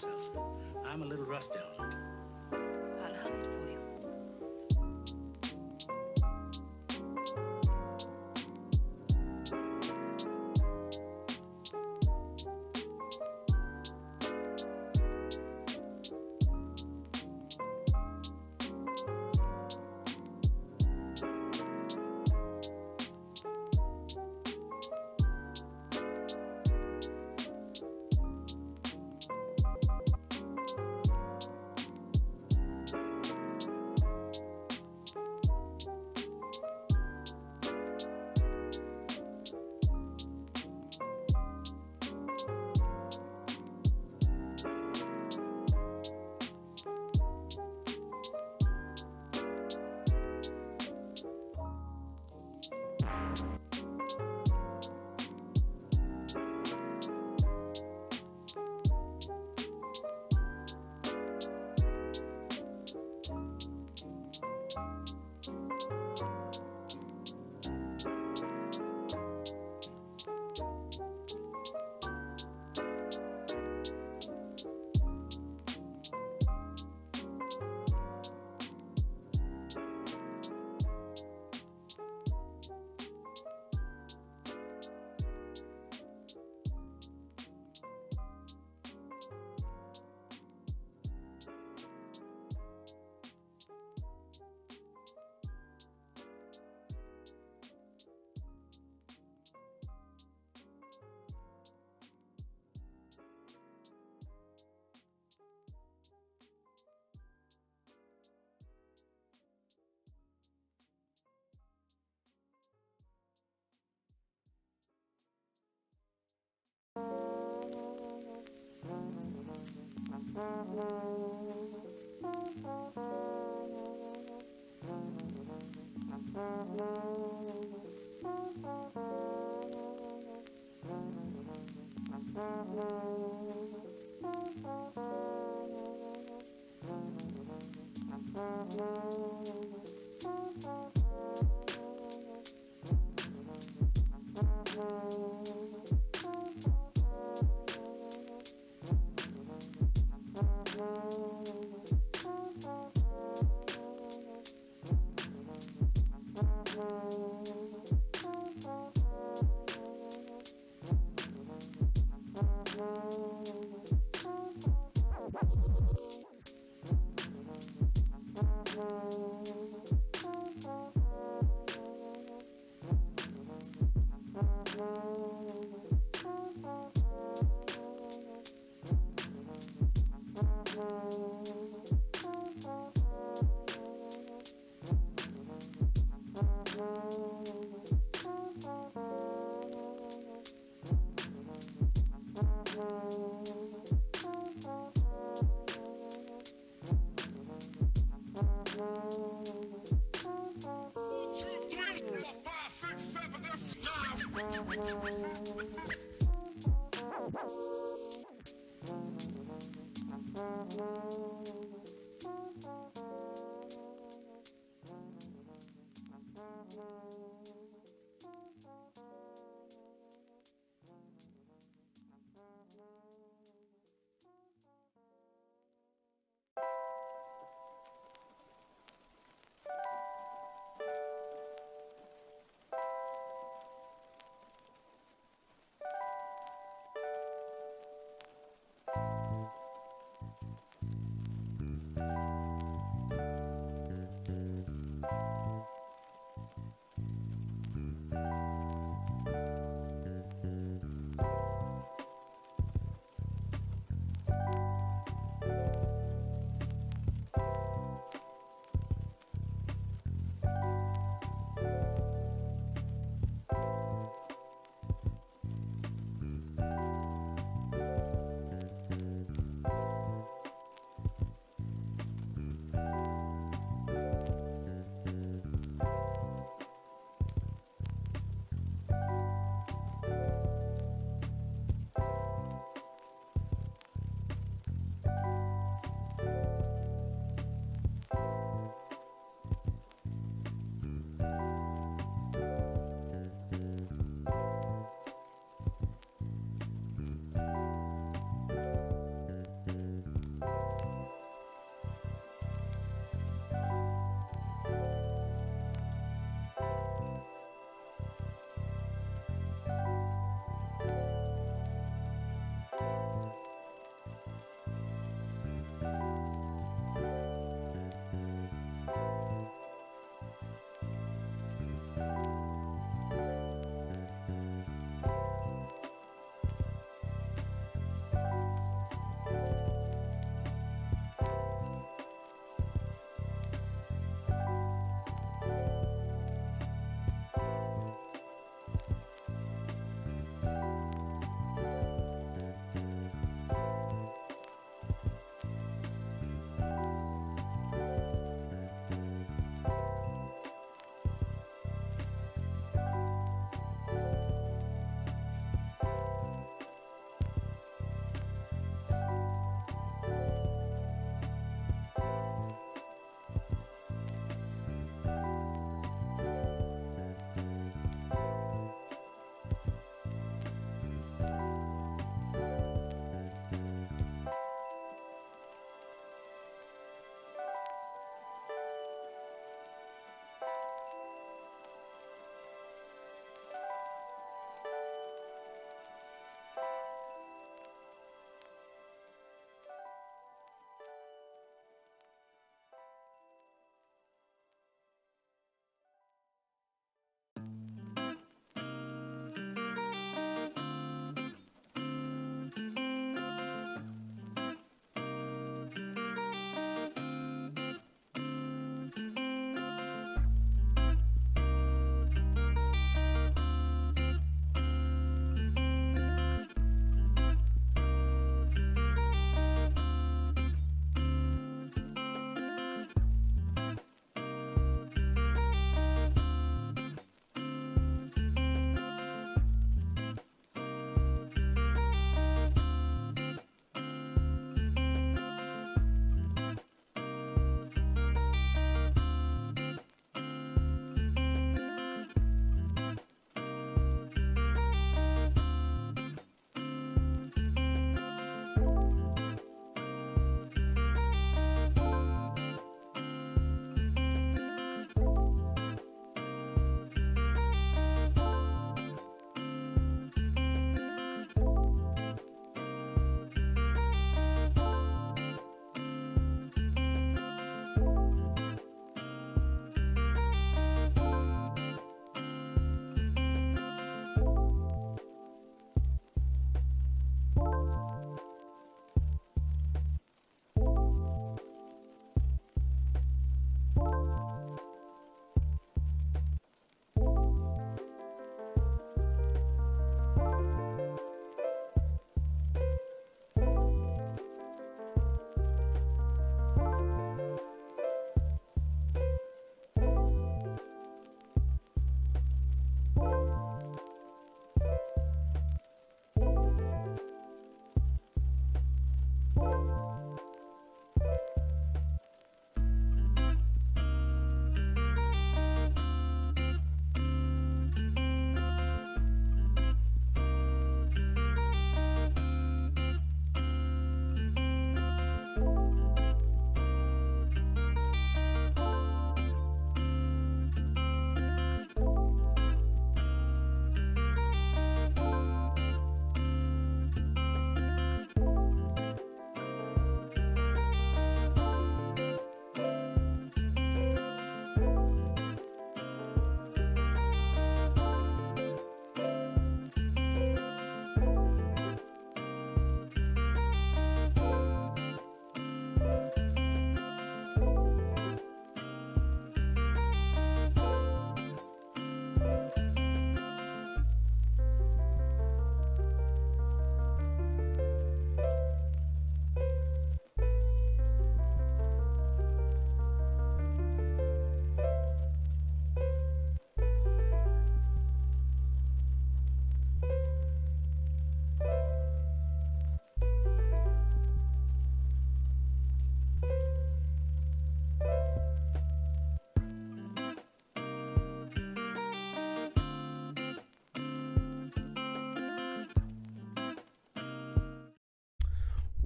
myself. I'm a little rusty on it. I'll hum it for you.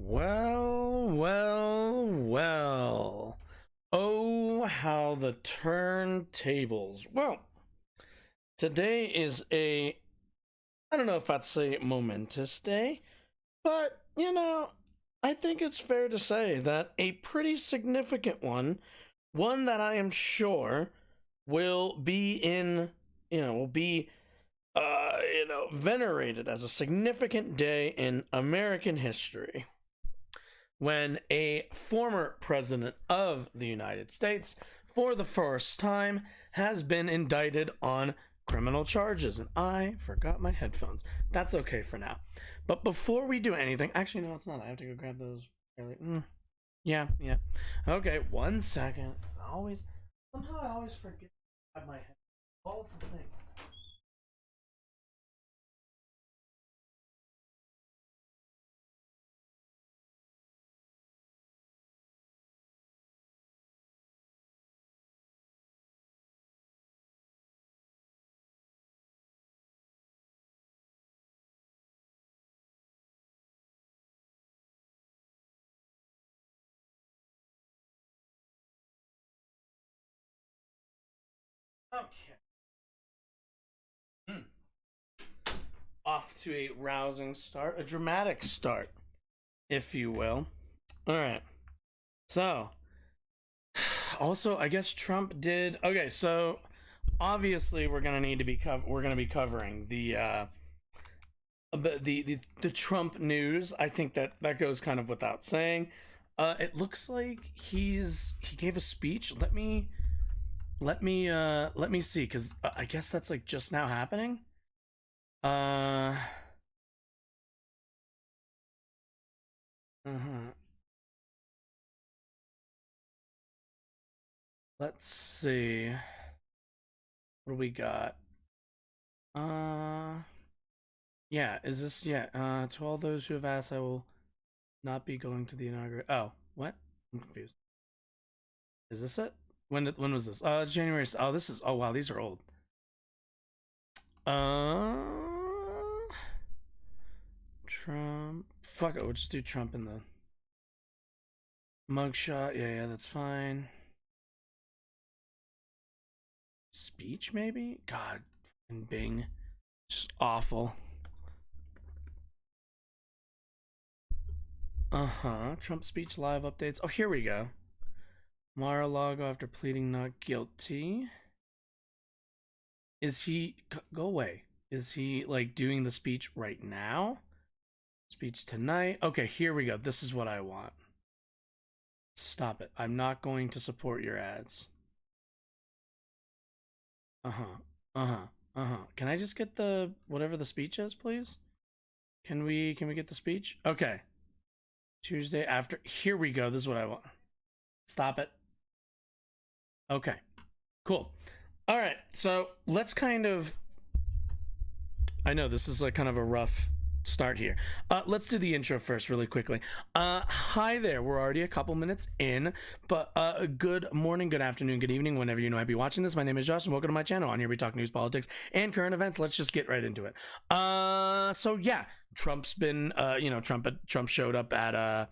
Well, well, well. Oh, how the turntables. Well, today is I don't know if I'd say momentous day, but, I think it's fair to say that a pretty significant one that I am sure will be venerated as a significant day in American history, when a former president of the United States, for the first time, has been indicted on criminal charges. And I forgot my headphones. That's okay for now. But before we do anything, actually, no, it's not. I have to go grab those. Yeah. Okay, 1 second. Somehow I always forget to grab my head. All the things. Okay. Off to a rousing start, a dramatic start, if you will. All right. So, also, I guess Trump did. Okay, so obviously we're gonna need to be covering the Trump news. I think that goes kind of without saying. It looks like he gave a speech. Let me see, because I guess that's like just now happening. Let's see. What do we got? Yeah, is this, to all those who have asked, I will not be going to the inauguration. Oh, what? I'm confused. Is this it? When was this? January. Oh, this is, oh wow, these are old. Trump. Fuck it, we'll just do Trump in the mugshot. Yeah, that's fine. Speech, maybe? God, Bing. Just awful. Trump speech live updates. Oh, here we go. Mar-a-Lago after pleading not guilty. Is he... Go away. Is he, like, doing the speech right now? Speech tonight. Okay, here we go. This is what I want. Stop it. I'm not going to support your ads. Can I just get the whatever the speech is, please? Can we get the speech? Okay. Tuesday after. Here we go. This is what I want. Stop it. Okay. Cool. All right. So let's kind of. I know this is like kind of a rough start here. Let's do the intro first really quickly. Hi there. We're already a couple minutes in, but good morning, good afternoon, good evening, whenever you know I'd be watching this. My name is Josh and welcome to my channel. On here we talk news, politics, and current events. Let's just get right into it. So yeah, Trump's been Trump showed up at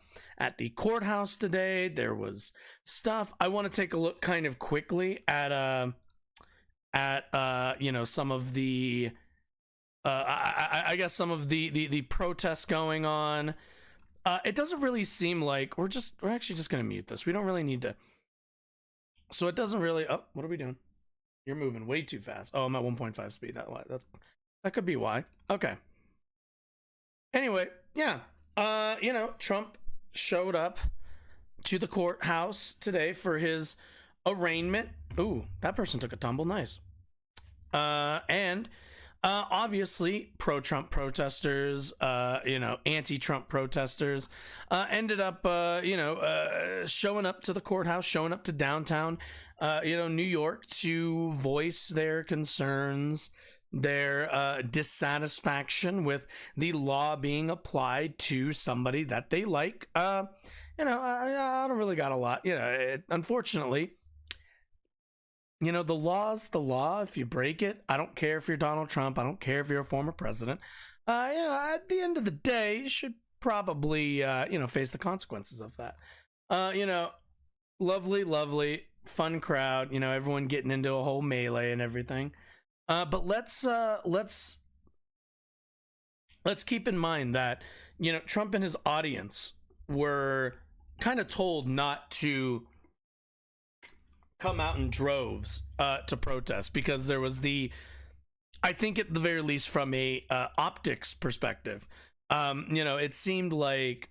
the courthouse today. There was stuff. I want to take a look kind of quickly at some of the I guess some of the protests going on. It doesn't really seem like we're actually just gonna mute this. We don't really need to. So it doesn't really. Oh, what are we doing? You're moving way too fast. Oh, I'm at 1.5 speed. That could be why. Okay. Anyway, yeah. Trump showed up to the courthouse today for his arraignment. Ooh, that person took a tumble. Nice. And obviously, pro-Trump protesters, anti-Trump protesters, ended up, showing up to the courthouse, showing up to downtown, New York to voice their concerns, their dissatisfaction with the law being applied to somebody that they like. I don't really got a lot. Unfortunately, the law's the law. If you break it, I don't care if you're Donald Trump. I don't care if you're a former president. At the end of the day, you should probably face the consequences of that. Lovely, fun crowd. Everyone getting into a whole melee and everything. But let's keep in mind that Trump and his audience were kind of told not to come out in droves to protest, because there was I think at the very least from a optics perspective, it seemed like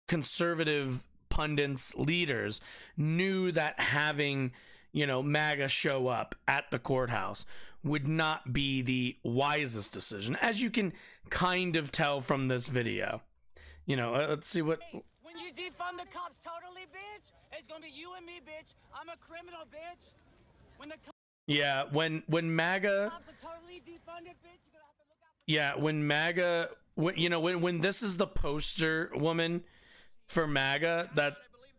conservative pundits, leaders knew that having MAGA show up at the courthouse would not be the wisest decision, as you can kind of tell from this video. Let's see what. When you defund the cops totally, bitch, it's gonna be you and me, bitch. I'm a criminal, bitch. When MAGA. Cops are totally defunded, bitch. You're gonna have to look out. Yeah, when MAGA, when this is the poster woman for MAGA, that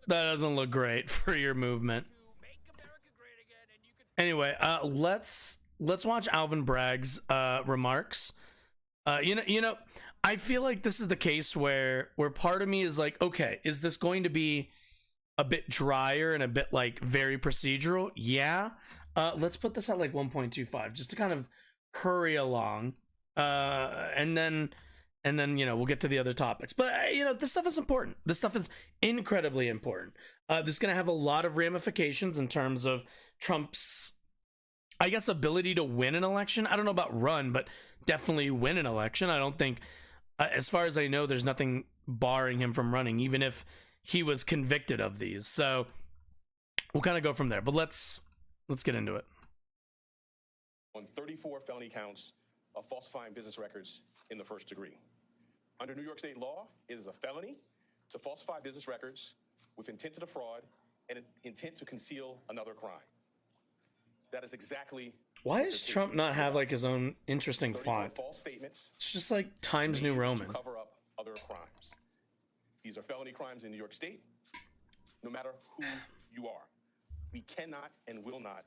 doesn't look great for your movement. Anyway, let's watch Alvin Bragg's remarks. I feel like this is the case where part of me is like, okay, is this going to be a bit drier and a bit like very procedural? Yeah. Let's put this at like 1.25 just to kind of hurry along. And then we'll get to the other topics. But this stuff is important. This stuff is incredibly important. This is going to have a lot of ramifications in terms of Trump's, I guess, ability to win an election. I don't know about run, but definitely win an election. I don't think, as far as I know, there's nothing barring him from running, even if he was convicted of these. So we'll kind of go from there. But let's get into it. On 34 felony counts of falsifying business records in the first degree. Under New York State law, it is a felony to falsify business records with intent to defraud and intent to conceal another crime. That is exactly. Why does Trump not have like his own interesting font? False statements. It's just like Times New Roman. To cover up other crimes. These are felony crimes in New York State. No matter who you are, we cannot and will not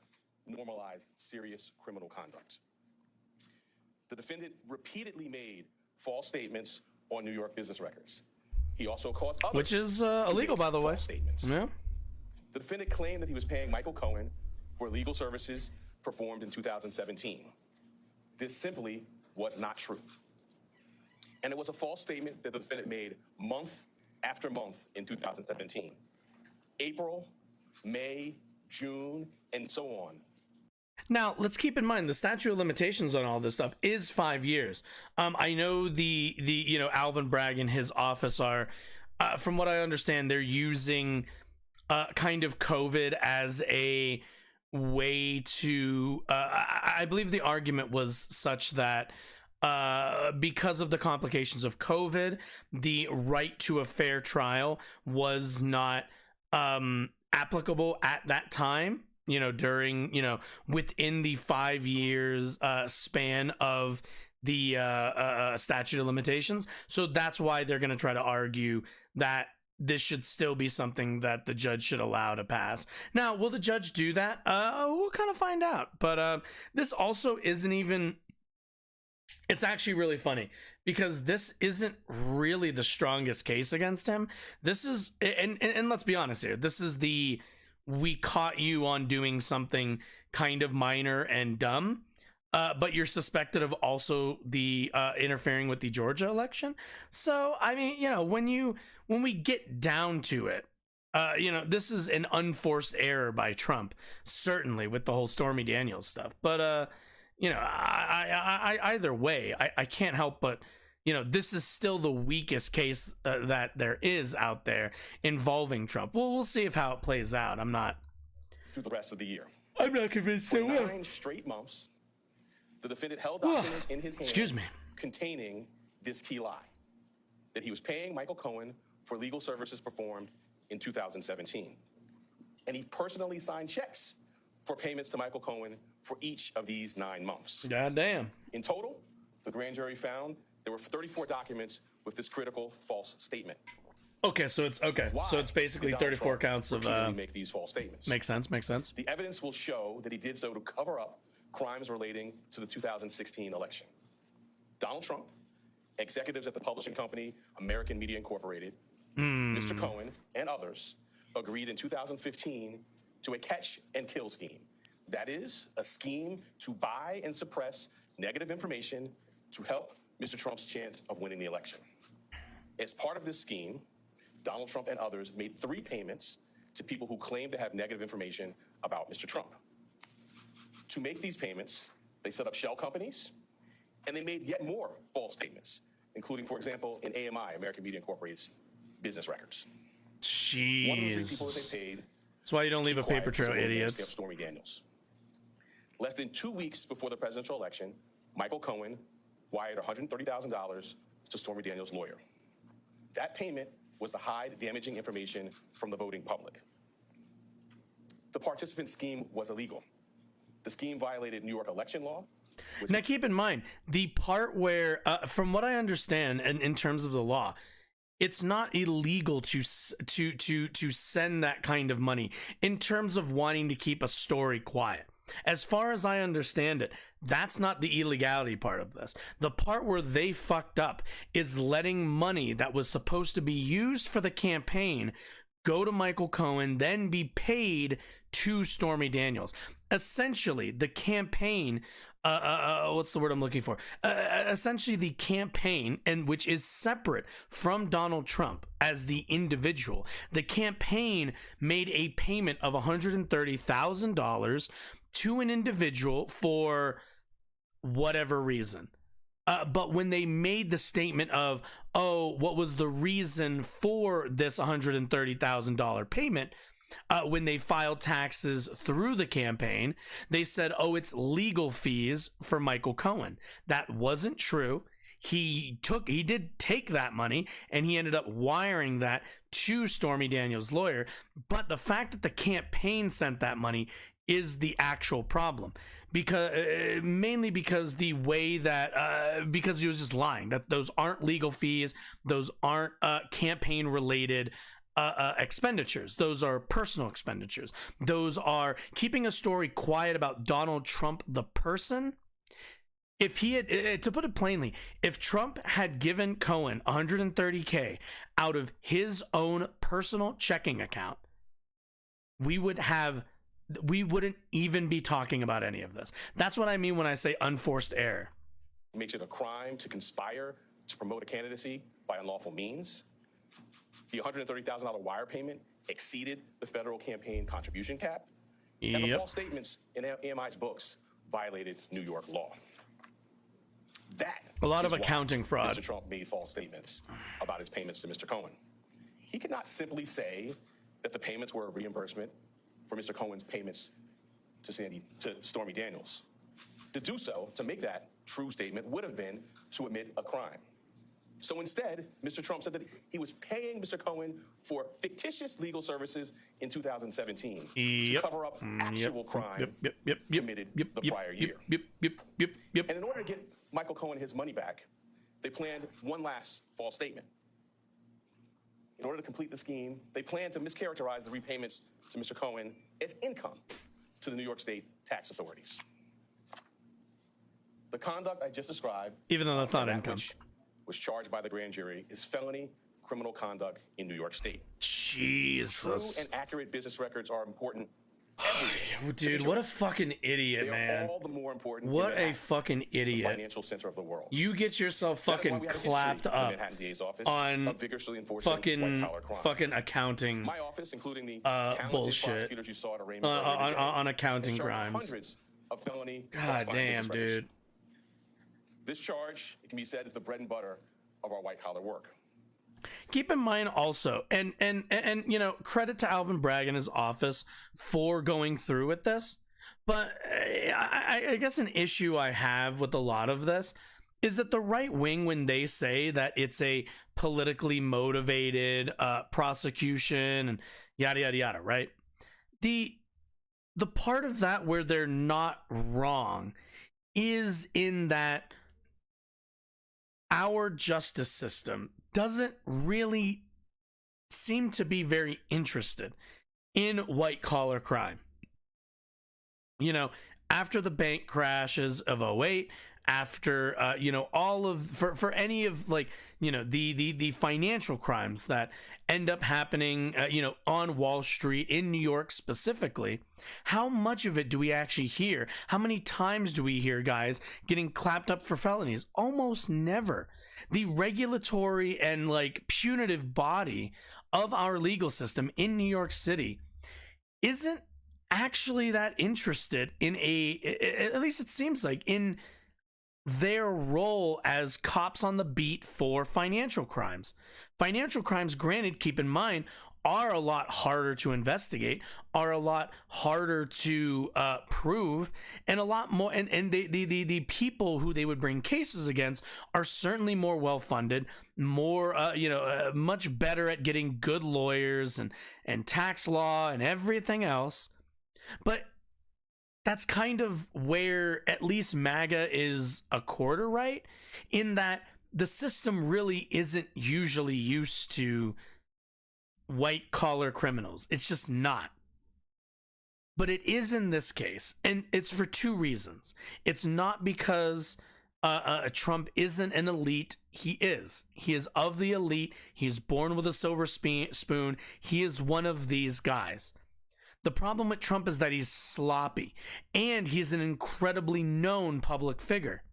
normalize serious criminal conduct. The defendant repeatedly made false statements on New York business records. He also caused others, which is illegal, by the way. Statements. Yeah. The defendant claimed that he was paying Michael Cohen for legal services performed in 2017. This simply was not true. And it was a false statement that the defendant made month after month in 2017. April, May, June, and so on. Now, let's keep in mind the statute of limitations on all this stuff is 5 years. I know the Alvin Bragg and his office are, from what I understand, they're using kind of COVID as a way to, I believe the argument was such that because of the complications of COVID, the right to a fair trial was not applicable at that time, during, within the 5 years span of the statute of limitations. So that's why they're going to try to argue that this should still be something that the judge should allow to pass. Now, will the judge do that? We'll kind of find out. But this also isn't even... It's actually really funny because this isn't really the strongest case against him. This is... And let's be honest here. This is the... We caught you on doing something kind of minor and dumb. But you're suspected of also the interfering with the Georgia election. So, I mean, when we get down to it, this is an unforced error by Trump, certainly with the whole Stormy Daniels stuff. But, I either way, I can't help but, this is still the weakest case that there is out there involving Trump. Well, we'll see how it plays out. I'm not. Through the rest of the year. I'm not convinced it will. 9 straight months. The defendant held documents in his hand containing this key lie, that he was paying Michael Cohen for legal services performed in 2017. And he personally signed checks for payments to Michael Cohen for each of these 9 months. Goddamn. In total, the grand jury found there were 34 documents with this critical false statement. Okay, so it's okay. Why so it's basically 34 counts of make these false statements. Makes sense. The evidence will show that he did so to cover up crimes relating to the 2016 election. Donald Trump executives at the publishing company American Media Incorporated, Mr. Cohen, and others agreed in 2015 to a catch and kill scheme. That is, a scheme to buy and suppress negative information to help Mr. Trump's chance of winning the election. As part of this scheme, Donald Trump and others made 3 payments to people who claimed to have negative information about Mr. Trump. To make these payments, they set up shell companies, and they made yet more false statements, including, for example, in AMI, American Media Incorporated's business records. Jeez. One of the 3 people that they paid. That's why you don't leave a paper trail, was idiots. Stormy Daniels. Less than 2 weeks before the presidential election, Michael Cohen wired $130,000 to Stormy Daniels' lawyer. That payment was to hide damaging information from the voting public. The participant scheme was illegal. The scheme violated New York election law. Now, keep in mind, the part where, from what I understand, and in terms of the law, it's not illegal to send that kind of money in terms of wanting to keep a story quiet. As far as I understand it, that's not the illegality part of this. The part where they fucked up is letting money that was supposed to be used for the campaign go to Michael Cohen, then be paid to Stormy Daniels. Essentially, the campaign, what's the word I'm looking for? Essentially, the campaign, and which is separate from Donald Trump as the individual. The campaign made a payment of $130,000 to an individual for whatever reason. But when they made the statement of, oh, what was the reason for this $130,000 payment? When they filed taxes through the campaign, they said, oh, it's legal fees for Michael Cohen. That wasn't true. He did take that money, and he ended up wiring that to Stormy Daniels' lawyer. But the fact that the campaign sent that money is the actual problem, because mainly because the way that because he was just lying that those aren't legal fees, those aren't campaign related expenditures, those are personal expenditures, those are keeping a story quiet about Donald Trump the person. If he had, to put it plainly, if Trump had given Cohen $130K out of his own personal checking account, we wouldn't even be talking about any of this. That's what I mean when I say unforced error. Makes it a crime to conspire to promote a candidacy by unlawful means. The $130,000 wire payment exceeded the federal campaign contribution cap. And the false statements in AMI's books violated New York law. That a lot is of accounting why fraud. Mr. Trump made false statements about his payments to Mr. Cohen. He could not simply say that the payments were a reimbursement for Mr. Cohen's payments to Stormy Daniels. To do so, to make that true statement, would have been to admit a crime. So instead, Mr. Trump said that he was paying Mr. Cohen for fictitious legal services in 2017 to cover up actual crime committed the prior year. And in order to get Michael Cohen his money back, they planned one last false statement. In order to complete the scheme, they planned to mischaracterize the repayments to Mr. Cohen as income to the New York State tax authorities. The conduct I just described, even though that's not income, which was charged by the grand jury, is felony criminal conduct in New York State. Jesus. True and accurate business records are important. Dude, what a fucking idiot, man. All the more important. What a fucking idiot. The financial center of the world. You get yourself fucking clapped up on fucking accounting. My office, including the talented prosecutors you saw at Raymond on accounting crimes. Hundreds of felony. God damn, dude. This charge, it can be said, is the bread and butter of our white collar work. Keep in mind also, and you know, credit to Alvin Bragg and his office for going through with this, but I guess an issue I have with a lot of this is that the right wing, when they say that it's a politically motivated prosecution and yada yada yada, right? The part of that where they're not wrong is in that our justice system doesn't really seem to be very interested in white collar crime. You know, after the bank crashes of 2008, after all of for any of like the financial crimes that end up happening on Wall Street in New York specifically. How much of it do we actually hear? How many times do we hear guys getting clapped up for felonies? Almost never. The regulatory and like punitive body of our legal system in New York City isn't actually that interested in at least it seems like, in their role as cops on the beat for financial crimes. Financial crimes, granted, keep in mind, are a lot harder to investigate, are a lot harder to prove, and a lot more. And the people who they would bring cases against are certainly more well funded, more much better at getting good lawyers and tax law and everything else. But that's kind of where at least MAGA is a quarter right, in that the system really isn't usually used to white collar criminals. It's just not. But it is in this case, and it's for two reasons. It's not because Trump isn't an elite. He is. He is of the elite. He is born with a silver spoon. He is one of these guys. The problem with Trump is that he's sloppy, and he's an incredibly known public figure.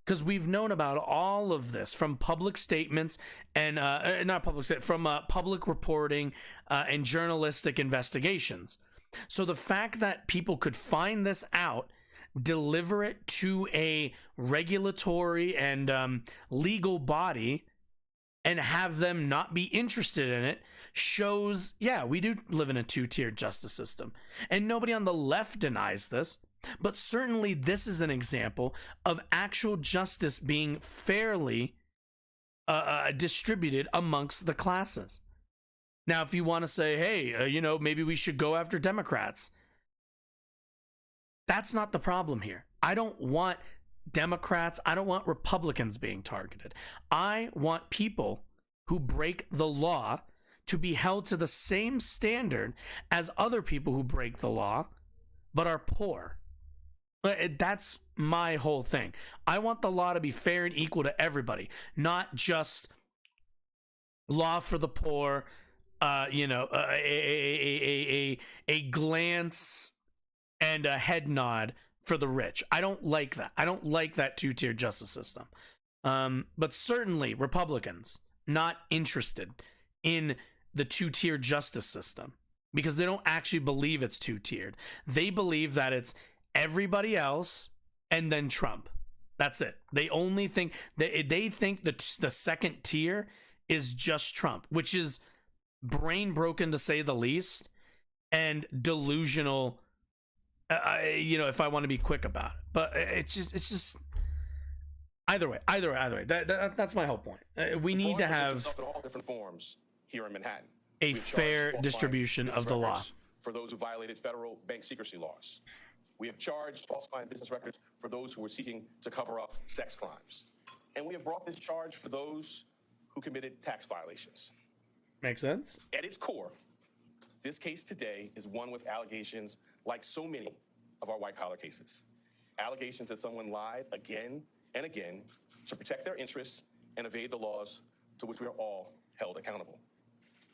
Because we've known about all of this from public statements and from public reporting and journalistic investigations. So the fact that people could find this out, deliver it to a regulatory and legal body, and have them not be interested in it shows, yeah, we do live in a two-tiered justice system. And nobody on the left denies this. But certainly this is an example of actual justice being fairly distributed amongst the classes. Now, if you want to say, hey, maybe we should go after Democrats, that's not the problem here. I don't want Democrats, I don't want Republicans being targeted. I want people who break the law to be held to the same standard as other people who break the law but are poor. That's my whole thing. I want the law to be fair and equal to everybody, not just law for the poor, a glance and a head nod for the rich. I don't like that. I don't like that two-tier justice system. But certainly Republicans not interested in the two-tier justice system because they don't actually believe it's two-tiered. They believe that it's everybody else and then Trump. That's it. They only think they think the second tier is just Trump, which is brain broken to say the least, and delusional. If I want to be quick about it, but it's just either way. That's my whole point. We need to have all different forms here in Manhattan. A fair distribution of the law for those who violated federal bank secrecy laws. We have charged falsifying business records for those who were seeking to cover up sex crimes. And we have brought this charge for those who committed tax violations. Makes sense. At its core, this case today is one with allegations like so many of our white-collar cases. Allegations that someone lied again and again to protect their interests and evade the laws to which we are all held accountable.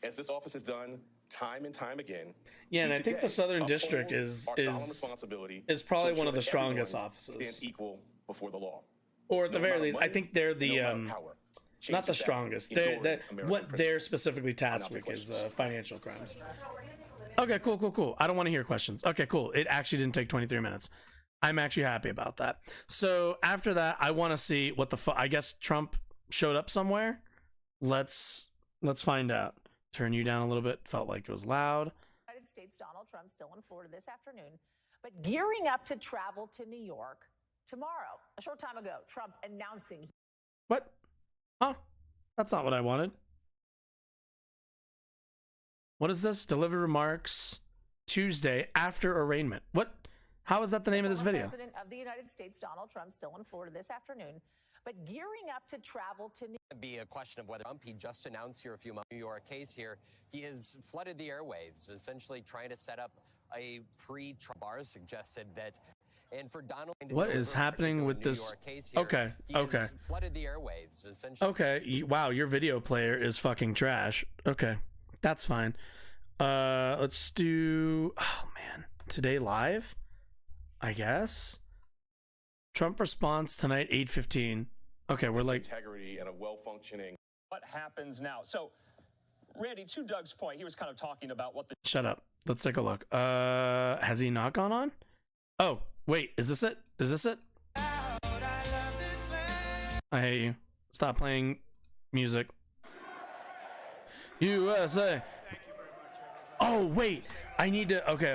As this office has done time and time again. Yeah, and I think the Southern District is probably one of the strongest offices. Stands equal before the law. Or at the very least, I think they're the not the strongest. What they're specifically tasked with is financial crimes. Okay, cool. I don't want to hear questions. Okay, cool. It actually didn't take 23 minutes. I'm actually happy about that. So after that, I want to see what the I guess Trump showed up somewhere. Let's find out. Turn you down a little bit. Felt like it was loud. United States, Donald Trump still in Florida this afternoon, but gearing up to travel to New York tomorrow. A short time ago, Trump announcing. What? Huh? That's not what I wanted. What is this? Deliver remarks Tuesday after arraignment. What? How is that the name of this video? President of the United States, Donald Trump, still in Florida this afternoon, but gearing up to travel to New York. Be a question of whether Trump, he just announced here a few months, New York case here. He has flooded the airwaves, essentially trying to set up a pre-Trump bar, suggested that And for Donald, what is happening with this? Okay, okay. Flooded the airwaves, essentially. Okay, wow, your video player is fucking trash. Okay, that's fine. Let's do, oh man, Today Live, I guess. Trump response tonight, 8:15. Okay, we're like integrity and a well-functioning. What happens now? So, Randy, to Doug's point, he was kind of talking about what the. Shut up. Let's take a look. Has he not gone on? Oh, wait, is this it? Is this it? I hate you. Stop playing music. USA. Oh, wait. I need to. Okay.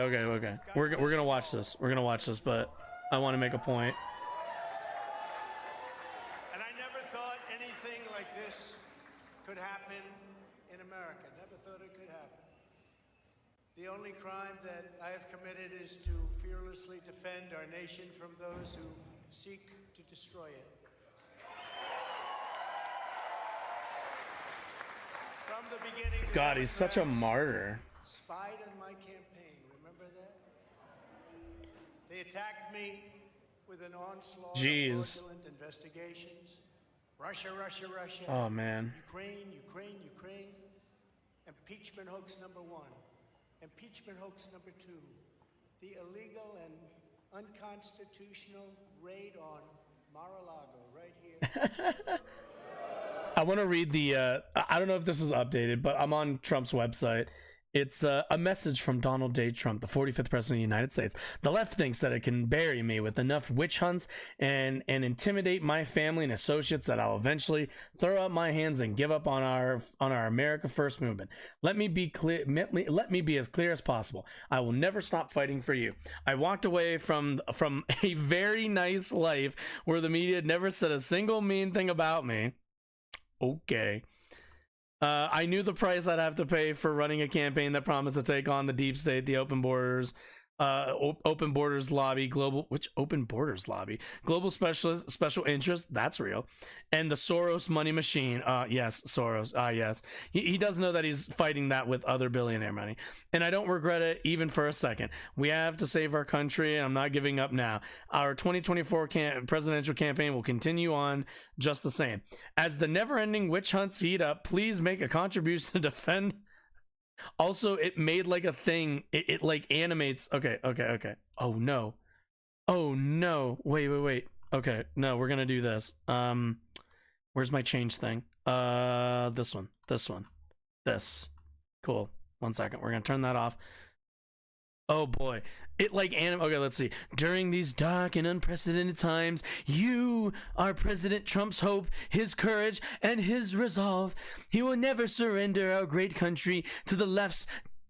We're gonna watch this. We're gonna watch this, but I want to make a point. And I never thought anything like this could happen in America. Never thought it could happen. The only crime that I have committed is to fearlessly defend our nation from those who seek to destroy it. From the beginning, God, he's such a martyr. Spied on my campaign. Remember that? They attacked me with an onslaught of fraudulent investigations. Russia. Oh man. Ukraine. Impeachment hoax number 1. Impeachment hoax number 2. The illegal and unconstitutional raid on Mar-a-Lago right here. I want to read the, I don't know if this is updated, but I'm on Trump's website. It's a message from Donald J. Trump, the 45th president of the United States. The left thinks that it can bury me with enough witch hunts and intimidate my family and associates that I'll eventually throw up my hands and give up on our America First movement. Let me be clear. Let me be as clear as possible. I will never stop fighting for you. I walked away from a very nice life where the media never said a single mean thing about me. Okay. I knew the price I'd have to pay for running a campaign that promised to take on the deep state, the open borders lobby, global special interest, that's real, and the Soros money machine. Yes, Soros. Yes, he does know that he's fighting that with other billionaire money, and I don't regret it even for a second. We have to save our country, and I'm not giving up now. Our 2024 presidential campaign will continue on just the same. As the never-ending witch hunts heat up, please make a contribution to defend. Also, it made like a thing. It like animates. Okay. Oh no. Wait. Okay, no, we're gonna do this. Where's my change thing? This one. Cool. 1 second. We're gonna turn that off. Oh boy. It like okay, let's see. During these dark and unprecedented times, you are President Trump's hope, his courage, and his resolve. He will never surrender our great country to the left's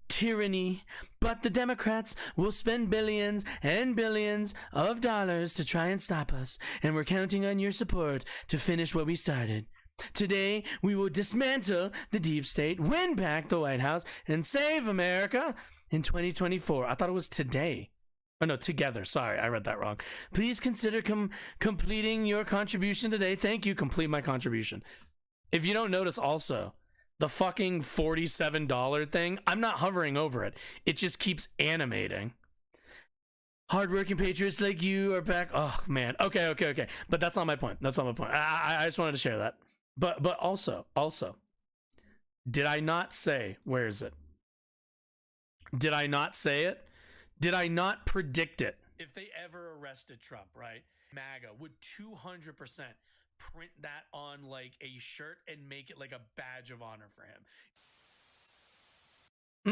tyranny, but the Democrats will spend billions and billions of dollars to try and stop us, and we're counting on your support to finish what we started. Today, we will dismantle the deep state, win back the White House, and save America in 2024. I thought it was today. Oh no, together. Sorry, I read that wrong. Please consider completing your contribution today. Thank you. Complete my contribution. If you don't notice also, the fucking $47 thing, I'm not hovering over it. It just keeps animating. Hardworking patriots like you are back. Oh man. Okay. But that's not my point. I just wanted to share that. But also, did I not say, where is it? Did I not say it? Did I not predict it? If they ever arrested Trump, right? MAGA would 200% print that on like a shirt and make it like a badge of honor for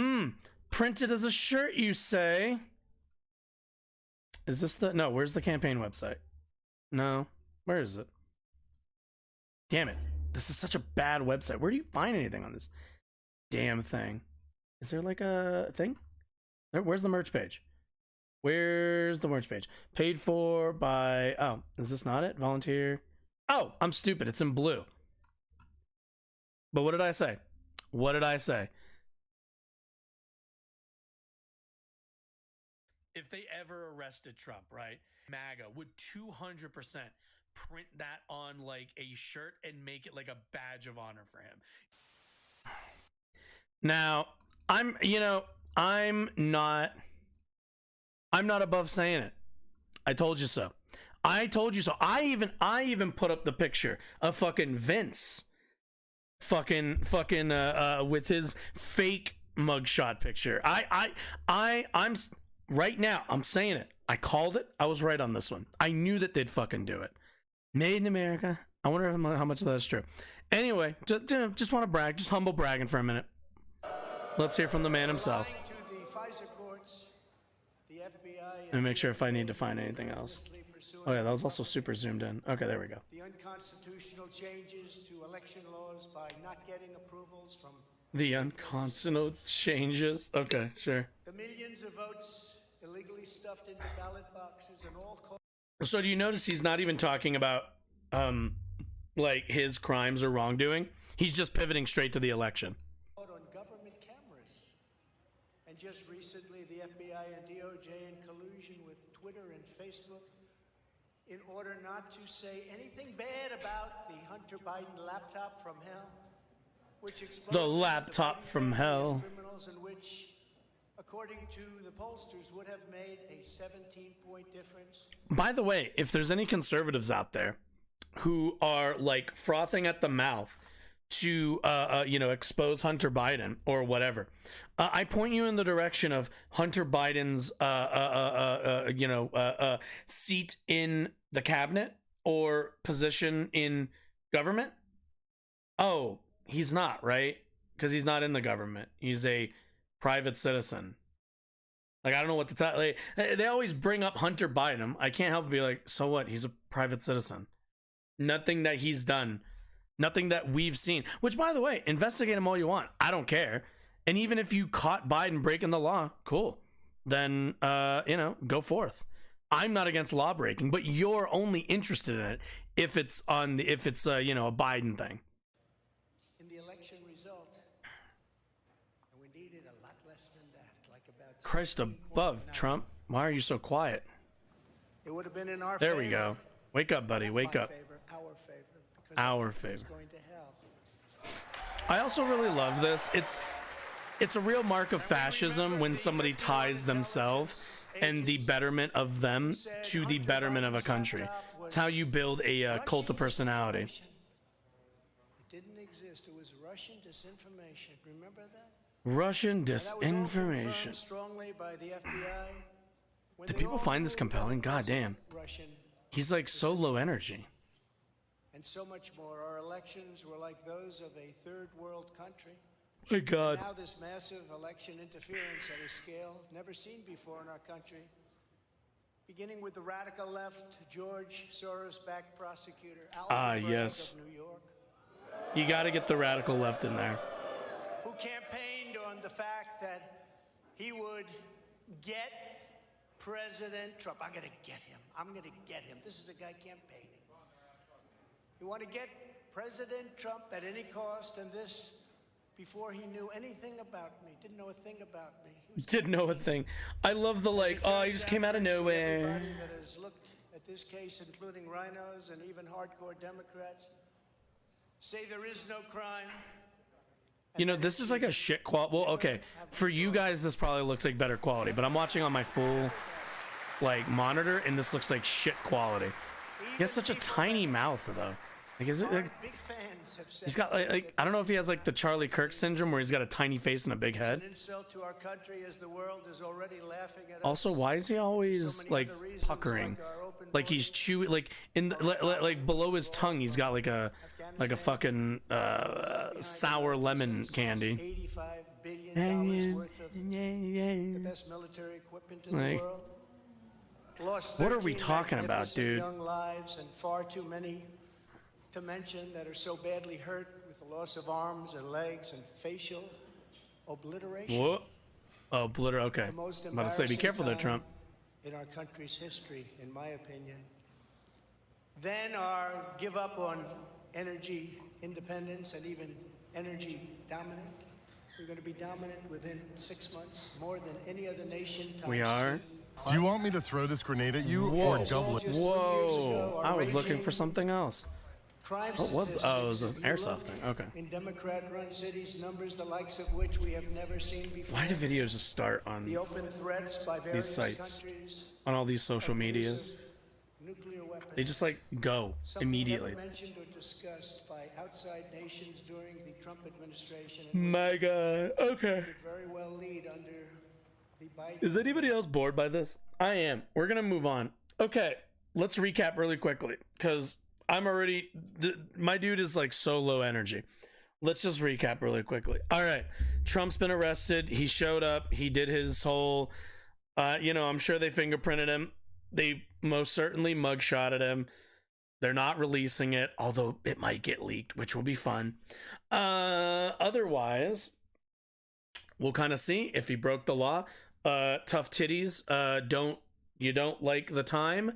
him. Print it as a shirt, you say? Is this the, no, where's the campaign website? No, where is it? Damn it. This is such a bad website. Where do you find anything on this damn thing? Is there like a thing? Where's the merch page? Paid for by, oh, is this not it? Volunteer. Oh, I'm stupid. It's in blue. But what did I say? If they ever arrested Trump, right? MAGA would 200% print that on like a shirt and make it like a badge of honor for him. Now, I'm not above saying it. I told you so. I told you so. I even put up the picture of fucking Vince fucking with his fake mugshot picture. I'm right now, I'm saying it. I called it. I was right on this one. I knew that they'd fucking do it. Made in America. I wonder how much of that is true. Anyway, just want to brag, just humble bragging for a minute. Let's hear from the man himself. Let me make sure if I need to find anything else. Oh yeah, that was also super zoomed in. Okay, there we go. The unconstitutional changes to election laws by not getting approvals from the unconstitutional changes. Okay, sure. The millions of votes illegally stuffed into ballot boxes and all. So do you notice he's not even talking about like his crimes or wrongdoing? He's just pivoting straight to the election. On government cameras, and just recently the FBI and DOJ in collusion with Twitter and Facebook, in order not to say anything bad about the Hunter Biden laptop from hell, which exposes the laptop from hell, criminals in which, according to the pollsters, would have made a 17-point difference. By the way, if there's any conservatives out there who are like frothing at the mouth to expose Hunter Biden or whatever, I point you in the direction of Hunter Biden's seat in the cabinet or position in government. Oh, he's not, right? Because he's not in the government. He's a private citizen. Like, I don't know what to tell. Like, they always bring up Hunter Biden. I can't help but be like, so what? He's a private citizen. Nothing that he's done, nothing that we've seen. Which, by the way, investigate him all you want. I don't care. And even if you caught Biden breaking the law, cool. Then go forth. I'm not against law breaking, but you're only interested in it if it's a Biden thing. In the election result, and we needed a lot less than that, like about Christ above, Trump. Why are you so quiet? It would have been in our there favor. We go. Wake up, buddy. Wake up. Our favor. Because going to hell. I also really love this. It's a real mark of fascism when somebody ties themselves and the betterment of them to the betterment of a country. It's how you build a cult of personality. It didn't exist. It was Russian disinformation. Remember that? Russian disinformation. Strongly by the FBI. Do people find this compelling? God damn. He's like so low energy. And so much more. Our elections were like those of a third world country. My God. Now this massive election interference at a scale never seen before in our country, beginning with the radical left, George Soros-backed prosecutor Alan yes. of New York. You got to get the radical left in there. Who campaigned on the fact that he would get President Trump. I'm going to get him. I'm going to get him. This is a guy campaigning. He wanted to get President Trump at any cost, and this before he knew anything about me. Didn't know a thing about me. Didn't know a thing. I love the he just came out of nowhere. Everybody that has looked at this case, including rhinos and even hardcore Democrats, say there is no crime. This is like a shit quality. Well, okay, for you guys, this probably looks like better quality, but I'm watching on my full monitor, and this looks like shit quality. He has such a tiny mouth, though. Like, is it? He's got like I don't know if he has like the Charlie Kirk syndrome, where he's got a tiny face and a big head. Also, why is he always like puckering? Like he's chewing, like like below his tongue, he's got like a fucking sour lemon candy. Like, what are we talking about, dude? Young lives and far too many to mention that are so badly hurt with the loss of arms and legs and facial obliteration. What? Okay. I'm about to say, be careful there, Trump. In our country's history, in my opinion. Then our give up on energy independence and even energy dominant. We're going to be dominant within 6 months, more than any other nation. We are. Do you want me to throw this grenade at you or double it? Whoa! I was looking for something else. Crime What was? statistics, Oh, it was an if you airsoft look thing. Okay. In Democrat-run cities, numbers the likes of which we have never seen before. Why do videos just start on The open threats by these various sites, countries on all these social of the use medias? of nuclear weapons. They just like go Something immediately. never mentioned or discussed by outside nations during the Trump administration. And My God. Okay. could very well lead under the Biden. Is anybody else bored by this? I am. We're gonna move on. Okay, let's recap really quickly because I'm already. My dude is like so low energy. Let's just recap really quickly. All right, Trump's been arrested. He showed up. He did his whole. I'm sure they fingerprinted him. They most certainly mugshotted him. They're not releasing it, although it might get leaked, which will be fun. Otherwise, we'll kind of see if he broke the law. Tough titties. You don't like the time.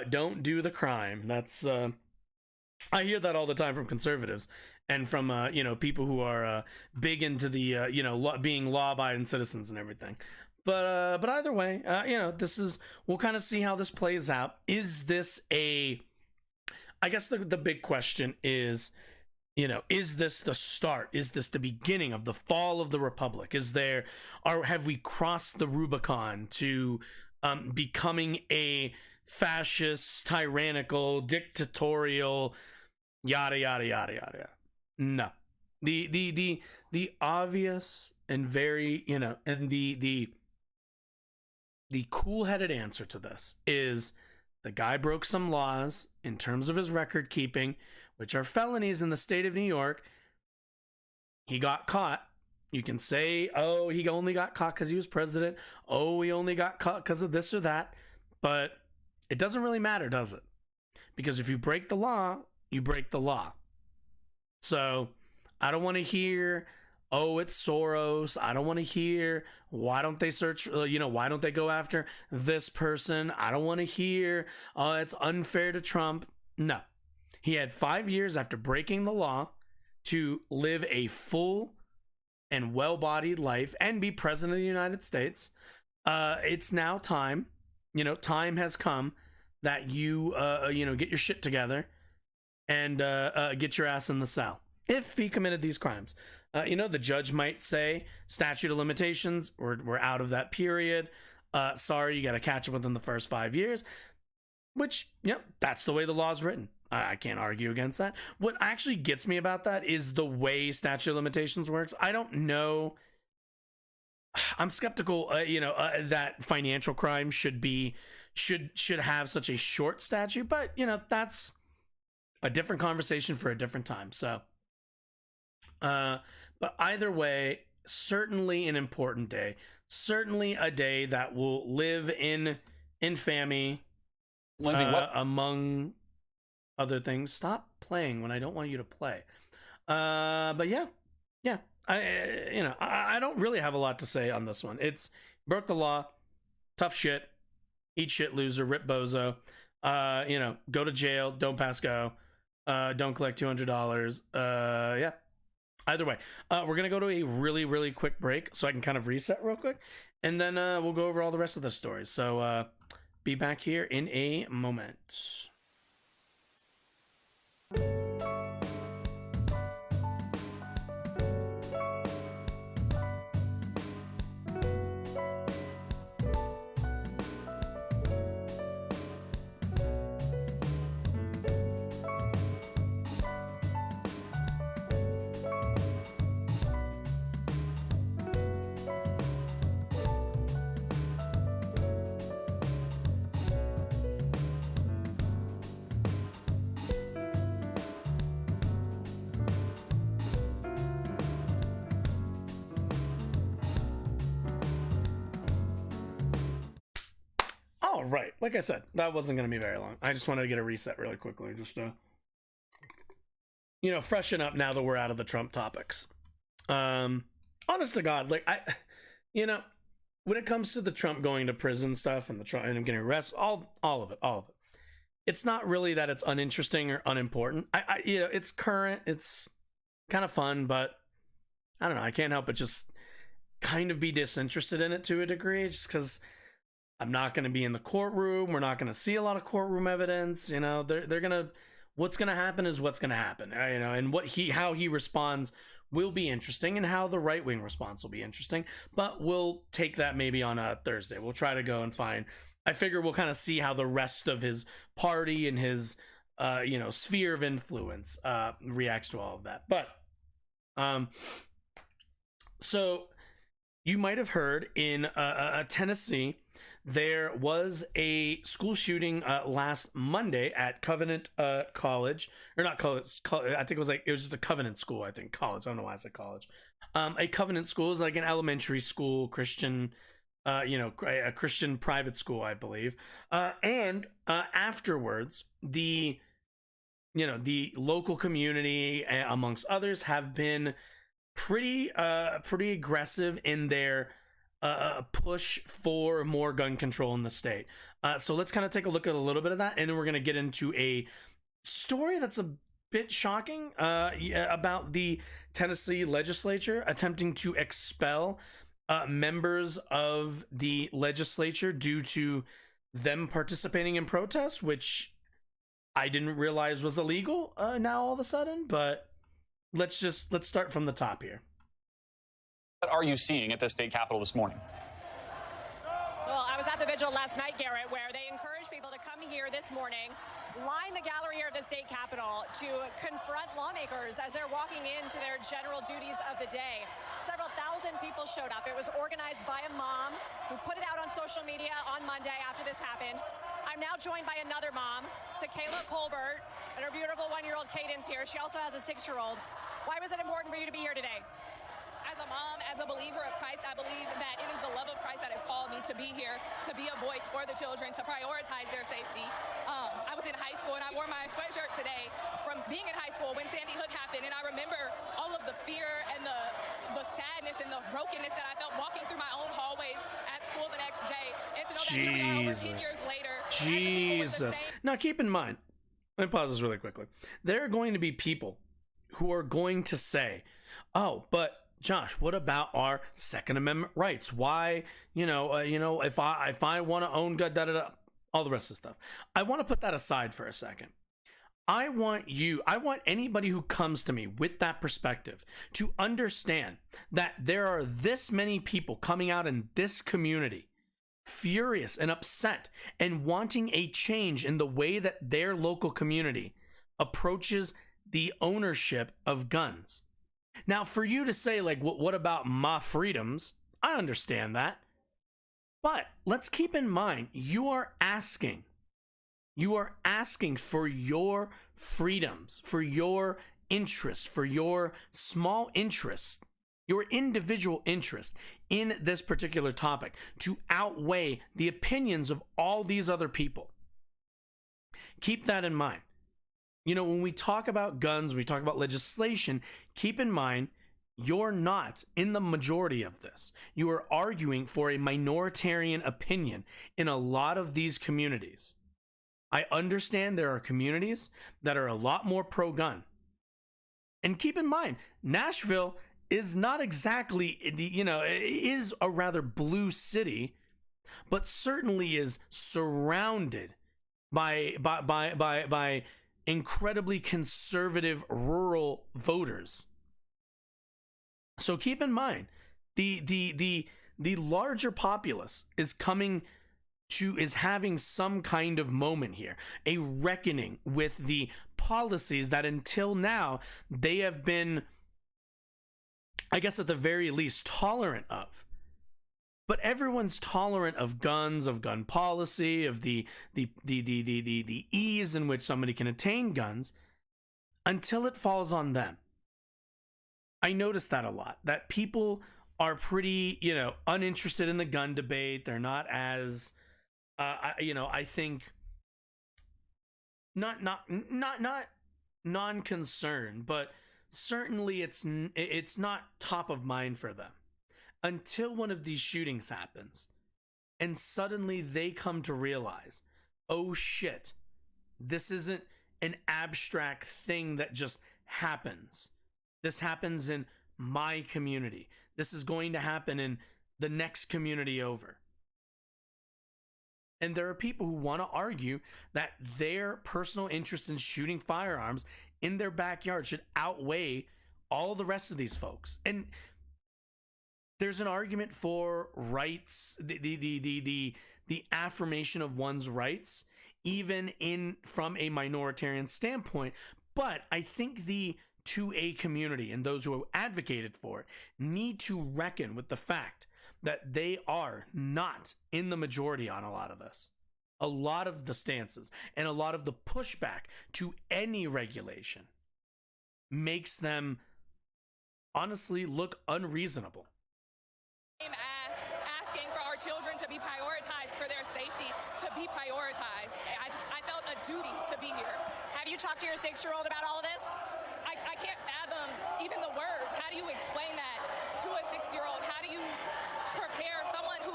Don't do the crime. That's I hear that all the time from conservatives and from people who are big into the being law-abiding citizens and everything. But either way, we'll kind of see how this plays out. Is this I guess the big question is, is this the start? Is this the beginning of the fall of the republic? Have we crossed the Rubicon to becoming a fascist, tyrannical, dictatorial, yada yada yada yada? No. The obvious and very and the cool-headed answer to this is the guy broke some laws in terms of his record keeping, which are felonies in the state of New York. He got caught. You can say, oh, he only got caught because he was president. Oh, he only got caught because of this or that. But it doesn't really matter, does it? Because if you break the law, you break the law. So I don't want to hear, oh, it's Soros. I don't want to hear, why don't they search, why don't they go after this person? I don't want to hear, oh, it's unfair to Trump. No. He had 5 years after breaking the law to live a full and well-bodied life and be president of the United States. It's now time. Time has come that you get your shit together and get your ass in the cell if he committed these crimes. The judge might say statute of limitations, we're out of that period. Sorry, you got to catch up within the first 5 years, which, that's the way the law's written. I can't argue against that. What actually gets me about that is the way statute of limitations works. I don't know. I'm skeptical, that financial crime should have such a short statute, but that's a different conversation for a different time. So, but either way, certainly an important day, certainly a day that will live in infamy. Lindsay, what? Among other things. Stop playing when I don't want you to play. But yeah. I don't really have a lot to say on this one. It's broke the law, tough shit, eat shit, loser, rip bozo. Go to jail, don't pass go, don't collect $200. Yeah. Either way, we're gonna go to a really, really quick break so I can kind of reset real quick, and then we'll go over all the rest of the stories. So be back here in a moment. All right, like I said, that wasn't going to be very long. I just wanted to get a reset really quickly, just to, freshen up now that we're out of the Trump topics. Honest to God, like when it comes to the Trump going to prison stuff and the Trump and him getting arrested, all of it, it's not really that it's uninteresting or unimportant. It's current, it's kind of fun, but I don't know. I can't help but just kind of be disinterested in it to a degree, just because I'm not going to be in the courtroom. We're not going to see a lot of courtroom evidence. They're going to what's going to happen is what's going to happen, you know, and how he responds will be interesting, and how the right-wing response will be interesting, but we'll take that maybe on a Thursday. We'll try to go and I figure we'll kind of see how the rest of his party and his you know, sphere of influence reacts to all of that. But so you might have heard in Tennessee, there was a school shooting last Monday at Covenant College, or not college. I think it was just a Covenant school. I think college. I don't know why I said college. A Covenant school is like an elementary school, Christian, you know, a Christian private school, I believe. And afterwards, the local community, amongst others, have been pretty aggressive in their push for more gun control in the state. So let's kind of take a look at a little bit of that, and then we're going to get into a story that's a bit shocking about the Tennessee legislature attempting to expel members of the legislature due to them participating in protests, which I didn't realize was illegal now all of a sudden. But let's start from the top here. What are you seeing at the state capitol this morning? Well, I was at the vigil last night, Garrett, where they encouraged people to come here this morning, line the gallery here at the state capitol to confront lawmakers as they're walking into their general duties of the day. Several thousand people showed up. It was organized by a mom who put it out on social media on Monday after this happened. I'm now joined by another mom, Sakayla Colbert, and her beautiful one-year-old Cadence here. She also has a 6-year-old. Why was it important for you to be here today? As a mom, as a believer of Christ, I believe that it is the love of Christ that has called me to be here, to be a voice for the children, to prioritize their safety. I was in high school, and I wore my sweatshirt today from being in high school when Sandy Hook happened, and I remember all of the fear and the sadness and the brokenness that I felt walking through my own hallways at school the next day. And to know that here we are over 10 years later. Jesus. Now keep in mind, let me pause this really quickly. There are going to be people who are going to say, oh, but Josh, what about our Second Amendment rights? Why, if I want to own gun, all the rest of the stuff. I want to put that aside for a second. I want anybody who comes to me with that perspective to understand that there are this many people coming out in this community furious and upset and wanting a change in the way that their local community approaches the ownership of guns. Now, for you to say, like, what about my freedoms? I understand that. But let's keep in mind, you are asking for your freedoms, for your interest, for your small interest, your individual interest in this particular topic to outweigh the opinions of all these other people. Keep that in mind. When we talk about guns, we talk about legislation, keep in mind, you're not in the majority of this. You are arguing for a minoritarian opinion in a lot of these communities. I understand there are communities that are a lot more pro-gun. And keep in mind, Nashville is not exactly, is a rather blue city, but certainly is surrounded by incredibly conservative rural voters. So keep in mind, the larger populace is having some kind of moment here, a reckoning with the policies that until now they have been, I guess at the very least, tolerant of. But everyone's tolerant of guns, of gun policy, of the ease in which somebody can attain guns until it falls on them. I noticed that a lot, that people are pretty, uninterested in the gun debate. They're not as, I think not non-concerned, but certainly it's not top of mind for them. Until one of these shootings happens, and suddenly they come to realize, oh shit, this isn't an abstract thing that just happens. This happens in my community. This is going to happen in the next community over. And there are people who want to argue that their personal interest in shooting firearms in their backyard should outweigh all the rest of these folks. And there's an argument for rights, the affirmation of one's rights, even from a minoritarian standpoint. But I think the 2A community and those who have advocated for it need to reckon with the fact that they are not in the majority on a lot of this. A lot of the stances and a lot of the pushback to any regulation makes them honestly look unreasonable. Asking for our children to be prioritized, for their safety to be prioritized. I felt a duty to be here. Have you talked to your 6-year-old about all of this? I can't fathom even the words. How do you explain that to a 6-year-old? How do you prepare someone who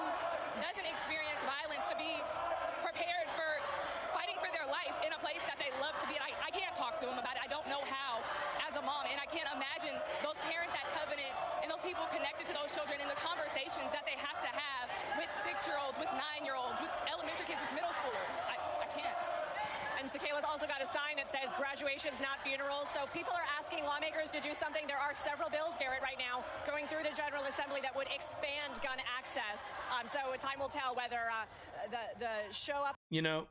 doesn't experience violence to be prepared for fighting for their life in a place that they love to be in? I can't talk to them about it. I don't know how as a mom, and I can't imagine those parents at Covenant and those people connected to those children and the conversations that they have to have with 6-year-olds, with 9-year-olds, with elementary kids, with middle schoolers. I can't. And Sakayla's also got a sign that says graduation's not funerals. So people are asking lawmakers to do something. There are several bills, Garrett, right now going through the General Assembly that would expand gun access. So time will tell whether the show up. You know,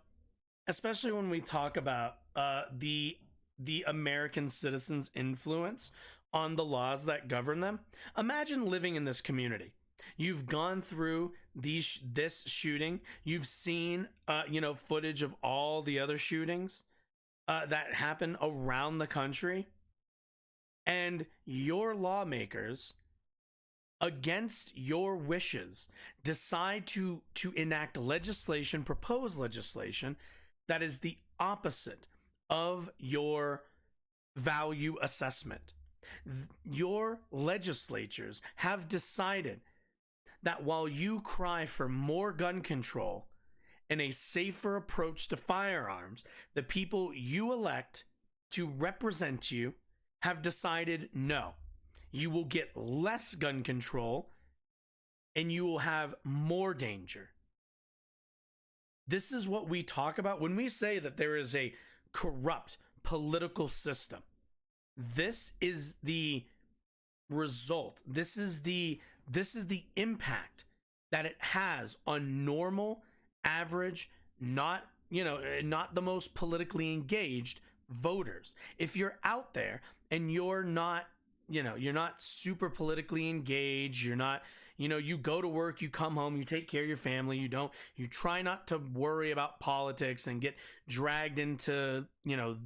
especially when we talk about the American citizens' influence on the laws that govern them. Imagine living in this community. You've gone through this shooting. You've seen, footage of all the other shootings that happen around the country. And your lawmakers, against your wishes, decide to enact legislation, propose legislation, that is the opposite of your value assessment. Your legislatures have decided that while you cry for more gun control and a safer approach to firearms, the people you elect to represent you have decided no, you will get less gun control and you will have more danger. This is what we talk about when we say that there is a corrupt political system. This is the result. This is the impact that it has on normal, average, not the most politically engaged voters. If you're out there and you're not super politically engaged, you're not, you go to work, you come home, you take care of your family, you try not to worry about politics and get dragged into,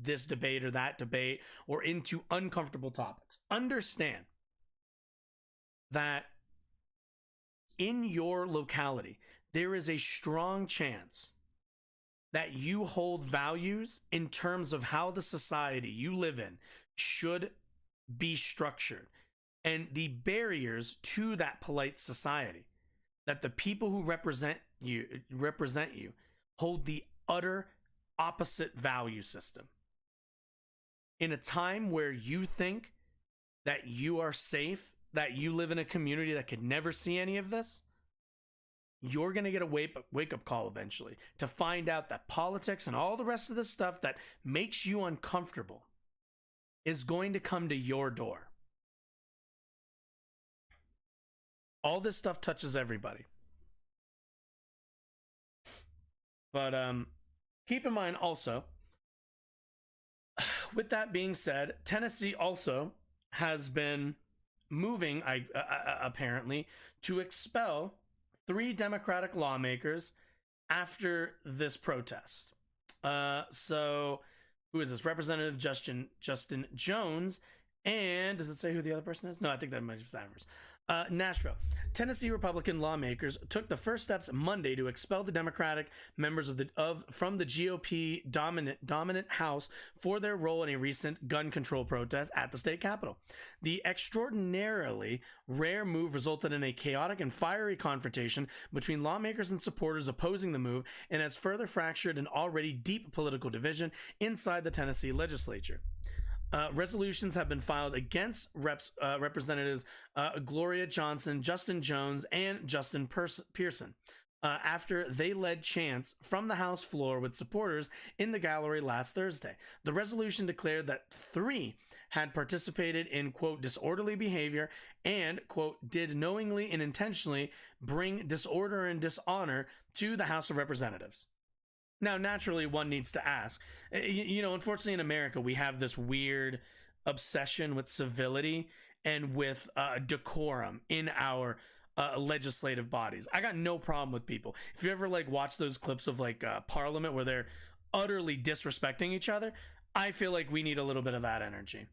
this debate or that debate or into uncomfortable topics. Understand that in your locality, there is a strong chance that you hold values in terms of how the society you live in should be structured, and the barriers to that polite society, that the people who represent you hold the utter opposite value system. In a time where you think that you are safe, that you live in a community that could never see any of this, you're going to get a wake-up call eventually to find out that politics and all the rest of the stuff that makes you uncomfortable is going to come to your door. All this stuff touches everybody. But keep in mind also, with that being said, Tennessee also has been moving, apparently, to expel 3 Democratic lawmakers after this protest. So, who is this? Representative Justin Jones, and does it say who the other person is? No, I think that might be Savers. Nashville. Tennessee Republican lawmakers took the first steps Monday to expel the Democratic members from the GOP dominant House for their role in a recent gun control protest at the state capitol. The extraordinarily rare move resulted in a chaotic and fiery confrontation between lawmakers and supporters opposing the move, and has further fractured an already deep political division inside the Tennessee legislature. Resolutions have been filed against Representatives Gloria Johnson, Justin Jones, and Justin Pearson. after they led chants from the House floor with supporters in the gallery last Thursday. The resolution declared that 3 had participated in, quote, disorderly behavior and, quote, did knowingly and intentionally bring disorder and dishonor to the House of Representatives. Now, naturally, one needs to ask, unfortunately in America, we have this weird obsession with civility and with decorum in our legislative bodies. I got no problem with people. If you ever watch those clips of Parliament where they're utterly disrespecting each other, I feel like we need a little bit of that energy.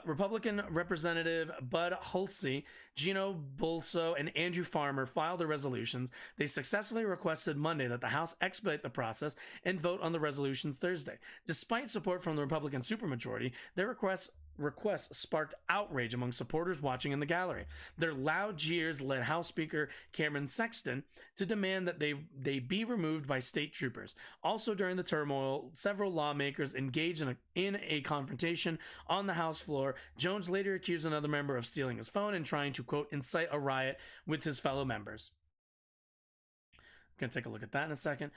Republican Representative Bud Hulsey, Gino Bolso, and Andrew Farmer filed the resolutions. They successfully requested Monday that the House expedite the process and vote on the resolutions Thursday. Despite support from the Republican supermajority, their requests sparked outrage among supporters watching in the gallery. Their loud jeers led House Speaker Cameron Sexton to demand that they be removed by state troopers. Also during the turmoil, several lawmakers engaged in a confrontation on the House floor. Jones later accused another member of stealing his phone and trying to, quote, incite a riot with his fellow members. Gonna take a look at that in a second.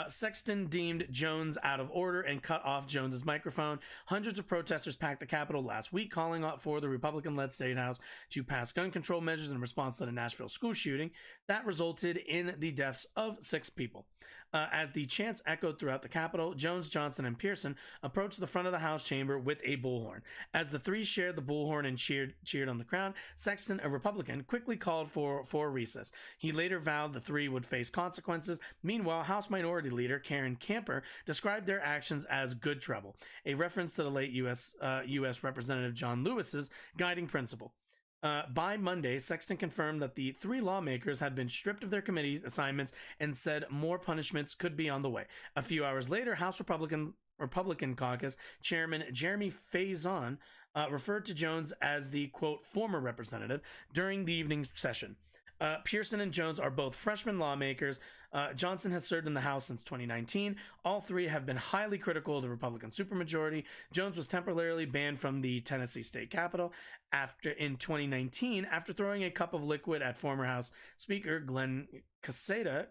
Sexton deemed Jones out of order and cut off Jones's microphone. Hundreds of protesters packed the Capitol last week, calling out for the Republican-led State House to pass gun control measures in response to the Nashville school shooting that resulted in the deaths of 6 people. As the chants echoed throughout the Capitol, Jones, Johnson, and Pearson approached the front of the House chamber with a bullhorn. As the 3 shared the bullhorn and cheered on the crowd, Sexton, a Republican, quickly called for recess. He later vowed the 3 would face consequences. Meanwhile, House Minority Leader Karen Camper described their actions as good trouble, a reference to the late U.S. Representative John Lewis's guiding principle. By Monday, Sexton confirmed that the 3 lawmakers had been stripped of their committee assignments and said more punishments could be on the way. A few hours later, House Republican Caucus Chairman Jeremy Faison referred to Jones as the, quote, former representative during the evening session. Pearson and Jones are both freshman lawmakers. Johnson has served in the House since 2019. All 3 have been highly critical of the Republican supermajority. Jones was temporarily banned from the Tennessee State Capitol in 2019 after throwing a cup of liquid at former House Speaker Glenn Casada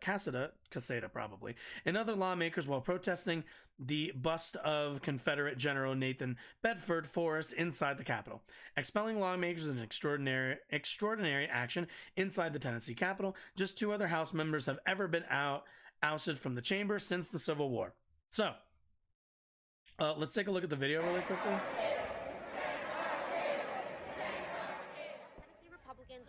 probably, and other lawmakers while protesting the bust of Confederate General Nathan Bedford Forrest inside the Capitol. Expelling lawmakers is an extraordinary action inside the Tennessee Capitol. Just 2 other House members have ever been ousted from the chamber since the Civil War. So, let's take a look at the video really quickly.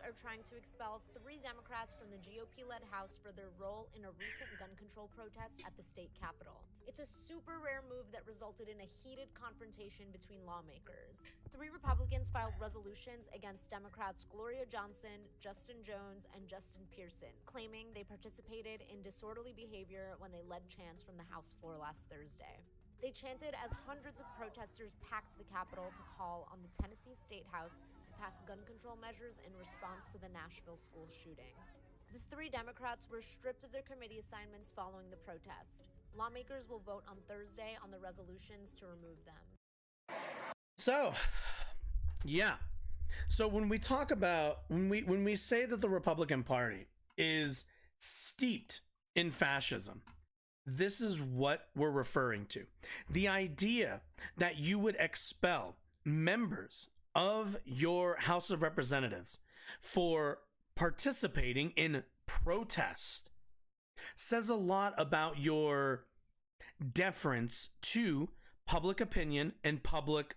Are trying to expel 3 Democrats from the GOP-led House for their role in a recent gun control protest at the state capitol. It's a super rare move that resulted in a heated confrontation between lawmakers. 3 Republicans filed resolutions against Democrats Gloria Johnson, Justin Jones, and Justin Pearson, claiming they participated in disorderly behavior when they led chants from the House floor last Thursday. They chanted as hundreds of protesters packed the Capitol to call on the Tennessee State House to pass gun control measures in response to the Nashville school shooting. The 3 Democrats were stripped of their committee assignments following the protest. Lawmakers will vote on Thursday on the resolutions to remove them. So, yeah. So when we talk about, when we say that the Republican Party is steeped in fascism, this is what we're referring to. The idea that you would expel members of your House of Representatives for participating in protest says a lot about your deference to public opinion and public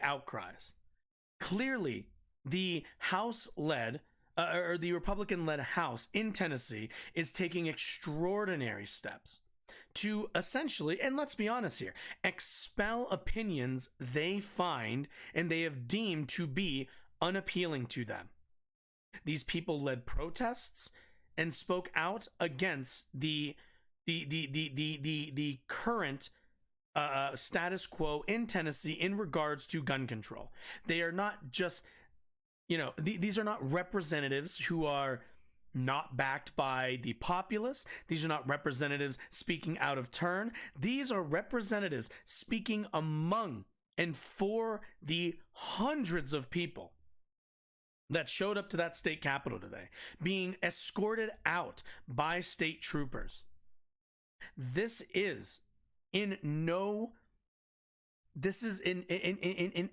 outcries. Clearly, the House-led or the Republican-led House in Tennessee is taking extraordinary steps to essentially, and let's be honest here, expel opinions they find and they have deemed to be unappealing to them. These people led protests and spoke out against the current status quo in Tennessee in regards to gun control. They are not just, these are not representatives who are not backed by the populace. These are not representatives speaking out of turn. These are representatives speaking among and for the hundreds of people that showed up to that state capitol today, being escorted out by state troopers. This is in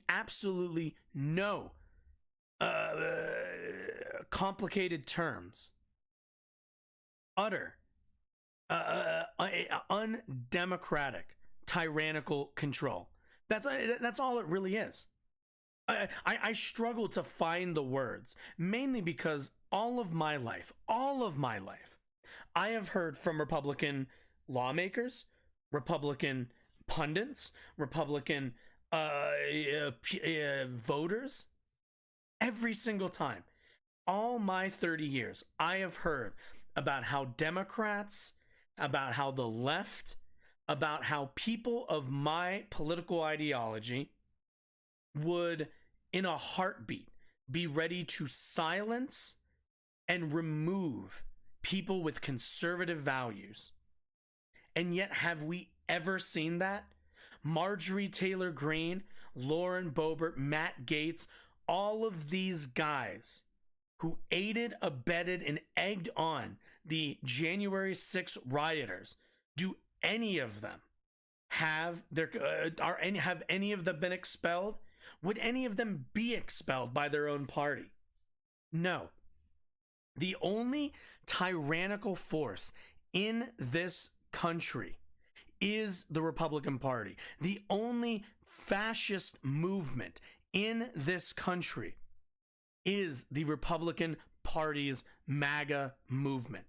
absolutely no complicated terms, utter undemocratic, tyrannical control. That's all it really is. I struggle to find the words, mainly because all of my life, I have heard from Republican lawmakers, Republican pundits, Republican voters, every single time. All my 30 years, I have heard about how Democrats, about how the left, about how people of my political ideology would, in a heartbeat, be ready to silence and remove people with conservative values. And yet, have we ever seen that? Marjorie Taylor Greene, Lauren Boebert, Matt Gaetz, all of these guys who aided, abetted, and egged on the January 6th rioters, do any of them have any of them been expelled? Would any of them be expelled by their own party? No. The only tyrannical force in this country is the Republican Party. The only fascist movement in this country is the Republican Party's MAGA movement.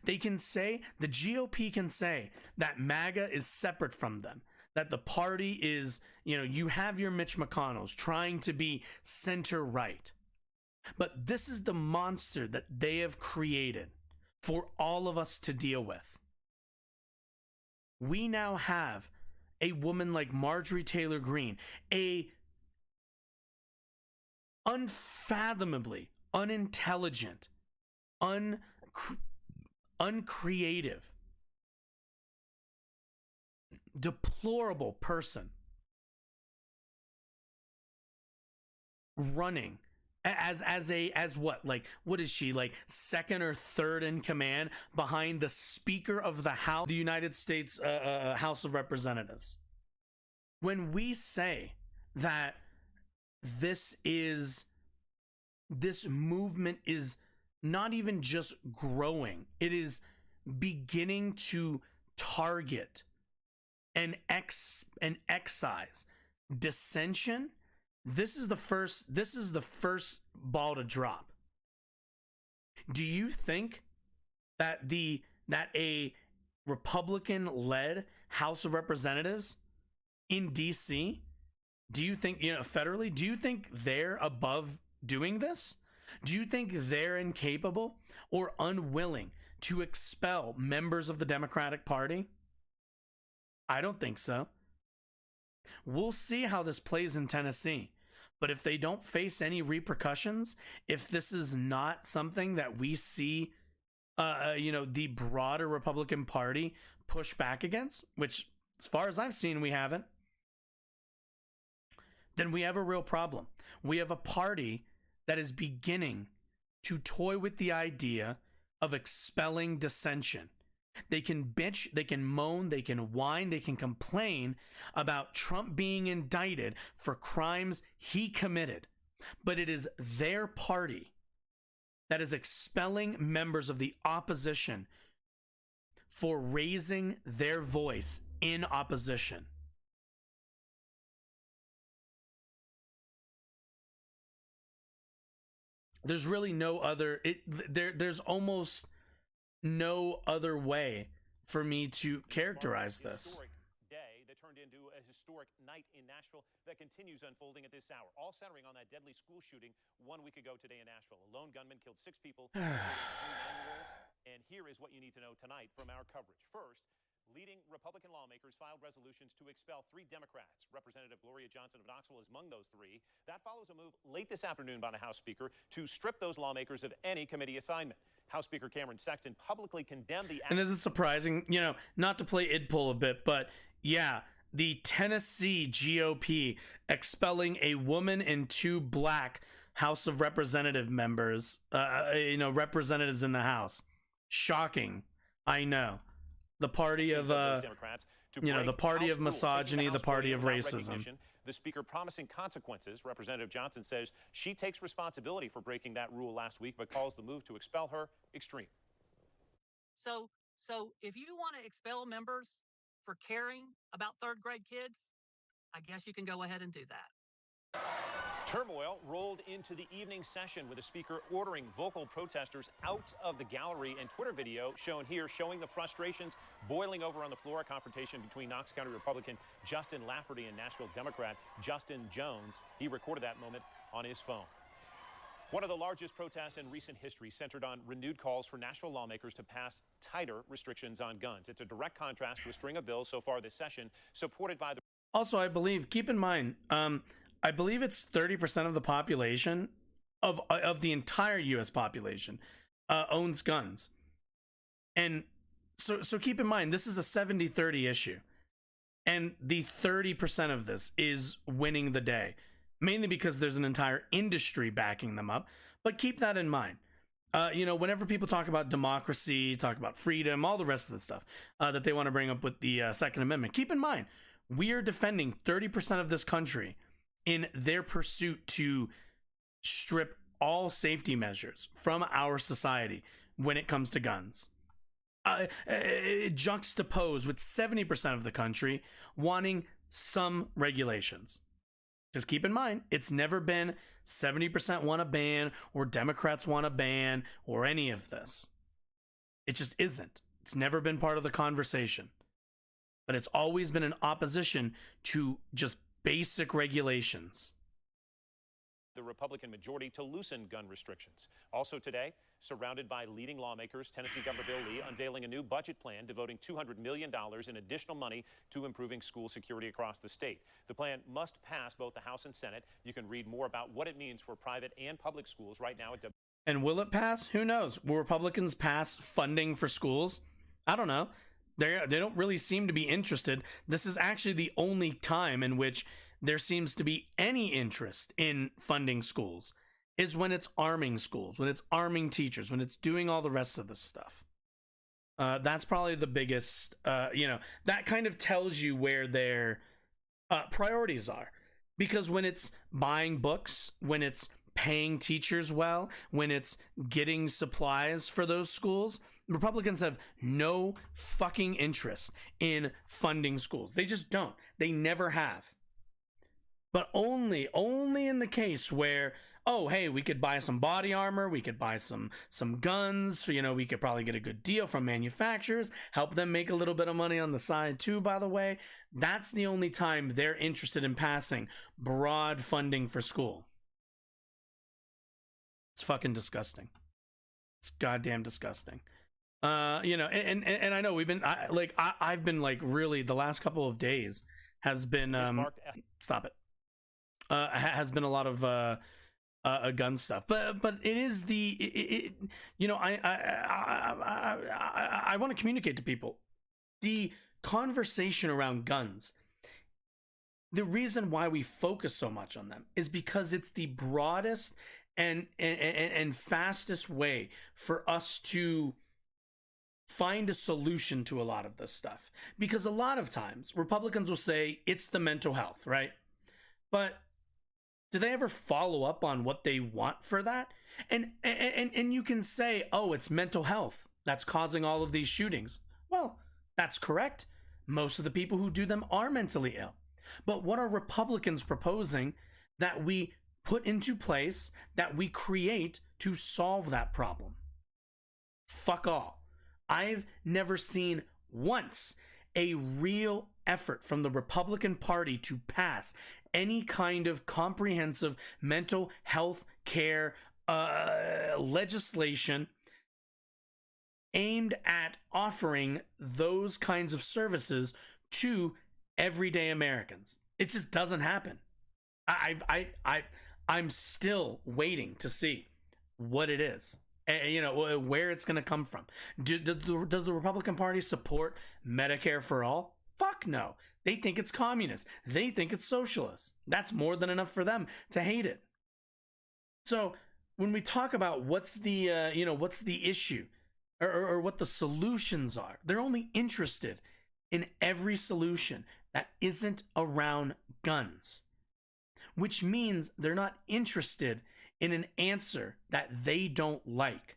They can say, the GOP can say that MAGA is separate from them, that the party is, you have your Mitch McConnells trying to be center right. But this is the monster that they have created for all of us to deal with. We now have a woman like Marjorie Taylor Greene, a unfathomably unintelligent, uncreative, deplorable person running as what is she, like second or third in command behind the Speaker of the House, the United States House of Representatives. When we say that this movement is not even just growing, it is beginning to target and excise dissension. This is the first ball to drop. Do you think that a Republican-led House of Representatives in DC, do you think, federally, do you think they're above doing this? Do you think they're incapable or unwilling to expel members of the Democratic Party? I don't think so. We'll see how this plays in Tennessee. But if they don't face any repercussions, if this is not something that we see, the broader Republican Party push back against, which as far as I've seen, we haven't, then we have a real problem. We have a party that is beginning to toy with the idea of expelling dissension. They can bitch, they can moan, they can whine, they can complain about Trump being indicted for crimes he committed. But it is their party that is expelling members of the opposition for raising their voice in opposition. There's really no other, there's almost no other way for me to characterize this. Day that turned into a historic night in Nashville that continues unfolding at this hour, all centering on that deadly school shooting 1 week ago today in Nashville. A lone gunman killed 6 people, including 3 9-year-olds. And here is what you need to know tonight from our coverage. First, leading Republican lawmakers filed resolutions to expel 3 Democrats. Representative Gloria Johnson of Knoxville is among those 3. That follows a move late this afternoon by the House Speaker to strip those lawmakers of any committee assignment. House Speaker Cameron Sexton publicly condemned the... And this is surprising, not to play id pull a bit, but yeah, the Tennessee GOP expelling a woman and 2 black House of Representative members, representatives in the House. Shocking. I know. The party of, the party of misogyny, the party of racism. The speaker promising consequences. Representative Johnson says she takes responsibility for breaking that rule last week, but calls the move to expel her extreme. So if you want to expel members for caring about third grade kids, I guess you can go ahead and do that. Turmoil rolled into the evening session with the speaker ordering vocal protesters out of the gallery, and Twitter video shown here showing the frustrations boiling over on the floor. A confrontation between Knox County Republican Justin Lafferty and Nashville Democrat Justin Jones. He recorded that moment on his phone. One of the largest protests in recent history centered on renewed calls for Nashville lawmakers to pass tighter restrictions on guns. It's a direct contrast to a string of bills so far this session supported by the... Also, I believe, keep in mind, I believe it's 30% of the population of the entire U.S. population owns guns. And so keep in mind, this is a 70-30 issue. And the 30% of this is winning the day. Mainly because there's an entire industry backing them up. But keep that in mind. Whenever people talk about democracy, talk about freedom, all the rest of the stuff that they want to bring up with the Second Amendment, keep in mind, we are defending 30% of this country in their pursuit to strip all safety measures from our society when it comes to guns. Juxtaposed with 70% of the country wanting some regulations. Just keep in mind, it's never been 70% want a ban or Democrats want a ban or any of this. It just isn't. It's never been part of the conversation. But it's always been in opposition to just basic regulations. The Republican majority to loosen gun restrictions. Also today, surrounded by leading lawmakers, Tennessee Governor Bill Lee unveiling a new budget plan devoting $200 million in additional money to improving school security across the state. The plan must pass both the House and Senate. You can read more about what it means for private and public schools right now at And will it pass? Who knows? Will Republicans pass funding for schools? I don't know. They don't really seem to be interested. This is actually the only time in which there seems to be any interest in funding schools, is when it's arming schools, when it's arming teachers, when it's doing all the rest of this stuff. That's probably the biggest, that kind of tells you where their priorities are. Because when it's buying books, when it's paying teachers well, when it's getting supplies for those schools, Republicans have no fucking interest in funding schools. They just don't. They never have. But only in the case where, oh, hey, we could buy some body armor, we could buy some guns, we could probably get a good deal from manufacturers, help them make a little bit of money on the side too, by the way. That's the only time they're interested in passing broad funding for school. It's fucking disgusting. It's goddamn disgusting. And I know I've been really, the last couple of days has been stop it. Has been a lot of gun stuff, but it is I want to communicate to people the conversation around guns. The reason why we focus so much on them is because it's the broadest and fastest way for us to find a solution to a lot of this stuff. Because a lot of times Republicans will say it's the mental health, right? But do they ever follow up on what they want for that? And you can say, oh, it's mental health that's causing all of these shootings. Well, that's correct. Most of the people who do them are mentally ill. But what are Republicans proposing that we put into place, that we create to solve that problem? Fuck all. I've never seen once a real effort from the Republican Party to pass any kind of comprehensive mental health care legislation aimed at offering those kinds of services to everyday Americans. It just doesn't happen. I'm still waiting to see what it is. Where it's going to come from. Does the Republican Party support Medicare for all? Fuck no. They think it's communist. They think it's socialist. That's more than enough for them to hate it. So when we talk about what's the what's the issue or what the solutions are, they're only interested in every solution that isn't around guns, which means they're not interested in an answer that they don't like,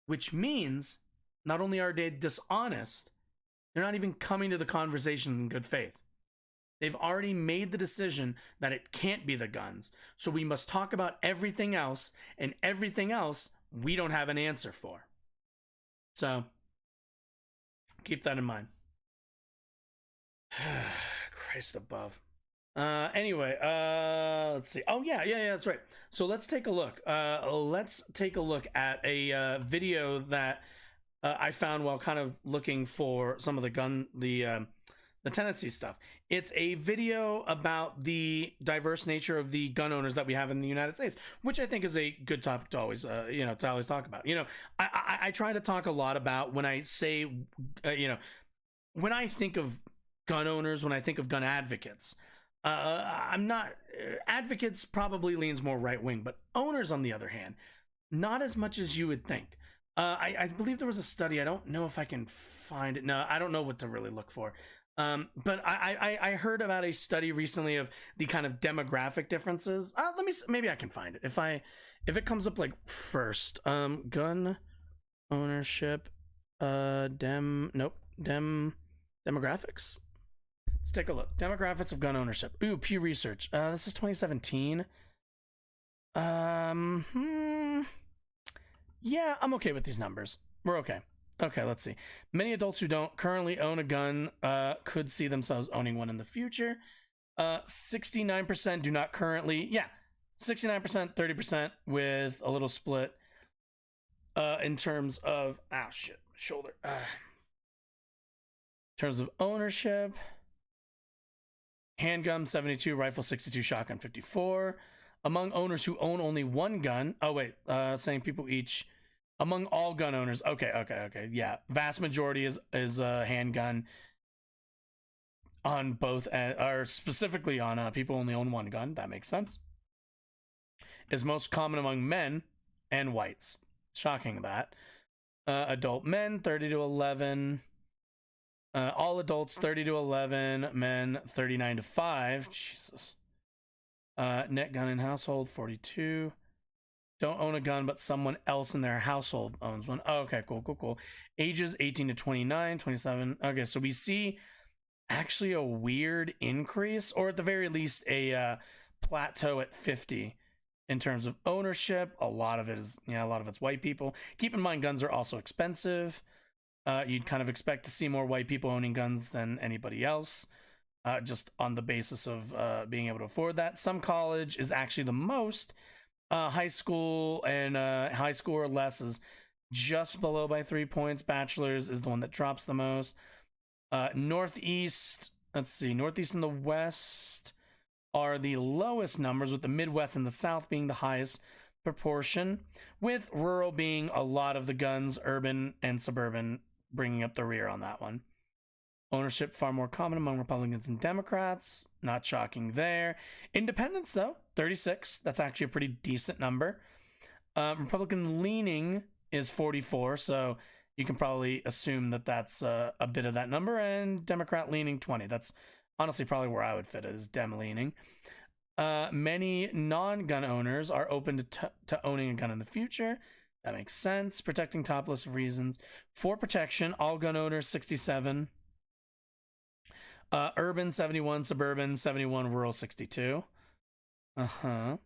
which means not only are they dishonest, they're not even coming to the conversation in good faith. They've already made the decision that it can't be the guns, so we must talk about everything else, and everything else we don't have an answer for. So keep that in mind. Christ above. Anyway, let's see. Oh yeah, that's right. So let's take a look. Let's take a look at a video that I found while kind of looking for some of the Tennessee stuff. It's a video about the diverse nature of the gun owners that we have in the United States, which I think is a good topic to always, to always talk about. I try to talk a lot about when I say, when I think of gun owners, when I think of gun advocates, I'm not, advocates probably leans more right wing, but owners, on the other hand, not as much as you would think. I believe there was a study. I don't know if I can find it. No, I don't know what to really look for. But I heard about a study recently of the kind of demographic differences. Maybe I can find it. If it comes up like first, gun ownership, demographics. Let's take a look. Demographics of gun ownership. Ooh, Pew Research. This is 2017. Yeah, I'm okay with these numbers. We're okay. Okay, let's see. Many adults who don't currently own a gun could see themselves owning one in the future. 69% do not currently. Yeah, 69%, 30% with a little split in terms of... Ow, shit, my shoulder. In terms of ownership... Handgun 72, rifle 62, shotgun 54. Among owners who own only one gun. Oh wait, saying people each. Among all gun owners. Okay. Yeah, vast majority is handgun. On both, or specifically on people only own one gun. That makes sense. Is most common among men and whites. Shocking that. Adult men 30 to 11. All adults 30 to 11, men 39 to 5. Jesus. Net gun in household 42. Don't own a gun, but someone else in their household owns one. Oh, okay, cool. Ages 18 to 29, 27. Okay, so we see actually a weird increase, or at the very least a plateau at 50 in terms of ownership. A lot of it's white people. Keep in mind, guns are also expensive. You'd kind of expect to see more white people owning guns than anybody else, just on the basis of being able to afford that. Some college is actually the most. High school and high school or less is just below by 3 points. Bachelor's is the one that drops the most. Northeast and the West are the lowest numbers, with the Midwest and the South being the highest proportion, with rural being a lot of the guns, urban and suburban bringing up the rear on that one. Ownership far more common among Republicans and Democrats. Not shocking there. Independents, though, 36. That's actually a pretty decent number. Republican leaning is 44, so you can probably assume that that's a bit of that number. And Democrat leaning 20. That's honestly probably where I would fit it, is Dem leaning. Many non-gun owners are open to owning a gun in the future. That makes sense. Protecting top list of reasons. For protection, all gun owners 67. Urban 71, suburban 71, rural 62. For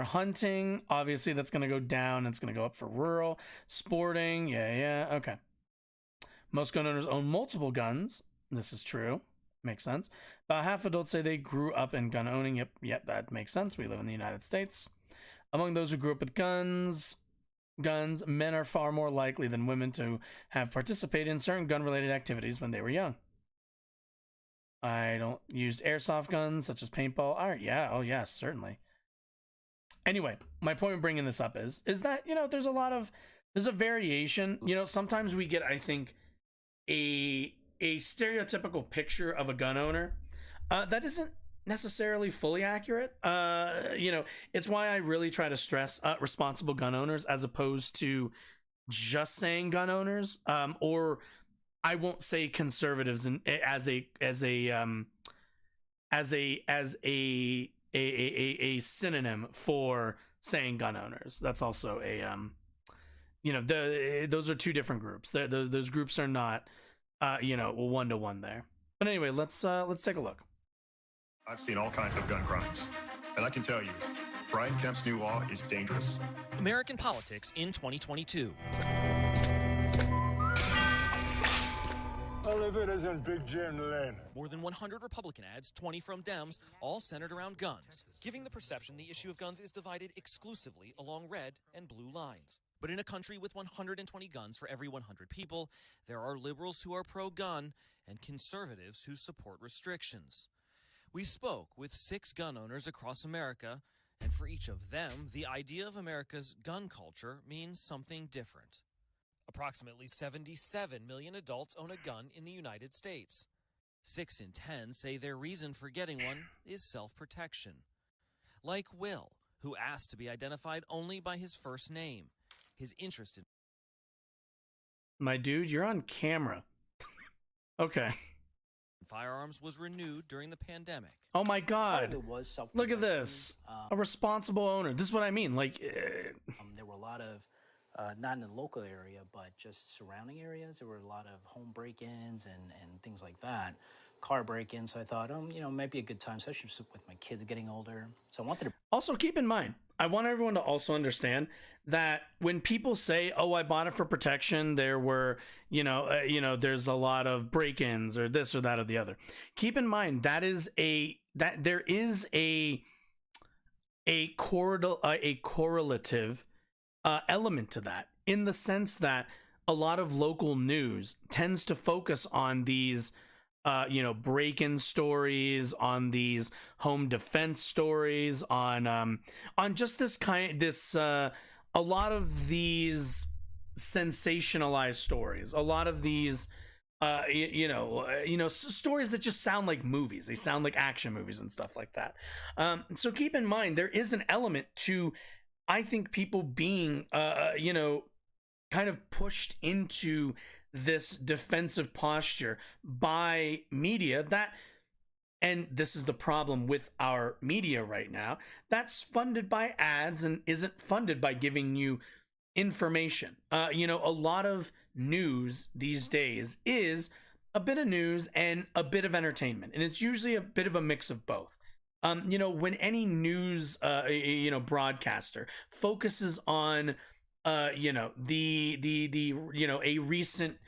hunting, obviously that's going to go down. It's going to go up for rural. Sporting, yeah, okay. Most gun owners own multiple guns. This is true. Makes sense. About half adults say they grew up in gun owning. Yep, that makes sense. We live in the United States. Among those who grew up with guns, men are far more likely than women to have participated in certain gun-related activities when they were young. I don't use airsoft guns, such as paintball. All right, yeah, oh yes, certainly. Anyway, my point in bringing this up is that, there's a variation. Sometimes we get, I think, a stereotypical picture of a gun owner that isn't necessarily fully accurate. It's why I really try to stress responsible gun owners as opposed to just saying gun owners, or I won't say conservatives as a synonym for saying gun owners. That's also those are two different groups. Those groups are not one-to-one there. But anyway, let's take a look. I've seen all kinds of gun crimes, and I can tell you, Brian Kemp's new law is dangerous. American politics in 2022. I live it as in Big Jim Lane. More than 100 Republican ads, 20 from Dems, all centered around guns, giving the perception the issue of guns is divided exclusively along red and blue lines. But in a country with 120 guns for every 100 people, there are liberals who are pro-gun and conservatives who support restrictions. We spoke with 6 gun owners across America, and for each of them, the idea of America's gun culture means something different. Approximately 77 million adults own a gun in the United States. 6 in 10 say their reason for getting one is self-protection. Like Will, who asked to be identified only by his first name. His interest in... My dude, you're on camera. Okay. Firearms was renewed during the pandemic. Oh my God. Look at this. A responsible owner. This is what I mean. Like, there were a lot of, not in the local area, but just surrounding areas. There were a lot of home break-ins and things like that. Car break-ins. So I thought, might be a good time, especially with my kids getting older. So I wanted to... Also, keep in mind, I want everyone to also understand that when people say, "Oh, I bought it for protection," there were, there's a lot of break-ins or this or that or the other. Keep in mind that there is a correlative element to that, in the sense that a lot of local news tends to focus on these break-in stories, on these home defense stories, on just a lot of these sensationalized stories, a lot of these stories that just sound like movies. They sound like action movies and stuff like that. So keep in mind, there is an element to, I think, people being kind of pushed into this defensive posture by media and this is the problem with our media right now, that's funded by ads and isn't funded by giving you information. A lot of news these days is a bit of news and a bit of entertainment, and it's usually a bit of a mix of both. When any news broadcaster focuses on a recent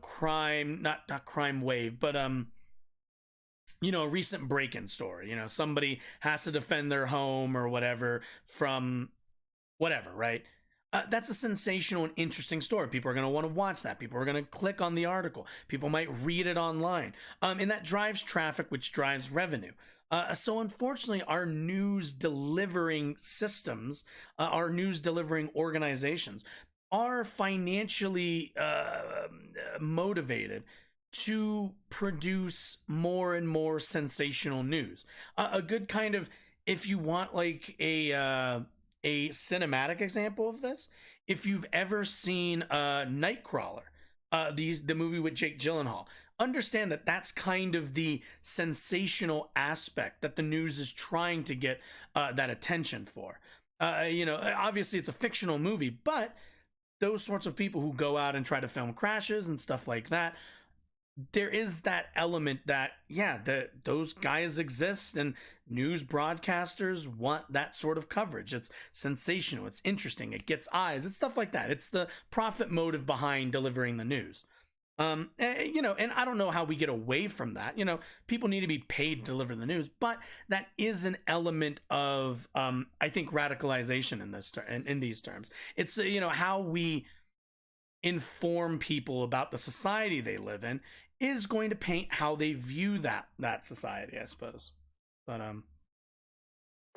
crime, not crime wave, but a recent break-in story, somebody has to defend their home or whatever from whatever, right? That's a sensational and interesting story. People are going to want to watch that. People are going to click on the article. People might read it online. And that drives traffic, which drives revenue. So unfortunately, our news delivering systems, our news delivering organizations are financially motivated to produce more and more sensational news. A good kind of, if you want like a cinematic example of this, if you've ever seen Nightcrawler, the movie with Jake Gyllenhaal, understand that that's kind of the sensational aspect that the news is trying to get that attention for. Obviously it's a fictional movie, but those sorts of people who go out and try to film crashes and stuff like that, there is that element that, those guys exist and news broadcasters want that sort of coverage. It's sensational, it's interesting, it gets eyes, it's stuff like that. It's the profit motive behind delivering the news. And I don't know how we get away from that. People need to be paid to deliver the news, but that is an element of, I think, radicalization in these terms. It's, how we inform people about the society they live in is going to paint how they view that society, I suppose. But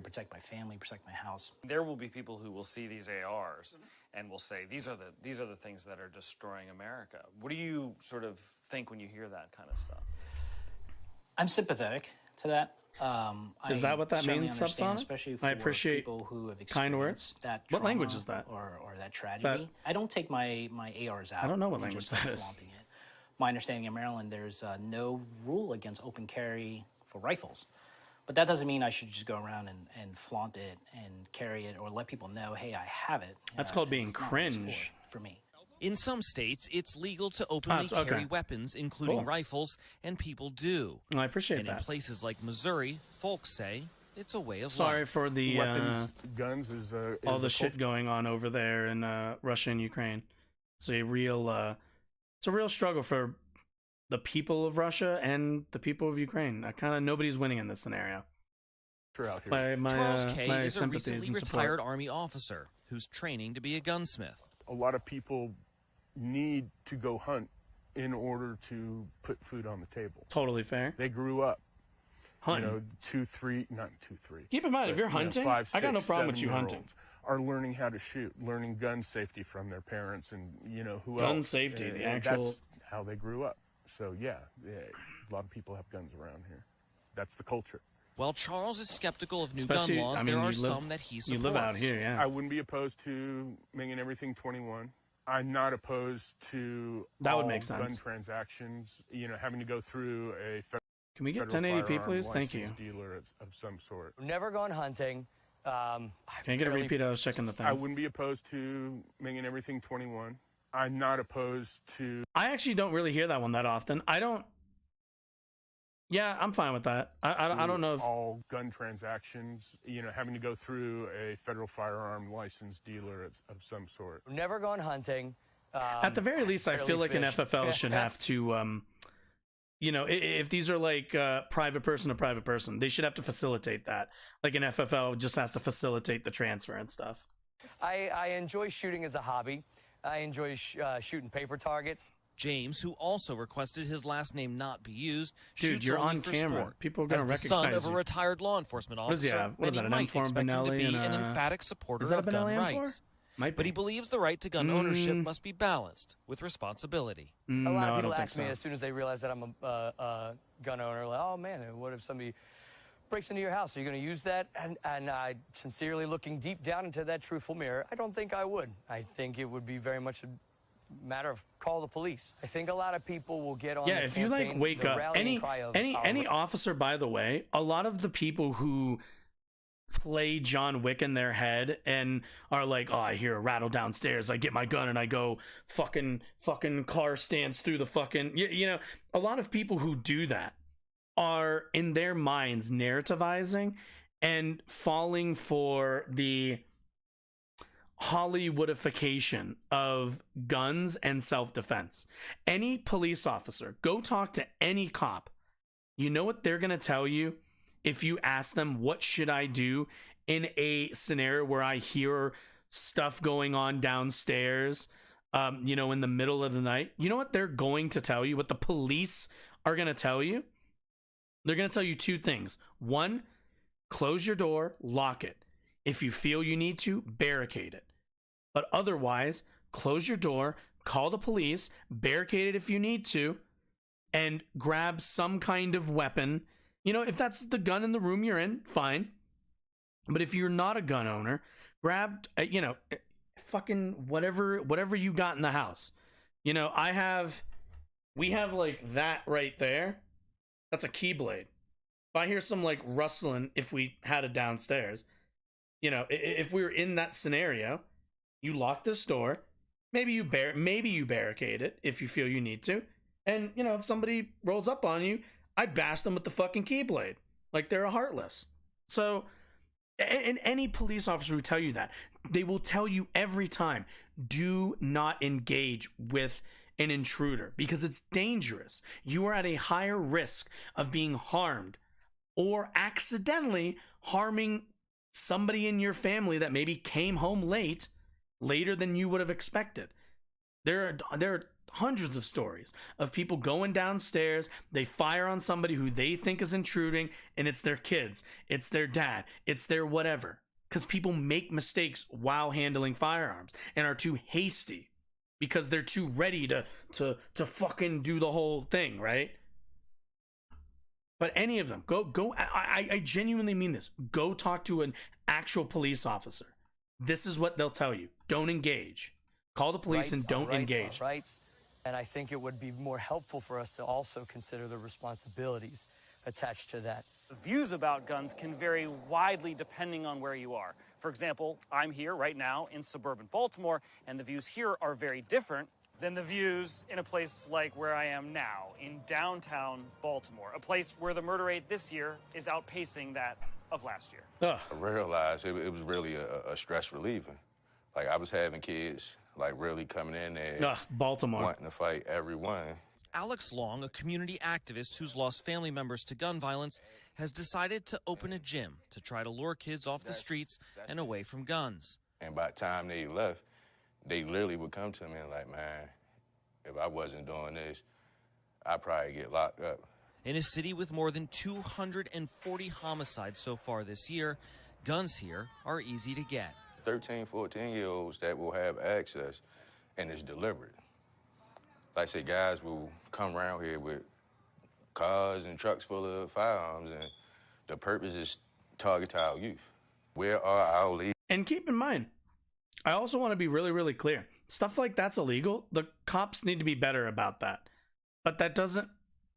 protect my family, protect my house. There will be people who will see these ARs and will say, these are the things that are destroying America. What do you sort of think when you hear that kind of stuff? I'm sympathetic to that. Is that what that certainly means, understand, subsonic? especially I for appreciate people who have kind words. experienced that What language trauma is that? or that tragedy. I don't take my ARs out. I don't know what and language just that is. flaunting it. My understanding in Maryland, there's no rule against open carry for rifles. But that doesn't mean I should just go around and flaunt it and carry it or let people know, hey, I have it. That's called being it's not what it's cringe. for me. In some states, it's legal to openly okay. carry weapons, including Cool. rifles, and people do. I appreciate and that. in places like Missouri, folks say it's a way of Sorry life. for the guns is all the shit going on over there in Russia and Ukraine. It's a real struggle for the people of Russia and the people of Ukraine. Nobody's winning in this scenario. Out here. Charles Kay my is a sympathies recently and support. retired Army officer who's training to be a gunsmith. A lot of people need to go hunt in order to put food on the table. Totally fair. They grew up hunting. You know, 2, 3, not 2, 3. Keep in mind, if you're hunting, 5, 6, I got no problem with you hunting. Are learning how to shoot, learning gun safety from their parents, and you know who gun else. Safety, the actual. That's how they grew up. So yeah, a lot of people have guns around here. That's the culture. While Charles is skeptical of new Especially, gun laws, I mean, there are you live- some that he you supports. live out here, yeah. I wouldn't be opposed to making everything 21. I'm not opposed to That would all make sense. gun transactions. You know, having to go through a Can we get federal 1080p, firearm please? Thank you. licensed dealer of some sort. Never gone hunting. Can I get a repeat? I was checking the thing. I wouldn't be opposed to making everything 21. I'm not opposed to. I actually don't really hear that one that often. I don't. Yeah, I'm fine with that. I don't know if all gun transactions, you know, having to go through a federal firearm licensed dealer of some sort. Never gone hunting. at the very least, I feel like an FFL should have to, you know, if these are like private person to private person, they should have to facilitate that. Like an FFL just has to facilitate the transfer and stuff. I enjoy shooting as a hobby. I enjoy shooting paper targets. James, who also requested his last name not be used, Dude, shoots you're only on for camera. Sport. People are gonna As the son recognize of a you. retired law enforcement What does he officer, have? What is many that, an might M4 expect him to Benelli be and an a- emphatic supporter Is that a of gun Benelli M4? rights. Might But he be. believes the right to gun ownership must be balanced with responsibility. A lot No, of I people don't think ask me so. as soon as they realize that I'm a gun owner, like, oh man, what if somebody breaks into your house? Are you going to use that? And I, sincerely looking deep down into that truthful mirror, I don't think I would. I think it would be very much a matter of call the police. I think a lot of people will get on. Yeah, the if you like campaign, wake the up rallying cry of any officer, by the way, a lot of the people who play John Wick in their head and are like, oh, I hear a rattle downstairs, I get my gun and I go fucking car stands through the fucking, you know, a lot of people who do that are in their minds narrativizing and falling for the Hollywoodification of guns and self-defense. Any police officer, go talk to any cop. You know what they're going to tell you if you ask them, what should I do in a scenario where I hear stuff going on downstairs, you know, in the middle of the night? You know what they're going to tell you? What the police are going to tell you? They're going to tell you two things. One, close your door, lock it. If you feel you need to, barricade it. But otherwise, close your door, call the police, barricade it if you need to, and grab some kind of weapon. You know, if that's the gun in the room you're in, fine. But if you're not a gun owner, grab, you know, fucking whatever you got in the house. You know, we have like that right there. That's a keyblade. If I hear some like rustling, if we had it downstairs, you know, if we were in that scenario, you lock this door, maybe you barricade it if you feel you need to, and you know, if somebody rolls up on you, I bash them with the fucking keyblade like they're a heartless. So, and any police officer who tell you that, they will tell you every time, do not engage with an intruder because it's dangerous. You are at a higher risk of being harmed or accidentally harming somebody in your family that maybe came home later than you would have expected. There are hundreds of stories of people going downstairs, they fire on somebody who they think is intruding, and it's their kids, it's their dad, it's their whatever. Because people make mistakes while handling firearms and are too hasty because they're too ready to fucking do the whole thing, right? But any of them, go. I genuinely mean this. Go talk to an actual police officer. This is what they'll tell you. Don't engage. Call the police and don't engage. Rights, and I think it would be more helpful for us to also consider the responsibilities attached to that. Views about guns can vary widely depending on where you are. For example, I'm here right now in suburban Baltimore, and the views here are very different than the views in a place like where I am now, in downtown Baltimore, a place where the murder rate this year is outpacing that of last year. Ugh. I realized it was really a stress reliever. Like, I was having kids, like, really coming in there, Baltimore, wanting to fight everyone. Alex Long, a community activist who's lost family members to gun violence, has decided to open a gym to try to lure kids off the streets and away from guns. And by the time they left, they literally would come to me and like, man, if I wasn't doing this, I'd probably get locked up. In a city with more than 240 homicides so far this year, guns here are easy to get. 13, 14-year-olds that will have access, and it's deliberate. Like I say, guys will come around here with cars and trucks full of firearms, and the purpose is target our youth. Where are our leaders? And keep in mind, I also want to be really, really clear. Stuff like that's illegal. The cops need to be better about that. But that doesn't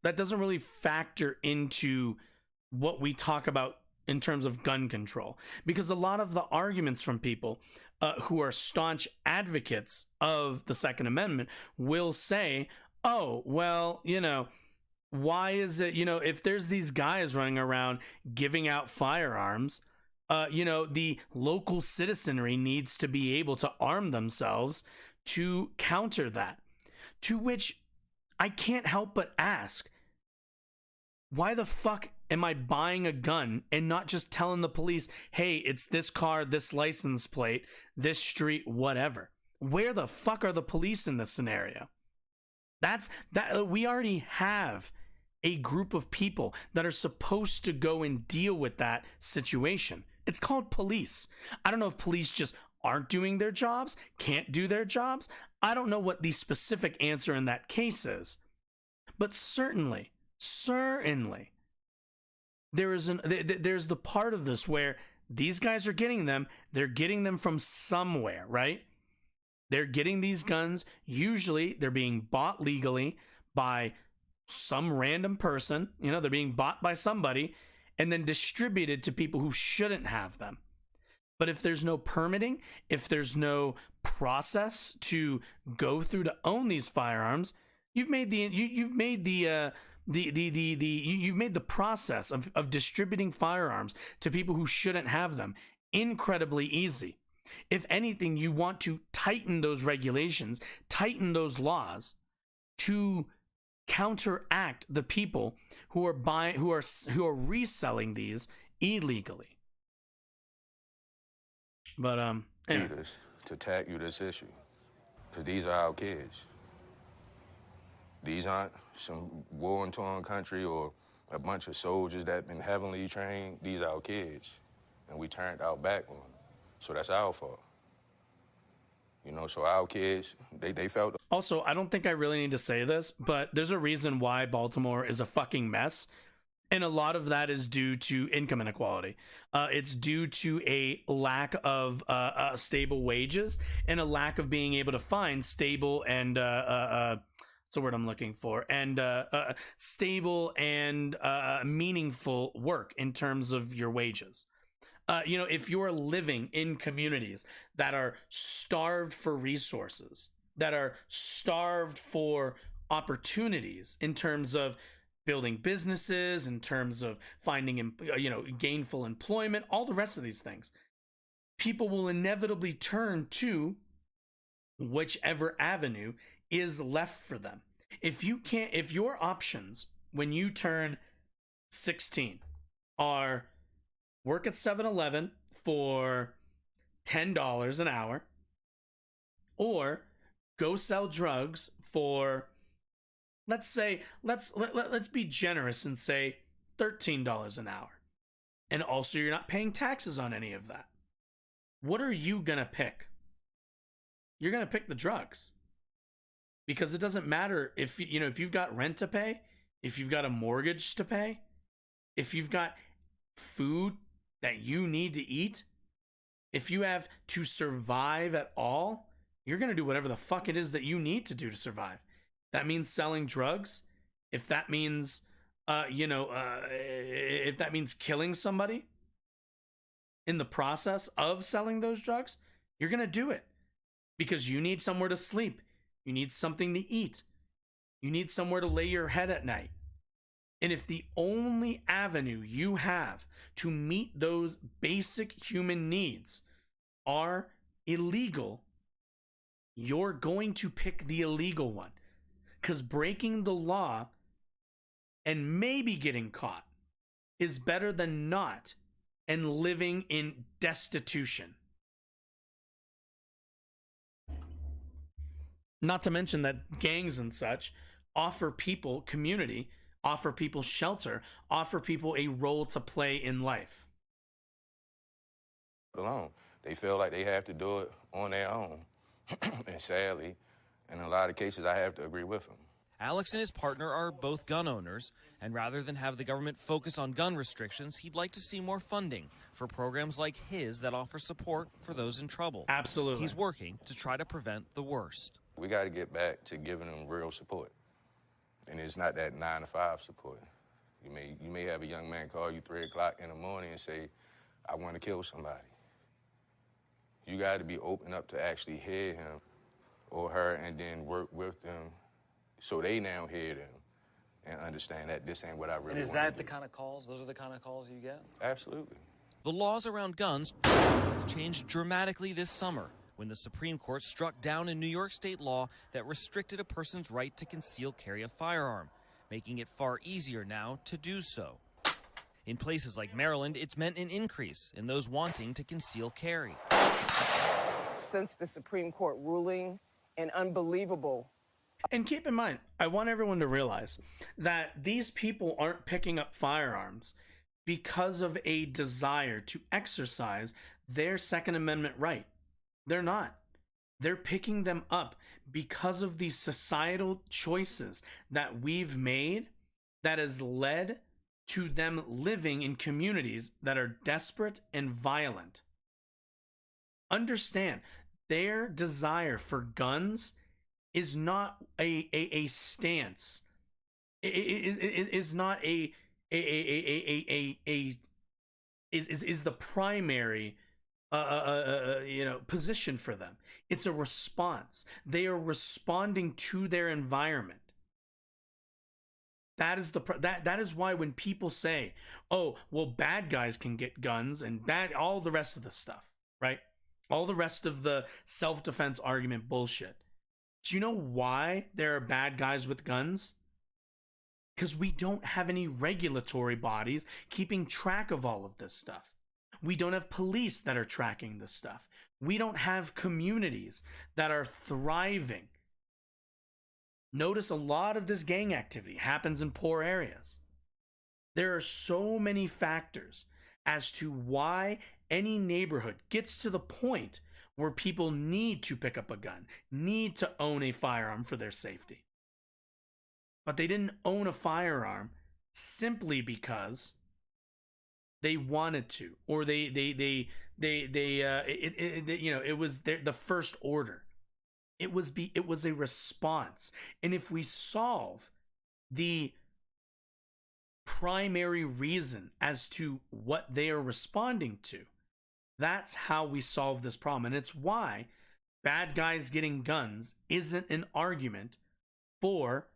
really factor into what we talk about in terms of gun control. Because a lot of the arguments from people who are staunch advocates of the Second Amendment will say, oh, well, you know, why is it, you know, if there's these guys running around giving out firearms, you know, the local citizenry needs to be able to arm themselves to counter that. To which I can't help but ask, why the fuck am I buying a gun and not just telling the police, hey, it's this car, this license plate, this street, whatever? Where the fuck are the police in this scenario? We already have a group of people that are supposed to go and deal with that situation. It's called police. I don't know if police just aren't doing their jobs, can't do their jobs. I don't know what the specific answer in that case is. But certainly, there's the part of this where these guys are getting them. They're getting them from somewhere, right? They're getting these guns. Usually, they're being bought legally by some random person. You know, they're being bought by somebody and then distributed to people who shouldn't have them. But if there's no permitting, if there's no process to go through to own these firearms, you've made the process of distributing firearms to people who shouldn't have them incredibly easy. If anything, you want to tighten those regulations, tighten those laws to counteract the people who are reselling these illegally. But anyway. To tackle this issue, because these are our kids. These aren't some war-torn country or a bunch of soldiers that have been heavily trained. These are our kids, and we turned our back on them. So that's our fault. You know, so our kids, they felt... Also, I don't think I really need to say this, but there's a reason why Baltimore is a fucking mess. And a lot of that is due to income inequality. It's due to a lack of stable wages and a lack of being able to find stable and what's the word I'm looking for? And stable and meaningful work in terms of your wages. You know, if you're living in communities that are starved for resources, that are starved for opportunities in terms of building businesses, in terms of finding, you know, gainful employment, all the rest of these things, people will inevitably turn to whichever avenue is left for them. If your options when you turn 16 are work at 7-Eleven for $10 an hour, or go sell drugs for, let's say, let's be generous and say $13 an hour. And also you're not paying taxes on any of that. What are you going to pick? You're going to pick the drugs. Because it doesn't matter if you've got rent to pay, if you've got a mortgage to pay, if you've got food that you need to eat, if you have to survive at all, you're going to do whatever the fuck it is that you need to do to survive. That means selling drugs. If that means, if that means killing somebody in the process of selling those drugs, you're going to do it because you need somewhere to sleep. You need something to eat. You need somewhere to lay your head at night. And if the only avenue you have to meet those basic human needs are illegal, you're going to pick the illegal one. Because breaking the law and maybe getting caught is better than not and living in destitution. Not to mention that gangs and such offer people community, offer people shelter, offer people a role to play in life. Alone. They feel like they have to do it on their own. And sadly, in a lot of cases, I have to agree with them. Alex and his partner are both gun owners, and rather than have the government focus on gun restrictions, he'd like to see more funding for programs like his that offer support for those in trouble. Absolutely. He's working to try to prevent the worst. We got to get back to giving them real support. And it's not that 9-to-5 support. You may have a young man call you 3 o'clock in the morning and say, I want to kill somebody. You got to be open up to actually hear him or her and then work with them so they now hear them and understand that this ain't what I really want to do. And is that the kind of calls? Those are the kind of calls you get? Absolutely. The laws around guns changed dramatically this summer when the Supreme Court struck down a New York state law that restricted a person's right to conceal carry a firearm, making it far easier now to do so. In places like Maryland, it's meant an increase in those wanting to conceal carry. Since the Supreme Court ruling, an unbelievable. And keep in mind, I want everyone to realize that these people aren't picking up firearms because of a desire to exercise their Second Amendment right. They're not. They're picking them up because of the societal choices that we've made that has led to them living in communities that are desperate and violent. Understand, their desire for guns is not a stance. Is not is the primary position for them. It's a response. They are responding to their environment. That is why when people say, "Oh, well, bad guys can get guns," and all the rest of the stuff, right? All the rest of the self-defense argument bullshit. Do you know why there are bad guys with guns? Because we don't have any regulatory bodies keeping track of all of this stuff. We don't have police that are tracking this stuff. We don't have communities that are thriving. Notice a lot of this gang activity happens in poor areas. There are so many factors as to why any neighborhood gets to the point where people need to pick up a gun, need to own a firearm for their safety. But they didn't own a firearm simply because they wanted to, or it was the first order. It was a response. And if we solve the primary reason as to what they are responding to, that's how we solve this problem. And it's why bad guys getting guns isn't an argument for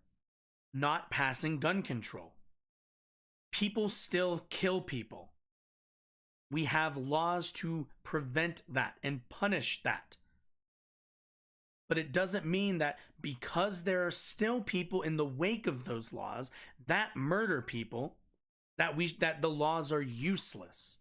not passing gun control. People still kill people. We have laws to prevent that and punish that. But it doesn't mean that because there are still people in the wake of those laws that murder people, that the laws are useless.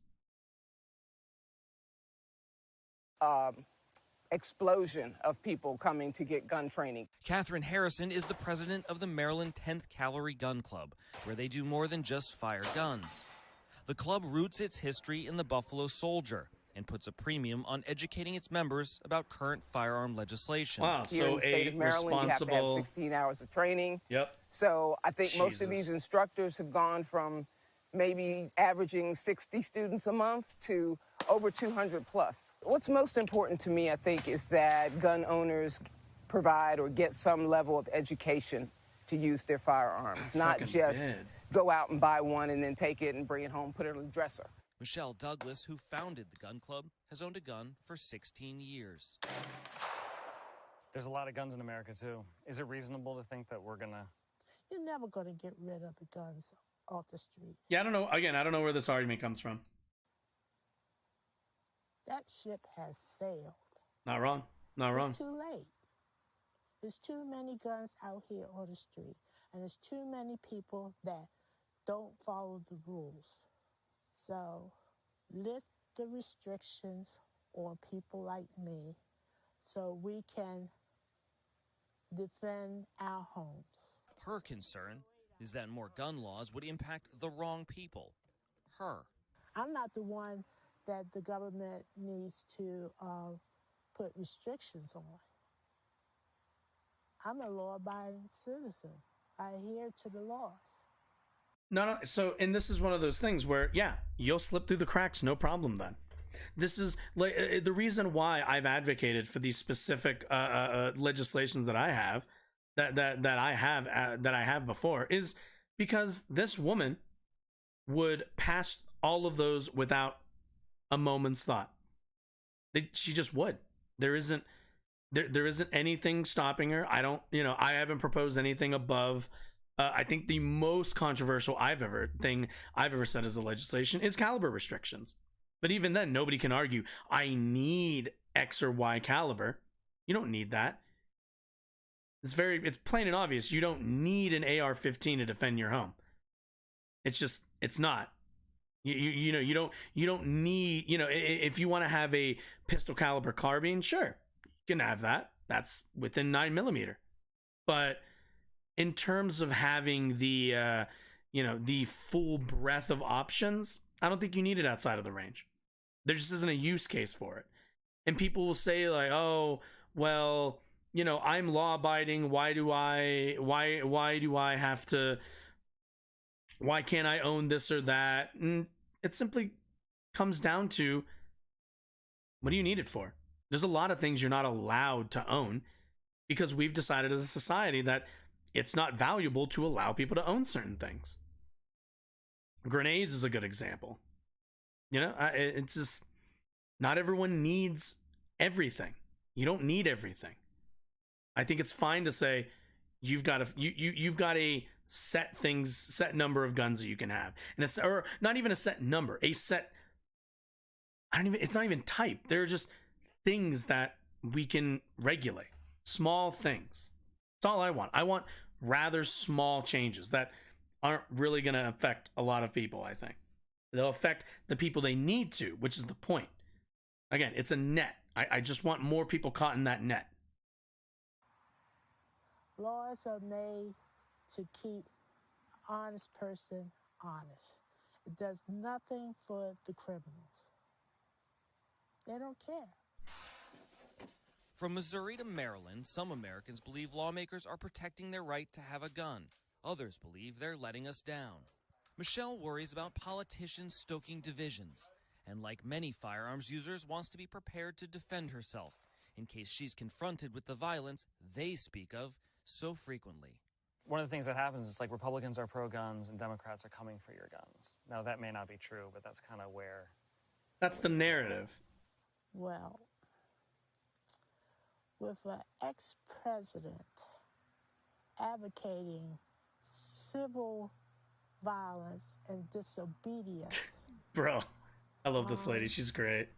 Explosion of people coming to get gun training. Catherine Harrison is the president of the Maryland 10th Cavalry Gun Club, where they do more than just fire guns. The club roots its history in the Buffalo Soldier and puts a premium on educating its members about current firearm legislation. Wow, Here in the state of Maryland, you have to have 16 hours of training. Yep. So I think most of these instructors have gone from maybe averaging 60 students a month to over 200 plus. What's most important to me, I think, is that gun owners provide or get some level of education to use their firearms, not just go out and buy one and then take it and bring it home, put it on the dresser. Michelle Douglas, who founded the gun club, has owned a gun for 16 years. There's a lot of guns in America, too. Is it reasonable to think that we're going to... You're never going to get rid of the guns off the streets. Yeah, I don't know. Again, I don't know where this argument comes from. That ship has sailed. Not wrong. Not wrong. It's too late. There's too many guns out here on the street, and there's too many people that don't follow the rules. So lift the restrictions on people like me so we can defend our homes. Her concern is that more gun laws would impact the wrong people, her. I'm not the one that the government needs to put restrictions on. I'm a law-abiding citizen. I adhere to the laws. No. So, and this is one of those things where, yeah, you'll slip through the cracks, no problem then. This is like the reason why I've advocated for these specific legislations that I have, that I have before, is because this woman would pass all of those without a moment's thought. She just would. There isn't anything stopping her. I haven't proposed anything above. I think the most controversial I've ever said as a legislation is caliber restrictions. But even then, nobody can argue, I need X or Y caliber. You don't need that. It's plain and obvious. You don't need an AR-15 to defend your home. It's not. You don't need, if you want to have a pistol caliber carbine, sure, you can have that. That's within 9mm. But in terms of having the full breadth of options, I don't think you need it outside of the range. There just isn't a use case for it. And people will say like, oh, well, I'm law abiding. Why can't I own this or that? And it simply comes down to, what do you need it for? There's a lot of things you're not allowed to own because we've decided as a society that it's not valuable to allow people to own certain things. Grenades is a good example. It's just, not everyone needs everything. You don't need everything. I think it's fine to say you've got a set number of guns that you can have, or not even a set number, it's not even type. They're just things that we can regulate, small things. That's all I want. I want rather small changes that aren't really going to affect a lot of people. I think they'll affect the people they need to, which is the point. Again, it's a net. I just want more people caught in that net. Laws are made to keep honest person honest. It does nothing for the criminals. They don't care. From Missouri to Maryland, some Americans believe lawmakers are protecting their right to have a gun. Others believe they're letting us down. Michelle worries about politicians stoking divisions, and like many firearms users, wants to be prepared to defend herself in case she's confronted with the violence they speak of so frequently. One of the things that happens is like Republicans are pro-guns and Democrats are coming for your guns. Now, that may not be true, but that's kind of where... That's the narrative. Well, with an ex-president advocating civil violence and disobedience... Bro, I love this lady. She's great.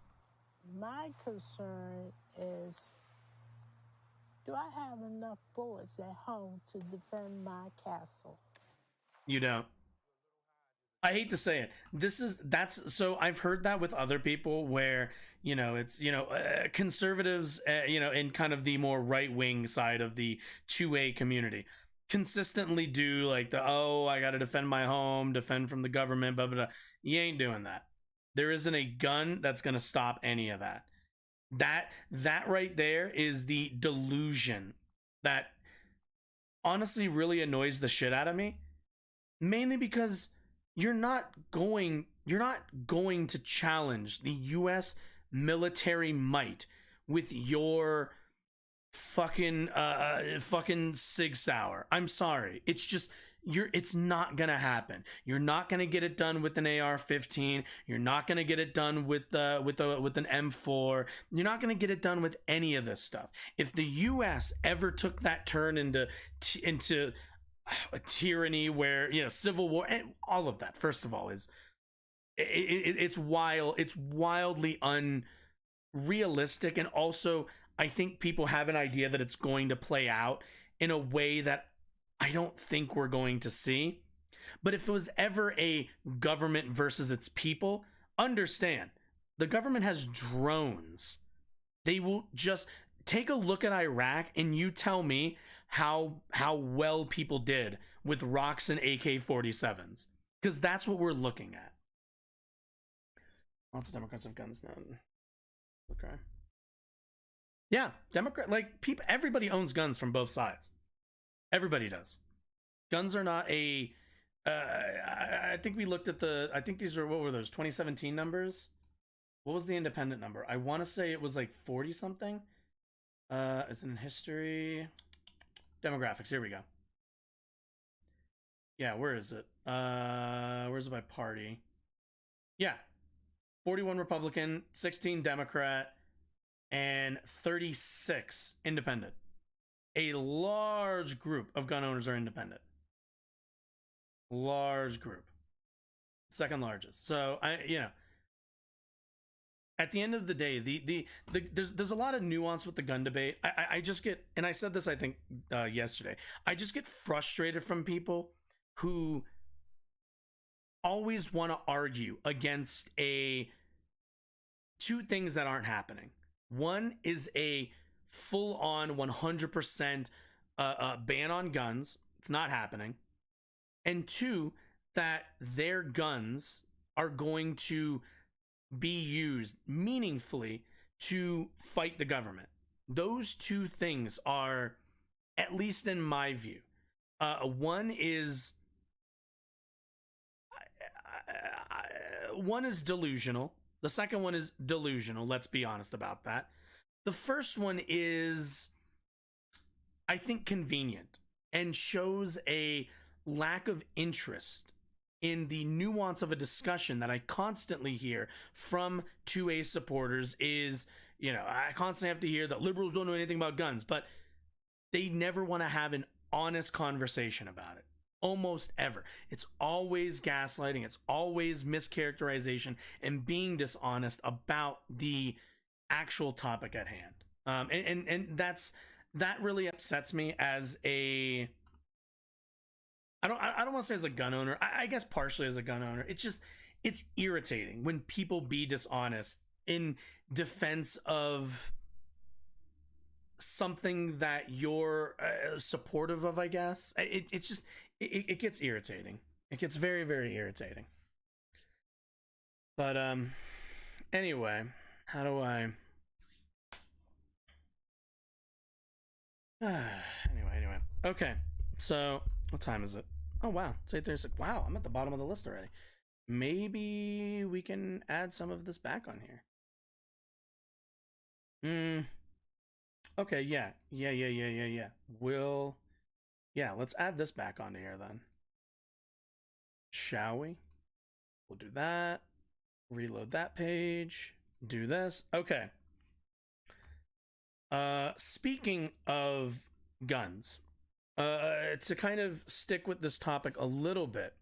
My concern is, do I have enough bullets at home to defend my castle? You don't. I hate to say it. So I've heard that with other people where, it's, conservatives, in kind of the more right-wing side of the 2A community consistently do like I got to defend my home, defend from the government, blah, blah, blah. You ain't doing that. There isn't a gun that's going to stop any of that. That right there is the delusion that honestly really annoys the shit out of me. Mainly because you're not going to challenge the US military might with your fucking Sig Sauer. I'm sorry. It's just it's not gonna happen. You're not gonna get it done with an AR-15. You're not gonna get it done with an M4. You're not gonna get it done with any of this stuff. If the U.S. ever took that turn into a tyranny, where civil war and all of that, first of all, is it's wild. It's wildly unrealistic, and also I think people have an idea that it's going to play out in a way that I don't think we're going to see. But if it was ever a government versus its people, understand, the government has drones. They will just take a look at Iraq and you tell me how well people did with rocks and AK-47s. Because that's what we're looking at. Lots of Democrats have guns now. Okay. Yeah, everybody owns guns from both sides. Everybody does. Guns are not a I think we looked at I think these were, what were those, 2017 numbers? What was the independent number? I want to say it was like 40 something. It's in history. Demographics, here we go. Yeah, where is it? Where's it by party? Yeah. 41 Republican, 16 Democrat, and 36 independent. A large group of gun owners are independent. Large group. Second largest. So at the end of the day, there's a lot of nuance with the gun debate. I just get, and I said this I think yesterday, I just get frustrated from people who always want to argue against two things that aren't happening. One is a full-on 100% ban on guns. It's not happening. And two, that their guns are going to be used meaningfully to fight the government. Those two things are, at least in my view, one is delusional. The second one is delusional. Let's be honest about that. The first one is, I think, convenient and shows a lack of interest in the nuance of a discussion that I constantly hear from 2A supporters. Is, I constantly have to hear that liberals don't know anything about guns, but they never want to have an honest conversation about it. Almost ever. It's always gaslighting. It's always mischaracterization and being dishonest about the actual topic at hand. And that really upsets me as a, I don't want to say as a gun owner. I guess partially as a gun owner. It's irritating when people be dishonest in defense of something that you're supportive of, I guess. It gets irritating. It gets very, very irritating. But anyway, how do I anyway. Okay. So, what time is it? Oh wow, it's 8:36. Wow, I'm at the bottom of the list already. Maybe we can add some of this back on here. Okay, yeah. Let's add this back onto here then. Shall we? We'll do that. Reload that page. Do this. Okay. Speaking of guns, to kind of stick with this topic a little bit,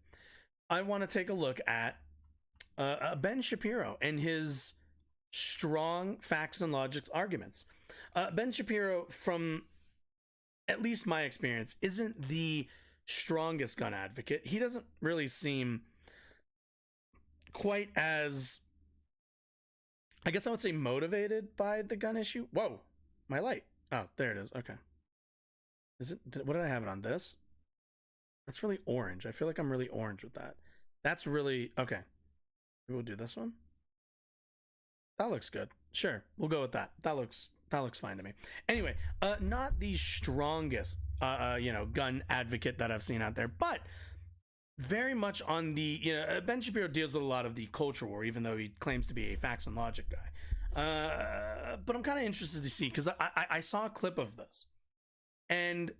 I want to take a look at Ben Shapiro and his strong facts and logics arguments. Ben Shapiro, from at least my experience, isn't the strongest gun advocate. He doesn't really seem quite as, I guess I would say, motivated by the gun issue. Whoa, my light. Oh, there it is. Okay. What did I have it on? This? That's really orange. I feel like I'm really orange with that. That's really, okay. We'll do this one. That looks good. Sure, we'll go with that. That looks fine to me. Anyway, not the strongest, gun advocate that I've seen out there, but very much on the, Ben Shapiro deals with a lot of the culture war, even though he claims to be a facts and logic guy. But I'm kind of interested to see, because I saw a clip of this, and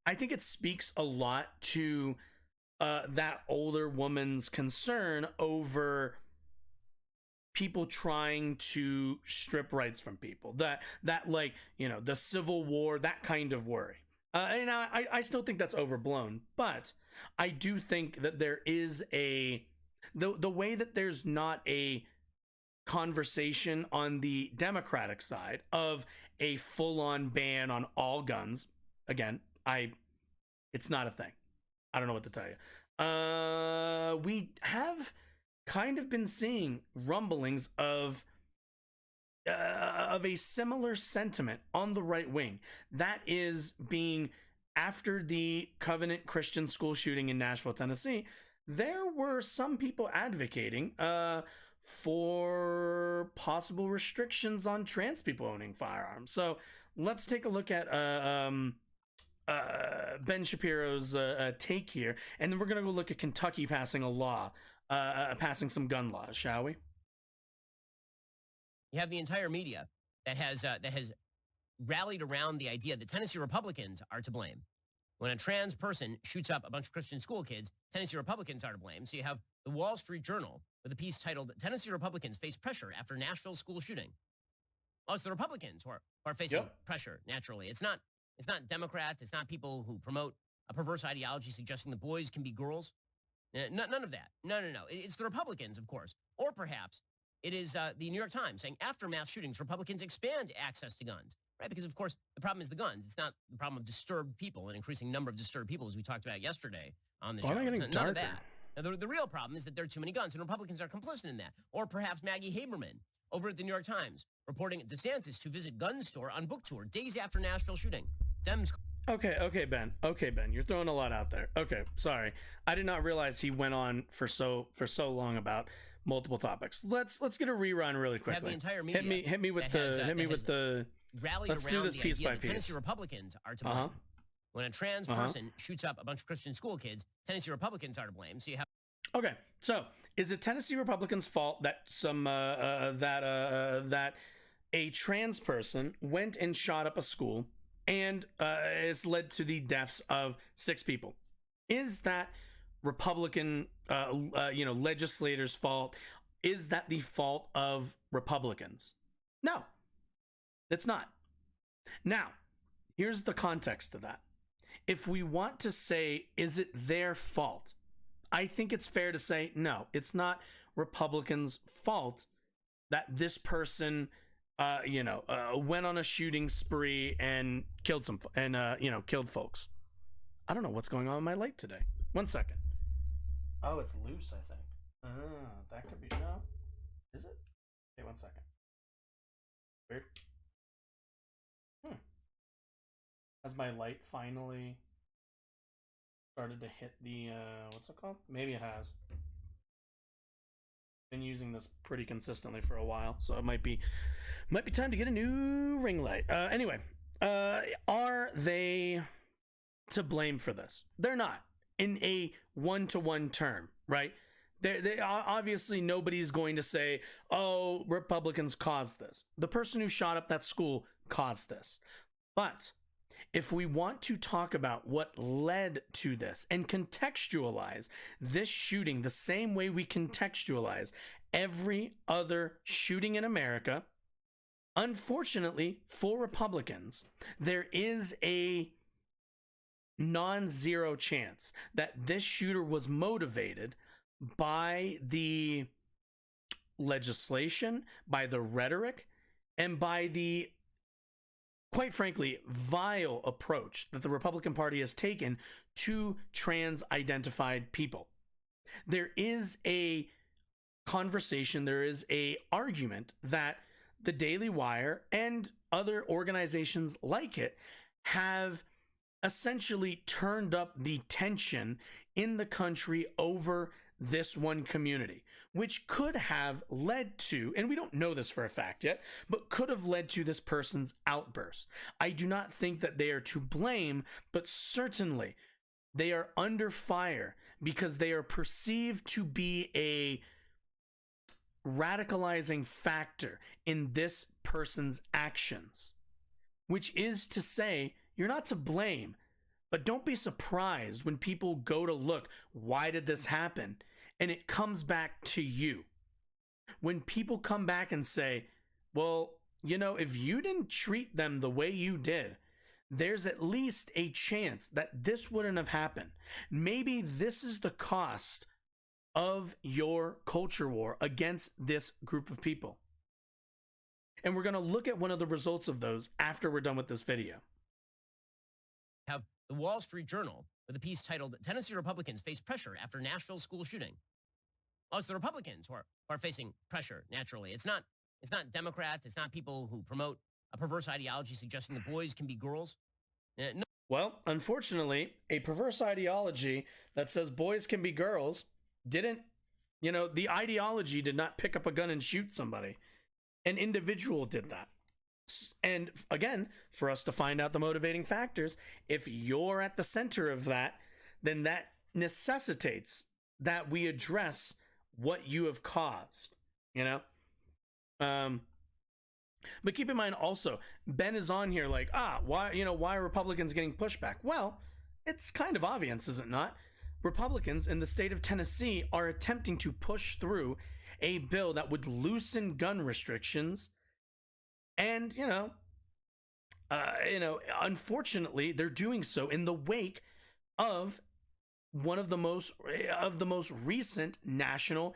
I think it speaks a lot to that older woman's concern over people trying to strip rights from people, that like, the Civil War, that kind of worry. And I still think that's overblown, but I do think that there is the way that there's not a conversation on the Democratic side of a full-on ban on all guns. Again, it's not a thing. I don't know what to tell you. We have kind of been seeing rumblings of a similar sentiment on the right wing. That is being, after the Covenant Christian school shooting in Nashville, Tennessee, there were some people advocating for possible restrictions on trans people owning firearms. So let's take a look at Ben Shapiro's take here, and then we're going to go look at Kentucky passing a law, passing some gun laws, shall we? You have the entire media that has rallied around the idea that Tennessee Republicans are to blame. When a trans person shoots up a bunch of Christian school kids, Tennessee Republicans are to blame. So you have the Wall Street Journal with a piece titled, "Tennessee Republicans Face Pressure After Nashville School Shooting." Well, it's the Republicans who are facing pressure, naturally. It's not Democrats. It's not people who promote a perverse ideology suggesting the boys can be girls. None of that. No. It's the Republicans, of course. Or perhaps it is the New York Times saying, after mass shootings, Republicans expand access to guns. Right? Because, of course, the problem is the guns. It's not the problem of disturbed people, an increasing number of disturbed people, as we talked about yesterday on the show. None of that. Now, the real problem is that there are too many guns, and Republicans are complicit in that. Or perhaps Maggie Haberman over at the New York Times reporting DeSantis to visit gun store on book tour days after Nashville shooting. Dems. Okay, Ben. You're throwing a lot out there. Okay, sorry. I did not realize he went on for so long about multiple topics. Let's get a rerun really quickly. Have the entire media hit me with the let's do this piece by piece. Tennessee Republicans are to blame. When a trans person shoots up a bunch of Christian school kids, Tennessee Republicans are to blame. So you have. Okay, so is it Tennessee Republicans' fault that that a trans person went and shot up a school and it's led to the deaths of 6 people? Is that Republican legislators' fault? Is that the fault of Republicans? No, it's not. Now, here's the context to that. If we want to say, is it their fault? I think it's fair to say, no, it's not Republicans' fault that this person, went on a shooting spree and killed killed folks. I don't know what's going on with my light today. 1 second. Oh, it's loose, I think. That could be, no. Is it? Okay, 1 second. Weird. Has my light finally started to hit the, what's it called? Maybe it has. Been using this pretty consistently for a while, so it might be time to get a new ring light. Anyway, are they to blame for this? They're not, in a one-to-one term, right? They obviously, nobody's going to say, oh, Republicans caused this. The person who shot up that school caused this. But if we want to talk about what led to this and contextualize this shooting the same way we contextualize every other shooting in America, unfortunately for Republicans, there is a non-zero chance that this shooter was motivated by the legislation, by the rhetoric, and by the, quite frankly, vile approach that the Republican Party has taken to trans-identified people. There is a conversation, there is a argument that the Daily Wire and other organizations like it have essentially turned up the tension in the country over this one community, which could have led to, and we don't know this for a fact yet, but could have led to this person's outburst. I do not think that they are to blame, but certainly they are under fire because they are perceived to be a radicalizing factor in this person's actions, which is to say, you're not to blame, but don't be surprised when people go to look, why did this happen? And it comes back to you. When people come back and say, well, you know, if you didn't treat them the way you did, there's at least a chance that this wouldn't have happened. Maybe this is the cost of your culture war against this group of people. And we're going to look at one of the results of those after we're done with this video. Have the Wall Street Journal with a piece titled Tennessee Republicans Face Pressure After Nashville School Shooting. Well, it's the Republicans who are facing pressure, naturally. It's not Democrats. It's not people who promote a perverse ideology suggesting that boys can be girls. No. Well, unfortunately, a perverse ideology that says boys can be girls didn't, you know, the ideology did not pick up a gun and shoot somebody. An individual did that. And again, for us to find out the motivating factors, if you're at the center of that, then that necessitates that we address what you have caused, you know? But keep in mind also, Ben is on here like, why are Republicans getting pushback? Well, it's kind of obvious, is it not? Republicans in the state of Tennessee are attempting to push through a bill that would loosen gun restrictions. And, unfortunately, they're doing so in the wake of one of the most recent national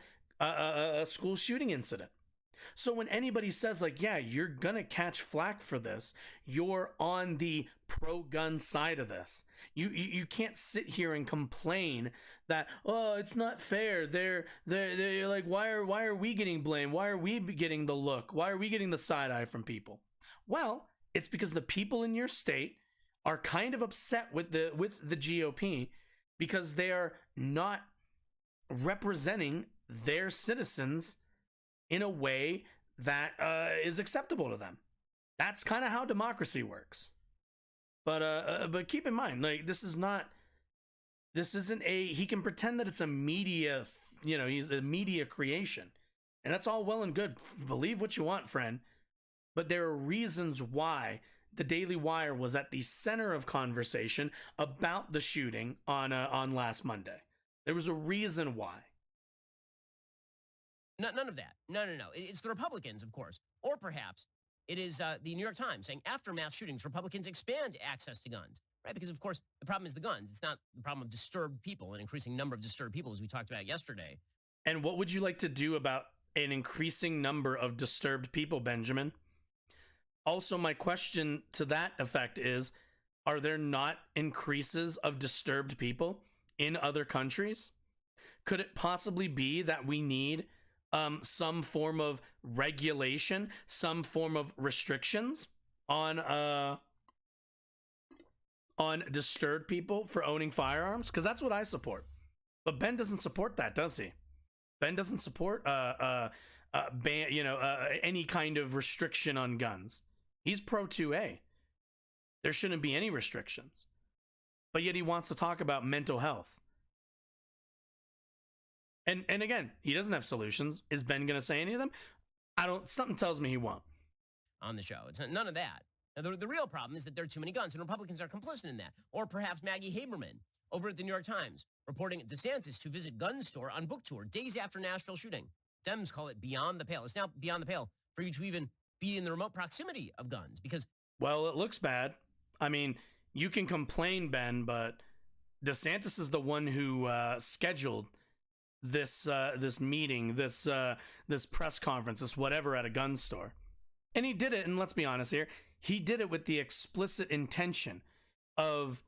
school shooting incident. So when anybody says like, yeah, you're gonna catch flack for this, you're on the pro-gun side of this. You can't sit here and complain that, oh, it's not fair. They're like, why are we getting blamed? Why are we getting the look? Why are we getting the side eye from people? Well, it's because the people in your state are kind of upset with the GOP because they are not representing their citizens in a way that is acceptable to them. That's kind of how democracy works. But keep in mind, like, this isn't he can pretend that it's a media, he's a media creation. And that's all well and good. Believe what you want, friend. But there are reasons why the Daily Wire was at the center of conversation about the shooting on last Monday. There was a reason why. None of that. No. It's the Republicans, of course. Or perhaps it is the New York Times saying after mass shootings, Republicans expand access to guns. Right? Because, of course, the problem is the guns. It's not the problem of disturbed people, an increasing number of disturbed people, as we talked about yesterday. And what would you like to do about an increasing number of disturbed people, Benjamin? Also, my question to that effect is, are there not increases of disturbed people in other countries? Could it possibly be that we need some form of regulation, some form of restrictions on disturbed people for owning firearms? Because that's what I support. But Ben doesn't support that, does he? Ben doesn't support any kind of restriction on guns. He's pro 2A. There shouldn't be any restrictions. But yet he wants to talk about mental health. And again, he doesn't have solutions. Is Ben going to say any of them? Something tells me he won't. On the show. It's none of that. Now, the real problem is that there are too many guns, and Republicans are complicit in that. Or perhaps Maggie Haberman over at the New York Times reporting DeSantis to visit gun store on book tour days after Nashville shooting. Dems call it beyond the pale. It's now beyond the pale for you to even be in the remote proximity of guns because... Well, it looks bad. I mean, you can complain, Ben, but DeSantis is the one who scheduled this meeting, this press conference, this whatever at a gun store. And he did it, and let's be honest here, he did it with the explicit intention of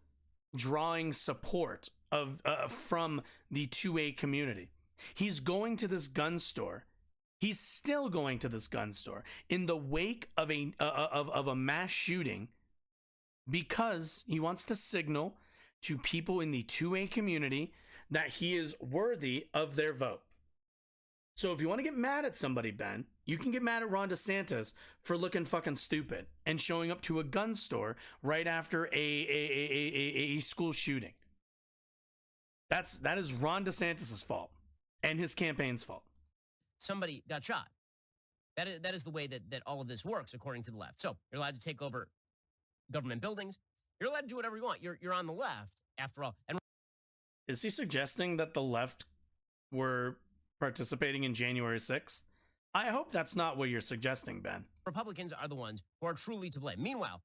drawing support from the 2A community. He's going to this gun store. He's still going to this gun store in the wake of a mass shooting because he wants to signal to people in the 2A community that he is worthy of their vote. So if you want to get mad at somebody, Ben, you can get mad at Ron DeSantis for looking fucking stupid and showing up to a gun store right after a school shooting. That is Ron DeSantis' fault and his campaign's fault. Somebody got shot. That is the way that all of this works, according to the left. So you're allowed to take over government buildings. You're allowed to do whatever you want. You're on the left, after all. And is he suggesting that the left were participating in January 6th? I hope that's not what you're suggesting, Ben. Republicans are the ones who are truly to blame. Meanwhile,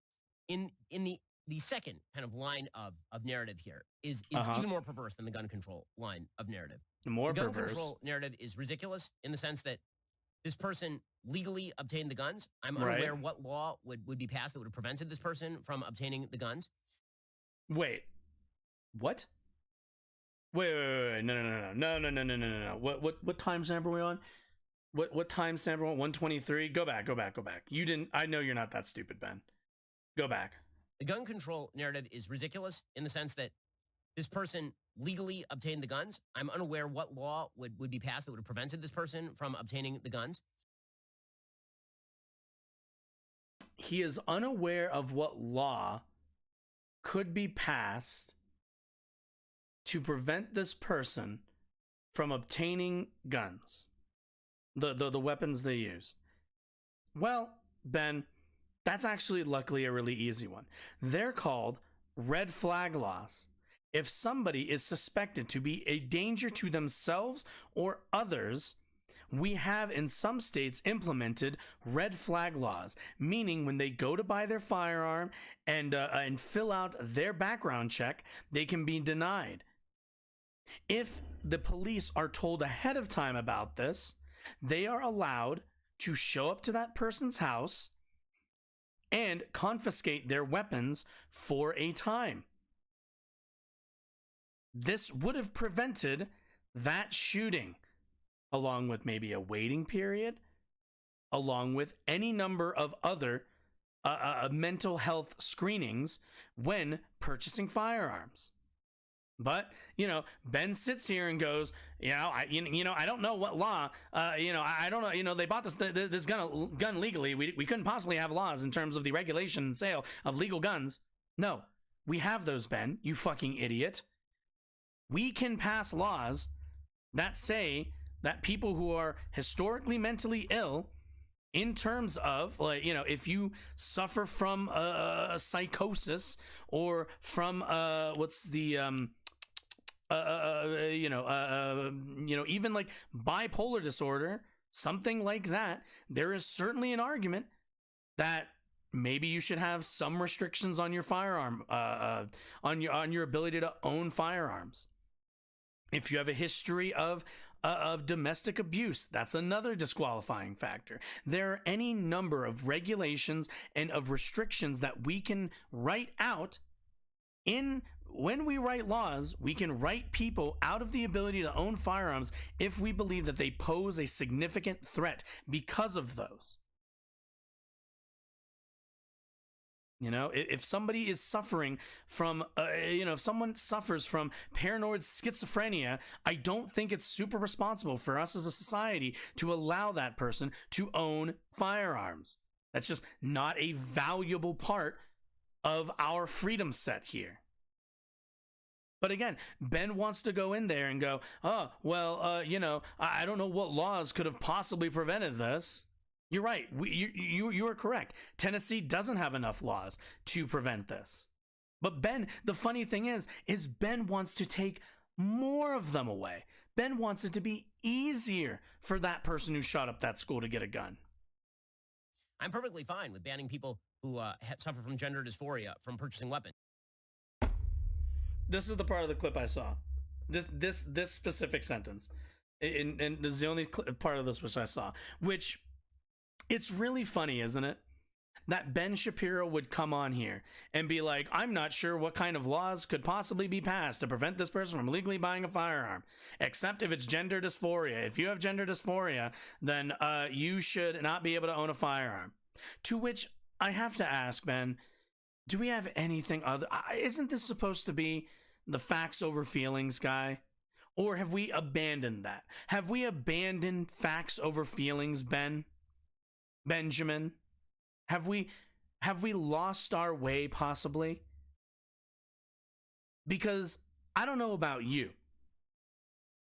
in the second kind of line of narrative here is even more perverse than the gun control line of narrative. More the gun perverse. Control narrative is ridiculous in the sense that this person legally obtained the guns. I'm unaware what law would be passed that would have prevented this person from obtaining the guns. Wait, what? Wait, no. What time stamp are we on? What time stamp are we on? 123? Go back. You didn't, I know you're not that stupid, Ben. Go back. The gun control narrative is ridiculous in the sense that this person legally obtained the guns. I'm unaware what law would be passed that would have prevented this person from obtaining the guns. He is unaware of what law could be passed to prevent this person from obtaining guns, the weapons they used. Well, Ben, that's actually luckily a really easy one. They're called red flag laws. If somebody is suspected to be a danger to themselves or others, we have in some states implemented red flag laws, meaning when they go to buy their firearm and fill out their background check, they can be denied. If the police are told ahead of time about this, they are allowed to show up to that person's house and confiscate their weapons for a time. This would have prevented that shooting, along with maybe a waiting period, along with any number of other mental health screenings when purchasing firearms. But, Ben sits here and goes, I don't know what law, I don't know, they bought this gun legally. We couldn't possibly have laws in terms of the regulation and sale of legal guns. No, we have those, Ben, you fucking idiot. We can pass laws that say that people who are historically mentally ill, in terms of, if you suffer from psychosis or from even like bipolar disorder, something like that, there is certainly an argument that maybe you should have some restrictions on your firearm, on your ability to own firearms. If you have a history of domestic abuse, that's another disqualifying factor. There are any number of regulations and of restrictions that we can write out. When we write laws, we can write people out of the ability to own firearms if we believe that they pose a significant threat because of those. If somebody is suffering from, if someone suffers from paranoid schizophrenia, I don't think it's super responsible for us as a society to allow that person to own firearms. That's just not a valuable part of our freedom set here. But again, Ben wants to go in there and go, I don't know what laws could have possibly prevented this. You're right. You are correct. Tennessee doesn't have enough laws to prevent this. But Ben, the funny thing is Ben wants to take more of them away. Ben wants it to be easier for that person who shot up that school to get a gun. I'm perfectly fine with banning people who suffer from gender dysphoria from purchasing weapons. This is the part of the clip I saw. This specific sentence. And this is the only part of this which I saw. Which, it's really funny, isn't it? That Ben Shapiro would come on here and be like, I'm not sure what kind of laws could possibly be passed to prevent this person from legally buying a firearm, except if it's gender dysphoria. If you have gender dysphoria, then you should not be able to own a firearm. To which I have to ask, Ben, do we have anything other? Isn't this supposed to be the facts over feelings guy? Or have we abandoned that? Have we abandoned facts over feelings, Benjamin? Have we lost our way, possibly? Because I don't know about you,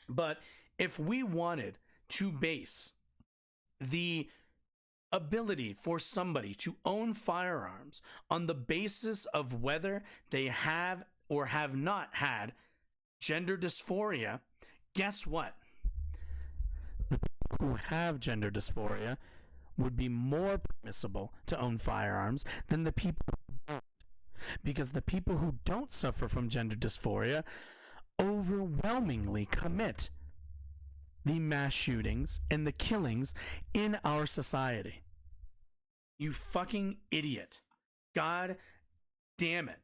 But if we wanted to base the ability for somebody to own firearms on the basis of whether they have or have not had gender dysphoria, guess what? The people who have gender dysphoria would be more permissible to own firearms than the people who don't. Because the people who don't suffer from gender dysphoria overwhelmingly commit the mass shootings and the killings in our society. You fucking idiot. God damn it.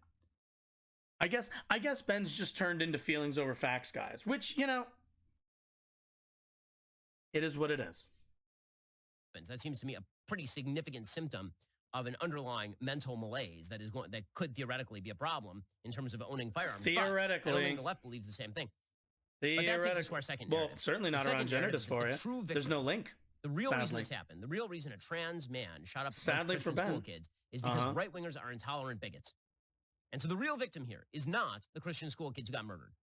I guess Ben's just turned into feelings over facts, guys, which, you know, it is what it is. That seems to me a pretty significant symptom of an underlying mental malaise that could theoretically be a problem in terms of owning firearms. Theoretically. But I don't think the left believes the same thing. But that takes us to our second Well, narrative. certainly not around gender dysphoria. There's no link. The real sadly. reason this happened, the real reason a trans man shot up Sadly Christian for Ben. school kids is because right-wingers are intolerant bigots. And so the real victim here is not the Christian school kids who got murdered.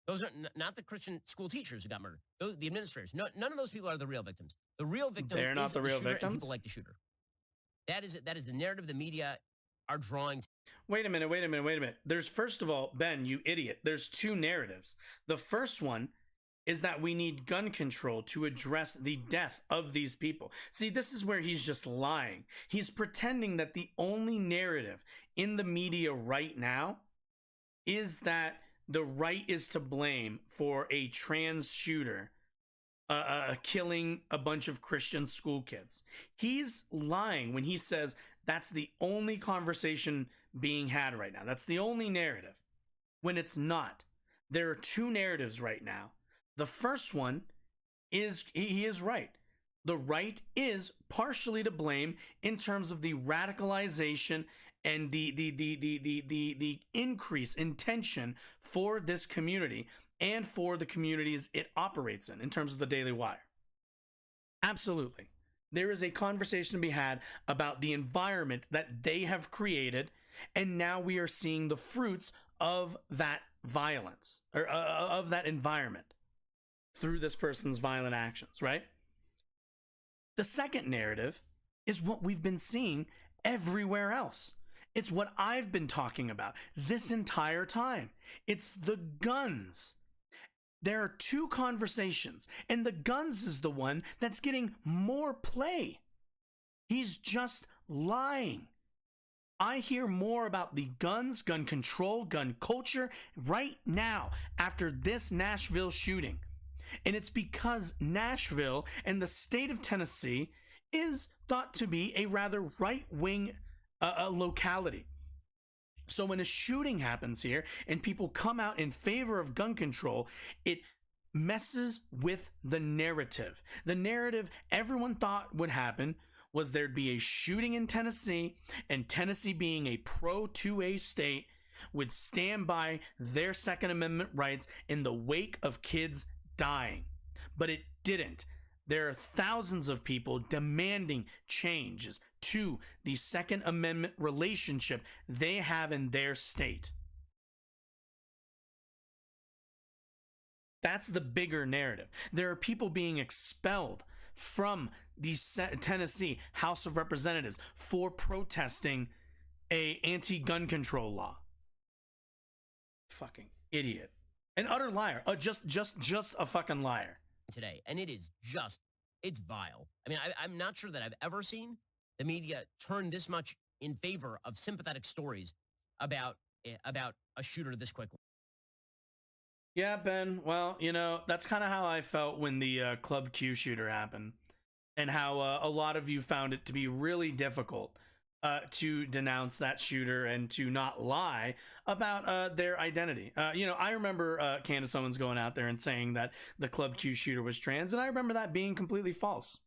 Those are not the Christian school teachers who got murdered. Those, the administrators. No, none of those people are the real victims. The real victim They're not is the real shooter and victims? people like the shooter. That is the narrative the media are drawing. Wait a minute. There's, first of all, Ben, you idiot, there's two narratives. The first one is that we need gun control to address the death of these people. See, this is where he's just lying. He's pretending that the only narrative in the media right now is that the right is to blame for a trans shooter killing a bunch of Christian school kids. He's lying when he says that's the only conversation being had right now. That's the only narrative, when it's not. There are two narratives right now. The first one is, he is right. The right is partially to blame in terms of the radicalization and the increase in tension for this community and for the communities it operates in terms of the Daily Wire. Absolutely. There is a conversation to be had about the environment that they have created, and now we are seeing the fruits of that violence, or of that environment, through this person's violent actions, right? The second narrative is what we've been seeing everywhere else. It's what I've been talking about this entire time. It's the guns. There are two conversations, and the guns is the one that's getting more play. He's just lying. I hear more about the guns, gun control, gun culture right now after this Nashville shooting. And it's because Nashville and the state of Tennessee is thought to be a rather right-wing locality. So when a shooting happens here and people come out in favor of gun control, it messes with the narrative. The narrative everyone thought would happen was there'd be a shooting in Tennessee, and Tennessee, being a pro-2A state, would stand by their Second Amendment rights in the wake of kids dying. But it didn't. There are thousands of people demanding changes to the Second Amendment relationship they have in their state. That's the bigger narrative. There are people being expelled from the Tennessee House of Representatives for protesting a anti-gun control law. Fucking idiot. An utter liar. Just a fucking liar. Today, and it is just, it's vile. I mean, I'm not sure that I've ever seen the media turn this much in favor of sympathetic stories about a shooter this quickly. Yeah, Ben, well, you know, that's kind of how I felt when the Club Q shooter happened, and how a lot of you found it to be really difficult to denounce that shooter and to not lie about their identity. You know, I remember Candace Owens going out there and saying that the Club Q shooter was trans, and I remember that being completely false,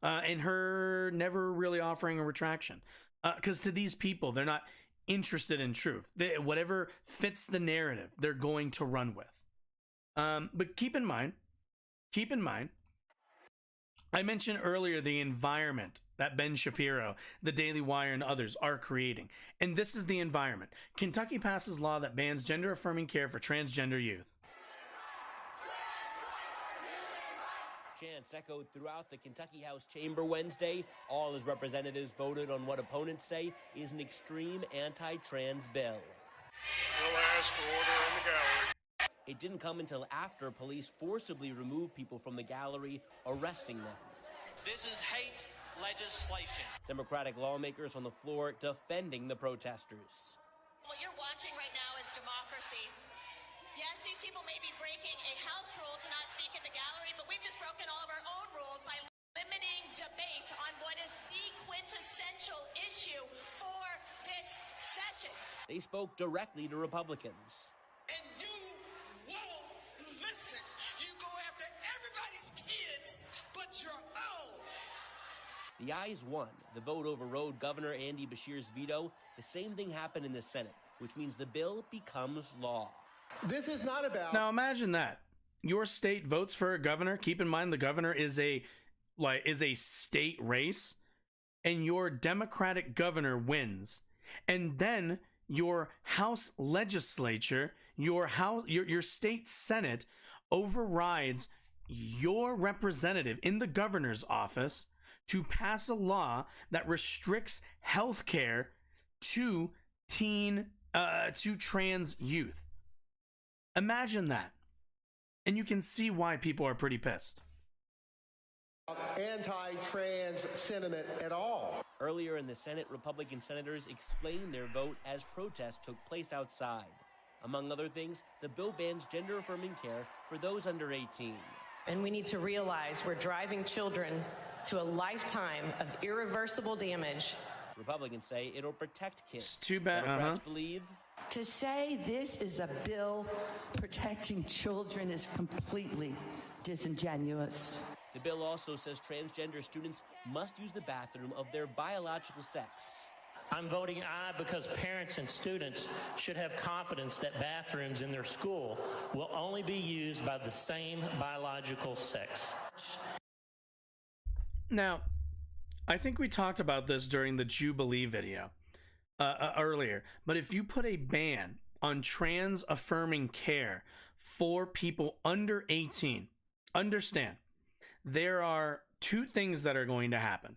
and her never really offering a retraction. Because to these people, they're not interested in truth. Whatever fits the narrative, they're going to run with. But keep in mind, I mentioned earlier the environment that Ben Shapiro, the Daily Wire, and others are creating. And this is the environment. Kentucky passes law that bans gender-affirming care for transgender youth. chants echoed throughout the Kentucky House chamber Wednesday. All his representatives voted on what opponents say is an extreme anti-trans bill. We'll ask for order in the gallery. It didn't come until after police forcibly removed people from the gallery, arresting them. This is hate legislation. Democratic lawmakers on the floor defending the protesters. What you're watching right now is democracy. Yes, these people may be breaking a house rule to not speak in the gallery, but we've just broken all of our own rules by limiting debate on what is the quintessential issue for this session. They spoke directly to Republicans. And you won't listen. You go after everybody's kids but your own. The ayes won. The vote overrode Governor Andy Beshear's veto. The same thing happened in the Senate, which means the bill becomes law. This is not about... Now imagine that. Your state votes for a governor. Keep in mind the governor is a state race, and your Democratic governor wins. And then your House legislature, your state Senate overrides your representative in the governor's office to pass a law that restricts health care to trans youth. Imagine that. And you can see why people are pretty pissed. Anti-trans sentiment at all. Earlier in the Senate, Republican senators explained their vote as protests took place outside. Among other things, the bill bans gender-affirming care for those under 18. And we need to realize we're driving children to a lifetime of irreversible damage. Republicans say it'll protect kids. It's too bad. Democrats believe to say this is a bill protecting children is completely disingenuous. The bill also says transgender students must use the bathroom of their biological sex. I'm voting aye because parents and students should have confidence that bathrooms in their school will only be used by the same biological sex. Now, I think we talked about this during the Jubilee video earlier, but if you put a ban on trans-affirming care for people under 18, understand, there are two things that are going to happen.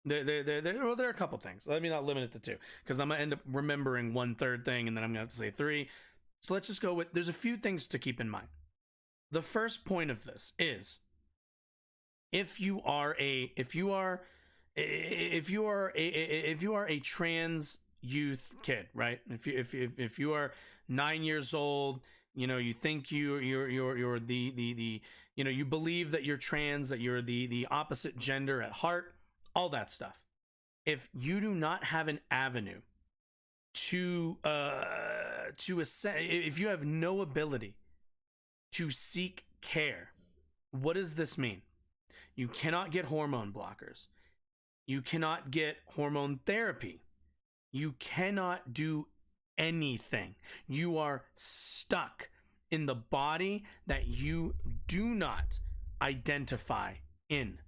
There are a couple things. Let me not limit it to two, because I'm going to end up remembering one third thing, and then I'm going to have to say three. So let's just go with, there's a few things to keep in mind. The first point of this is, if you are a trans youth kid, right? If you are 9 years old, you know, you think you're the you know, you believe that you're trans, that you're the opposite gender at heart, all that stuff. If you do not have an avenue to if you have no ability to seek care, what does this mean? You cannot get hormone blockers. You cannot get hormone therapy. You cannot do anything. You are stuck in the body that you do not identify in.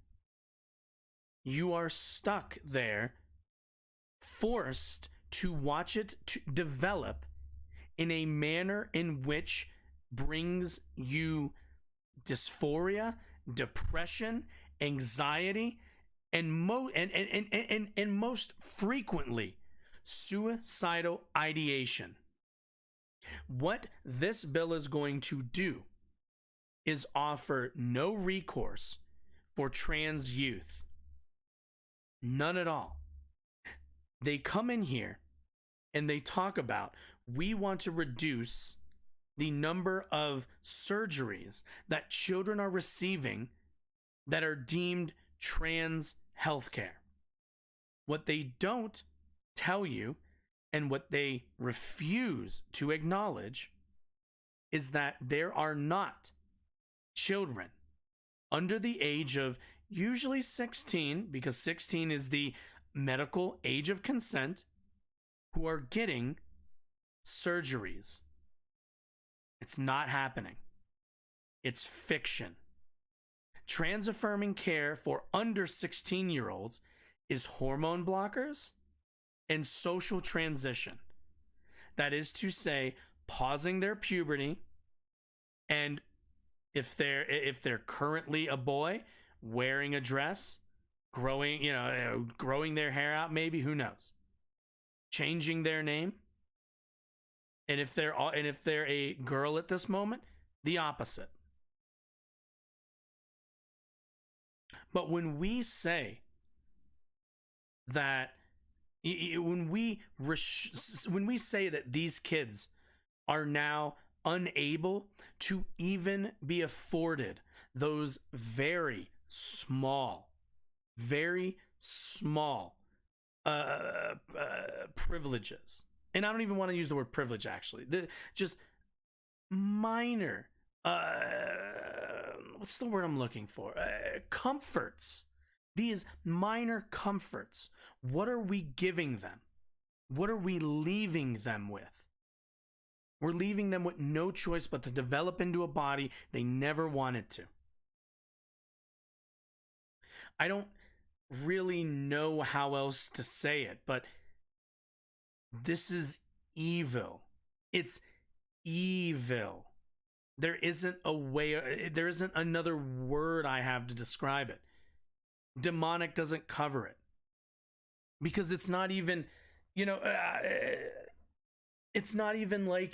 You are stuck there, forced to watch it to develop in a manner in which brings you dysphoria, depression, anxiety, and most frequently, suicidal ideation. What this bill is going to do is offer no recourse for trans youth. None at all. They come in here and they talk about, we want to reduce the number of surgeries that children are receiving that are deemed trans healthcare. What they don't tell you, and what they refuse to acknowledge, is that there are not children under the age of usually 16, because 16 is the medical age of consent, who are getting surgeries. It's not happening. It's fiction. Trans-affirming care for under 16-year-olds is hormone blockers and social transition. That is to say, pausing their puberty and If they're currently a boy wearing a dress, growing their hair out, maybe, who knows, changing their name. And if they're a girl at this moment, the opposite. But when we say that, when we say that these kids are now unable to even be afforded those very small privileges, and I don't even want to use the word privilege, actually, just minor, what's the word I'm looking for? Comforts. These minor comforts. What are we giving them? What are we leaving them with? We're leaving them with no choice but to develop into a body they never wanted to. I don't really know how else to say it, but this is evil. It's evil. There isn't another word I have to describe it. Demonic doesn't cover it. Because it's not even, it's not even like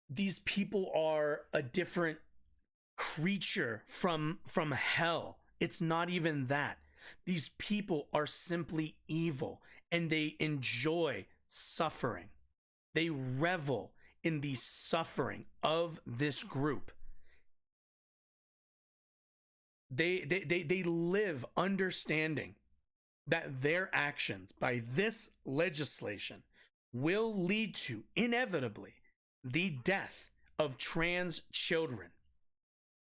these people are a different creature from hell. It's not even that. These people are simply evil, and they enjoy suffering. They revel in the suffering of this group. They live understanding that their actions by this legislation will lead to, inevitably, the death of trans children.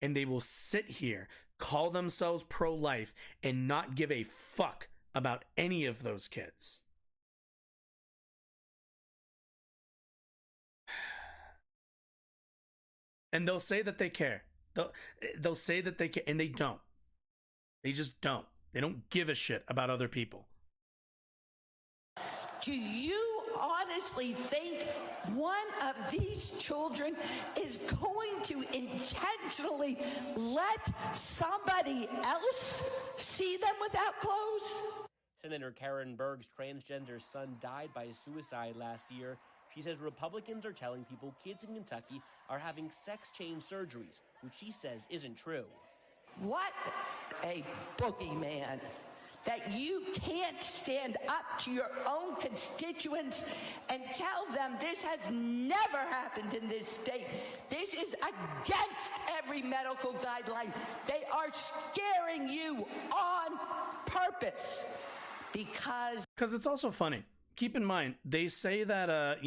And they will sit here, call themselves pro-life, and not give a fuck about any of those kids. And they'll say that they care. They'll say that they care, and they don't. They just don't. They don't give a shit about other people. Do you honestly think one of these children is going to intentionally let somebody else see them without clothes? Senator Karen Berg's transgender son died by suicide last year. She says Republicans are telling people kids in Kentucky are having sex change surgeries, which she says isn't true. What a boogeyman. That you can't stand up to your own constituents and tell them this has never happened in this state. This is against every medical guideline. They are scaring you on purpose because it's also funny. Keep in mind, they say that,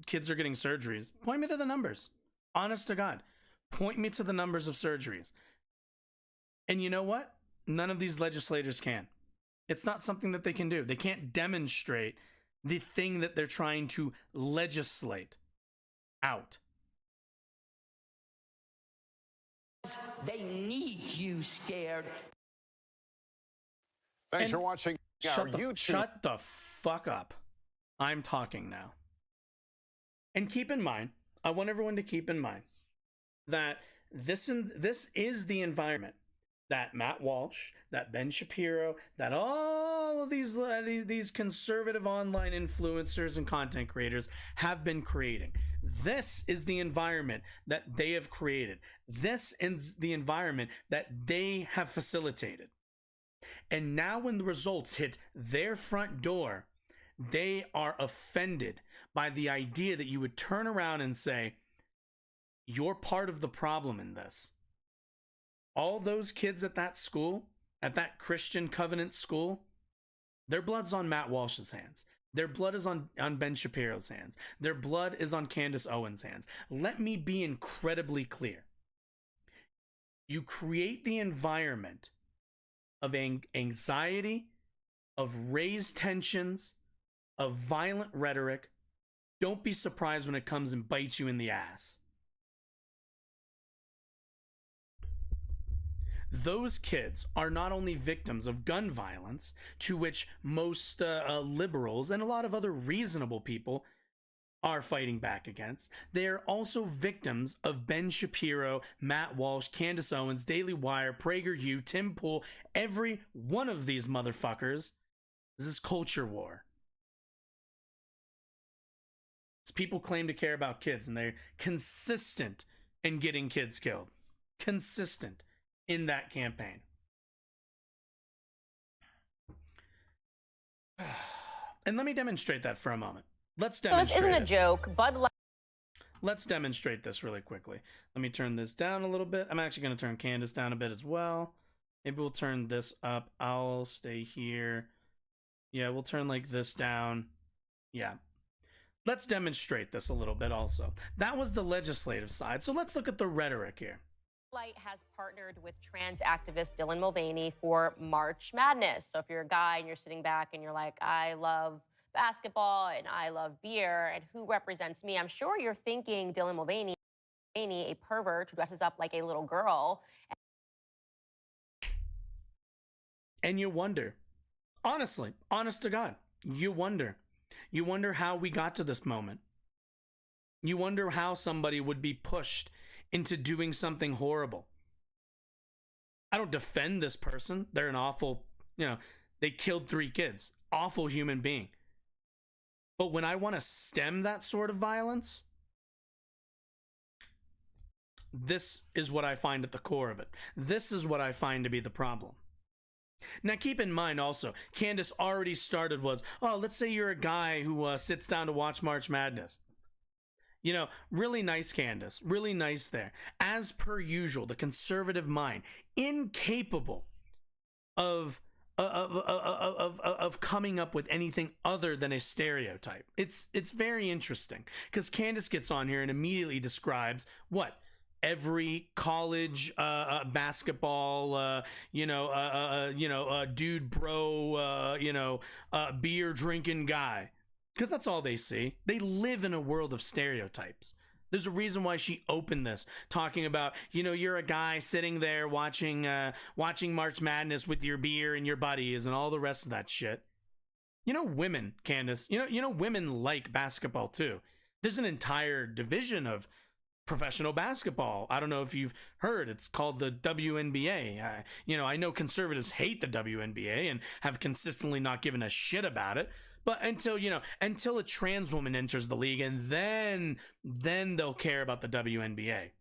kids are getting surgeries. Point me to the numbers. Honest to God. Point me to the numbers of surgeries. And you know what? None of these legislators can. It's not something that they can do. They can't demonstrate the thing that they're trying to legislate out. they need you scared. Thanks for watching our YouTube. Shut the fuck up. I'm talking now. And keep in mind, I want everyone to keep in mind that this is the environment that Matt Walsh, that Ben Shapiro, that all of these conservative online influencers and content creators have been creating. This is the environment that they have created. This is the environment that they have facilitated. And now when the results hit their front door, they are offended by the idea that you would turn around and say, you're part of the problem in this. All those kids at that school, at that Christian Covenant school, their blood's on Matt Walsh's hands. Their blood is on Ben Shapiro's hands. Their blood is on Candace Owens' hands. Let me be incredibly clear. You create the environment of anxiety, of raised tensions, of violent rhetoric. Don't be surprised when it comes and bites you in the ass. Those kids are not only victims of gun violence, to which most liberals and a lot of other reasonable people are fighting back against. They are also victims of Ben Shapiro, Matt Walsh, Candace Owens, Daily Wire, PragerU, Tim Pool, every one of these motherfuckers. This is culture war. It's people claim to care about kids, and they're consistent in getting kids killed. Consistent in that campaign. And let me demonstrate that for a moment. Let's demonstrate. So this isn't a joke. Bud Light. Let's demonstrate this really quickly. Let me turn this down a little bit. I'm actually going to turn Candace down a bit as well. Maybe we'll turn this up. I'll stay here. Yeah, we'll turn like this down. Yeah. Let's demonstrate this a little bit also. That was the legislative side. So let's look at the rhetoric here. Light has partnered with trans activist Dylan Mulvaney for March Madness. So if you're a guy and you're sitting back and you're like, I love basketball and I love beer, and who represents me? I'm sure you're thinking Dylan Mulvaney, a pervert who dresses up like a little girl. And you wonder, honestly, honest to God, you wonder how we got to this moment. You wonder how somebody would be pushed into doing something horrible. I don't defend this person. They're an awful, they killed 3 kids. Awful human being. But when I want to stem that sort of violence, this is what I find at the core of it. This is what I find to be the problem. Now, keep in mind also, Candace already started let's say you're a guy who sits down to watch March Madness. Really nice, Candace. Really nice there. As per usual, the conservative mind, incapable of coming up with anything other than a stereotype. It's very interesting because Candace gets on here and immediately describes what every college basketball dude bro beer drinking guy, because that's all they see. They live in a world of stereotypes. There's a reason why she opened this talking about, you're a guy sitting there watching March Madness with your beer and your buddies and all the rest of that shit. Women, Candace, women like basketball too. There's an entire division of professional basketball. I don't know if you've heard, it's called the WNBA. I know conservatives hate the WNBA and have consistently not given a shit about it. But until a trans woman enters the league, and then they'll care about the WNBA.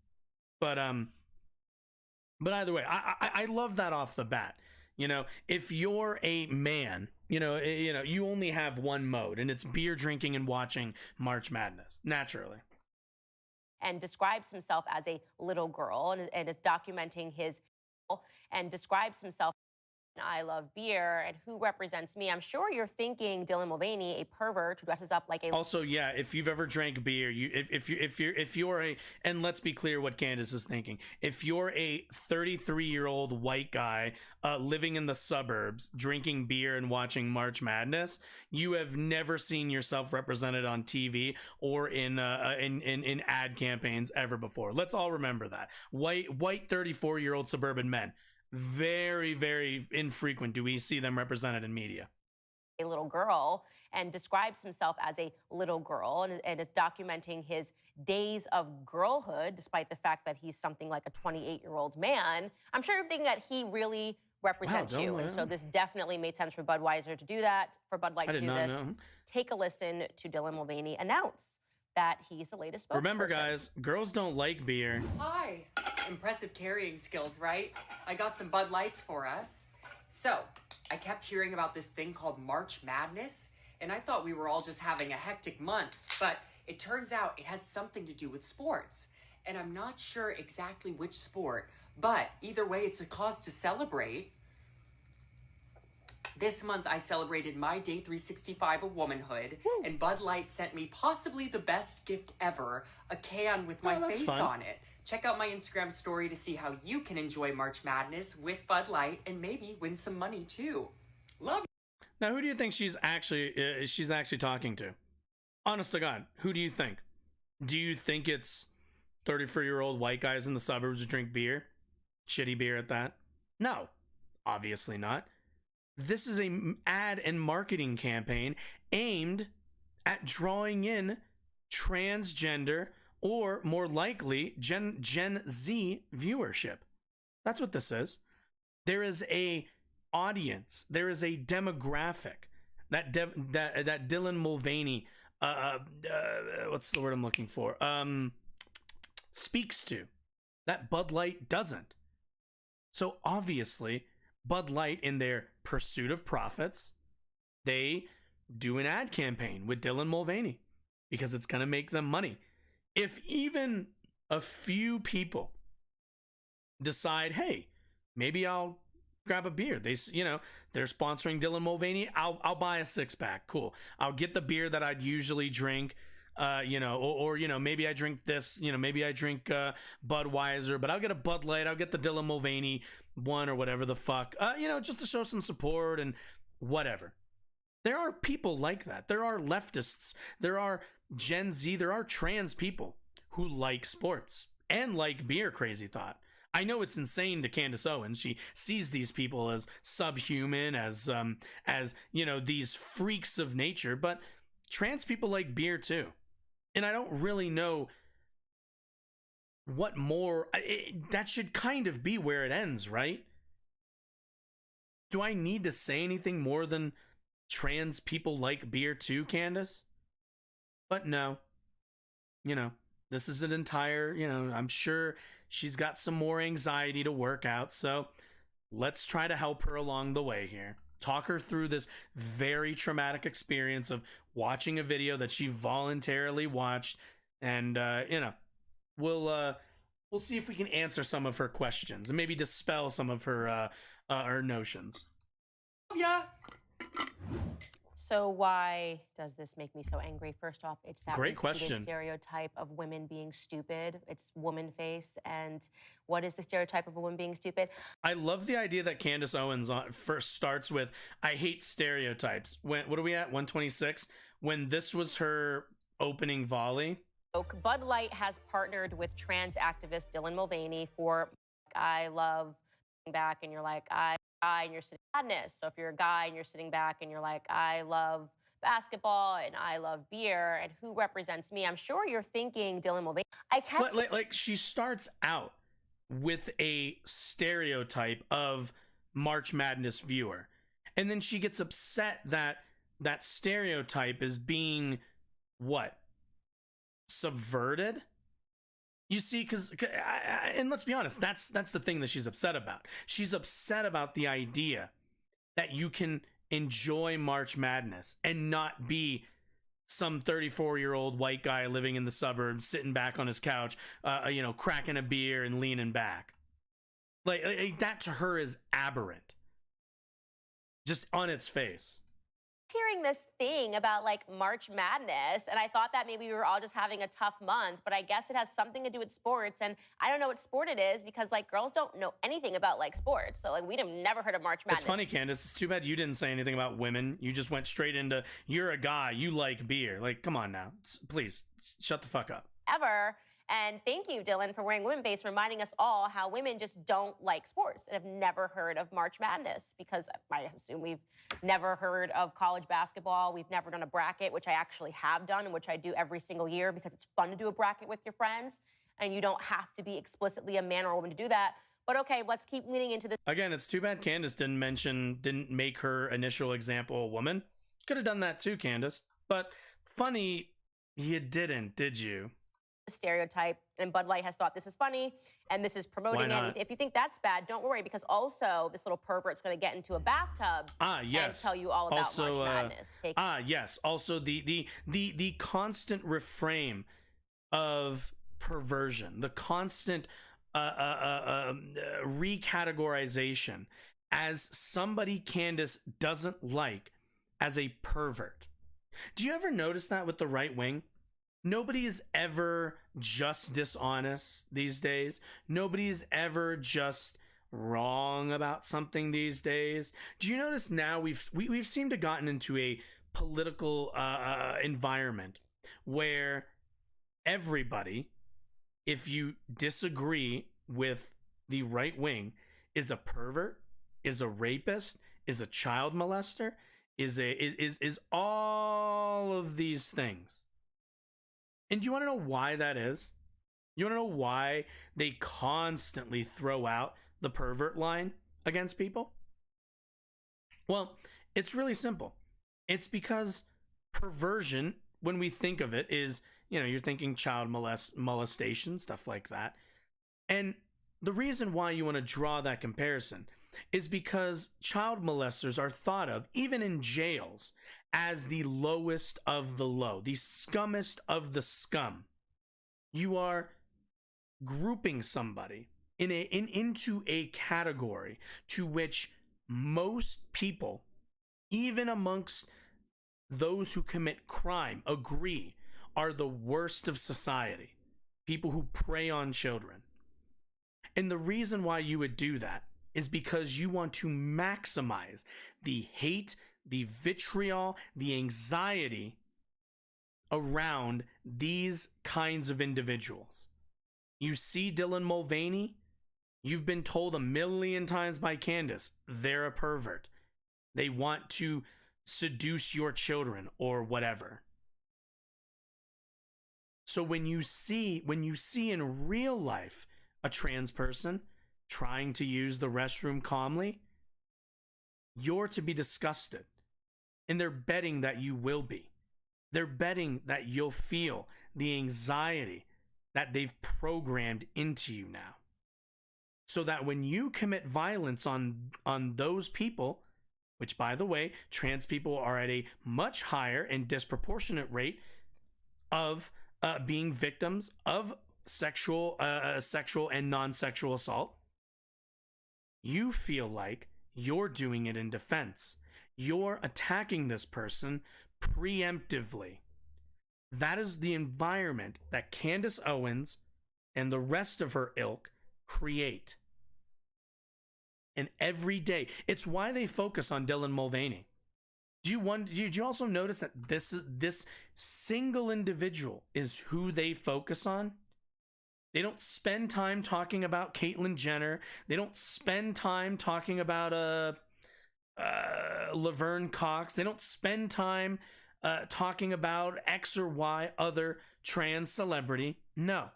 But either way, I love that off the bat. If you're a man, you only have one mode, and it's beer drinking and watching March Madness, naturally. And describes himself as a little girl, and is documenting his, and describes himself. I love beer, and who represents me? I'm sure you're thinking Dylan Mulvaney, a pervert who dresses up like a. Also, yeah, if you've ever drank beer, if you're a, and let's be clear what Candace is thinking. If you're a 33-year-old white guy living in the suburbs, drinking beer and watching March Madness, you have never seen yourself represented on TV or in ad campaigns ever before. Let's all remember that. White 34-year-old suburban men. Very, very infrequent do we see them represented in media. A little girl, and describes himself as a little girl, and is documenting his days of girlhood, despite the fact that he's something like a 28-year-old man. I'm sure you're thinking that he really represents you, and so this definitely made sense for Budweiser to do that, for Bud Light to do this. Take a listen to Dylan Mulvaney announce that he's the latest spokesperson. Remember, guys, girls don't like beer. Hi. Impressive carrying skills, right? I got some Bud Lights for us. So, I kept hearing about this thing called March Madness, and I thought we were all just having a hectic month, but it turns out it has something to do with sports. And I'm not sure exactly which sport, but either way, it's a cause to celebrate. This month, I celebrated my day 365 of womanhood, and Bud Light sent me possibly the best gift ever, a can with my face on it. Check out my Instagram story to see how you can enjoy March Madness with Bud Light and maybe win some money too. Love you. Now, who do you think she's actually talking to? Honest to God, who do you think? Do you think it's 34-year-old white guys in the suburbs who drink beer? Shitty beer at that? No, obviously not. This is an ad and marketing campaign aimed at drawing in transgender, or more likely Gen Z viewership. That's what this is. There is a audience, there is a demographic that Dylan Mulvaney, what's the word I'm looking for, speaks to, that Bud Light doesn't. So obviously, Bud Light, in their pursuit of profits, they do an ad campaign with Dylan Mulvaney because it's going to make them money. If even a few people decide, hey, maybe I'll grab a beer. They're sponsoring Dylan Mulvaney. I'll buy a 6-pack. Cool. I'll get the beer that I'd usually drink. Or maybe I drink this, maybe I drink Budweiser, but I'll get a Bud Light, I'll get the Dylan Mulvaney one or whatever the fuck, just to show some support and whatever. There are people like that. There are leftists, there are Gen Z, there are trans people who like sports and like beer, crazy thought. I know it's insane to Candace Owens. She sees these people as subhuman, as these freaks of nature, but trans people like beer too. And I don't really know what more. That should kind of be where it ends, right? Do I need to say anything more than trans people like beer too, Candace? But no. This is an entire, I'm sure she's got some more anxiety to work out. So let's try to help her along the way here. Talk her through this very traumatic experience of watching a video that she voluntarily watched, and we'll see if we can answer some of her questions and maybe dispel some of her notions. Yeah. So why does this make me so angry? First off, it's that great question. Stereotype of women being stupid. It's woman face. And what is the stereotype of a woman being stupid? I love the idea that Candace Owens first starts with, I hate stereotypes. What are we at? 126? When this was her opening volley. Bud Light has partnered with trans activist Dylan Mulvaney for I love back, and you're like, and you're sitting madness. So if you're a guy and you're sitting back and you're like, I love basketball and I love beer, and who represents me? I'm sure you're thinking Dylan Mulvaney. Like she starts out with a stereotype of March Madness viewer, and then she gets upset that that stereotype is being what? Subverted? You see, because, and let's be honest, that's the thing that she's upset about. She's upset about the idea that you can enjoy March Madness and not be some 34-year-old white guy living in the suburbs, sitting back on his couch, cracking a beer and leaning back. Like that to her is aberrant. Just on its face. Hearing this thing about like March Madness, and I thought that maybe we were all just having a tough month, but I guess it has something to do with sports, and I don't know what sport it is because like girls don't know anything about like sports, so like we'd have never heard of March Madness. It's funny, Candace, it's too bad you didn't say anything about women. You just went straight into, you're a guy, you like beer. Like, come on now, please shut the fuck up. Ever. And thank you, Dylan, for wearing women face, reminding us all how women just don't like sports and have never heard of March Madness, because I assume we've never heard of college basketball. We've never done a bracket, which I actually have done and which I do every single year because it's fun to do a bracket with your friends. And you don't have to be explicitly a man or a woman to do that. But okay, let's keep leaning into this. Again, it's too bad Candace didn't make her initial example a woman. Could have done that too, Candace. But funny, you didn't, did you? Stereotype, and Bud Light has thought this is funny and this is promoting it. If you think that's bad, don't worry, because also this little pervert's going to get into a bathtub and tell you all about March Madness. Yes. Also the constant refrain of perversion, the constant recategorization as somebody Candace doesn't like as a pervert. Do you ever notice that with the right wing? Nobody is ever just dishonest these days. Nobody's ever just wrong about something these days. Do you notice now we've seemed to gotten into a political environment where everybody, if you disagree with the right wing, is a pervert, is a rapist, is a child molester, is all of these things. And do you want to know why that is? You want to know why they constantly throw out the pervert line against people? Well, it's really simple. It's because perversion, when we think of it, is, you're thinking child molestation, stuff like that. And the reason why you want to draw that comparison is because child molesters are thought of, even in jails, as the lowest of the low, the scummest of the scum. You are grouping somebody into a category to which most people, even amongst those who commit crime, agree are the worst of society. People who prey on children. And the reason why you would do that is because you want to maximize the hate, the vitriol, the anxiety around these kinds of individuals. You see Dylan Mulvaney, you've been told 1,000,000 times by Candace, they're a pervert. They want to seduce your children or whatever. So when you see in real life a trans person trying to use the restroom calmly, you're to be disgusted. And they're betting that you will be. They're betting that you'll feel the anxiety that they've programmed into you now. So that when you commit violence on those people, which, by the way, trans people are at a much higher and disproportionate rate of being victims of sexual and non-sexual assault, you feel like you're doing it in defense. You're attacking this person preemptively. That is the environment that Candace Owens and the rest of her ilk create. And every day, it's why they focus on Dylan Mulvaney. Did you also notice that this single individual is who they focus on? They don't spend time talking about Caitlyn Jenner. They don't spend time talking about Laverne Cox. They don't spend time talking about X or Y other trans celebrity. No.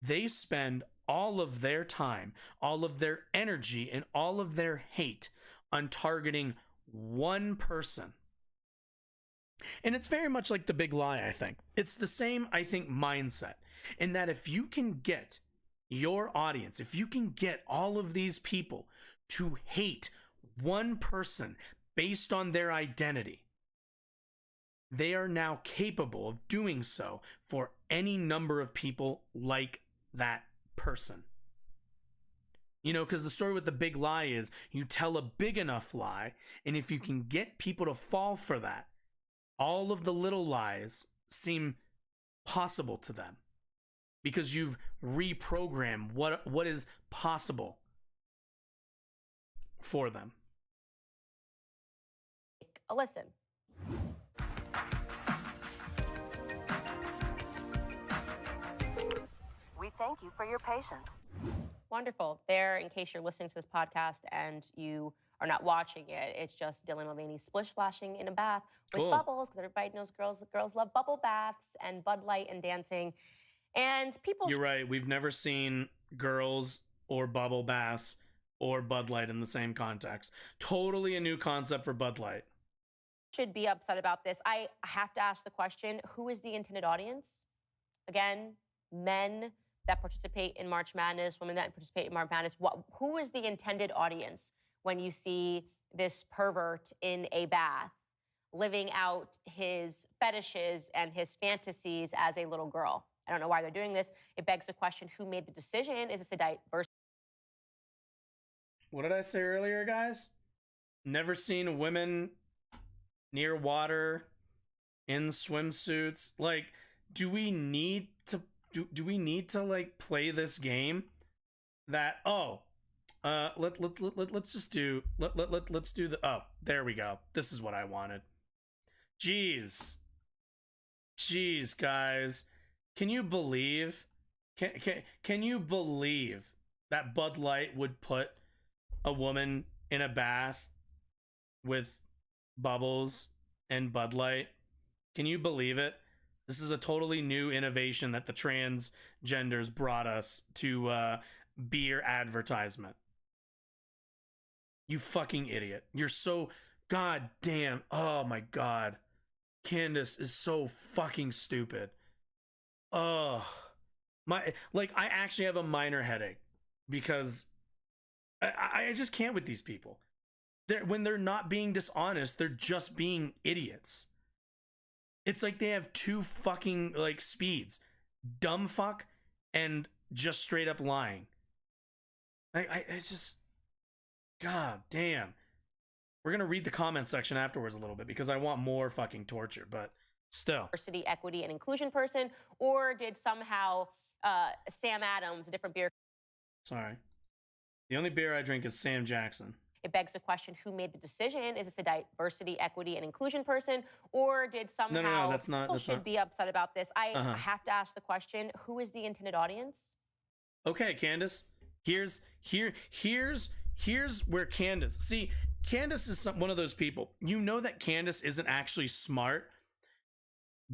They spend all of their time, all of their energy, and all of their hate on targeting one person. And it's very much like the big lie, I think. It's the same, I think, mindset. In that if you can get your audience, if you can get all of these people to hate one person based on their identity, they are now capable of doing so for any number of people like that person. Because the story with the big lie is you tell a big enough lie, and if you can get people to fall for that, all of the little lies seem possible to them because you've reprogrammed what is possible for them. A listen. We thank you for your patience. Wonderful. There, in case you're listening to this podcast and you are not watching it, it's just Dylan Mulvaney splish splashing in a bath with bubbles, because everybody knows girls love bubble baths and Bud Light and dancing. And people... You're right. We've never seen girls or bubble baths or Bud Light in the same context. Totally a new concept for Bud Light. Should be upset about this. I have to ask the question, who is the intended audience? Again, men that participate in March Madness, women that participate in March Madness. Who is the intended audience when you see this pervert in a bath living out his fetishes and his fantasies as a little girl? I don't know why they're doing this. It begs the question, who made the decision? Is this a diverse... What did I say earlier, guys? Never seen women near water in swimsuits. Like, do we need to like play this game that let's do the there we go. This is what I wanted. Jeez guys, can you believe that Bud Light would put a woman in a bath with bubbles and Bud Light? Can you believe it? This is a totally new innovation that the transgenders brought us to beer advertisement. You fucking idiot. You're so goddamn. Oh my god. Candace is so fucking stupid. Oh. I actually have a minor headache because I just can't with these people. When they're not being dishonest, they're just being idiots. It's like they have two fucking speeds. Dumb fuck and just straight up lying. It's just, god damn. We're gonna read the comment section afterwards a little bit because I want more fucking torture, but still. Diversity, equity, and inclusion person, or did somehow Sam Adams, a different beer? Sorry. The only beer I drink is Sam Jackson. It begs the question, who made the decision? Is this a diversity, equity, and inclusion person, or did somehow No, that's not. people should be upset about this? I have to ask the question, who is the intended audience? Okay, Candace. Here's where Candace. See, Candace is one of those people. You know that Candace isn't actually smart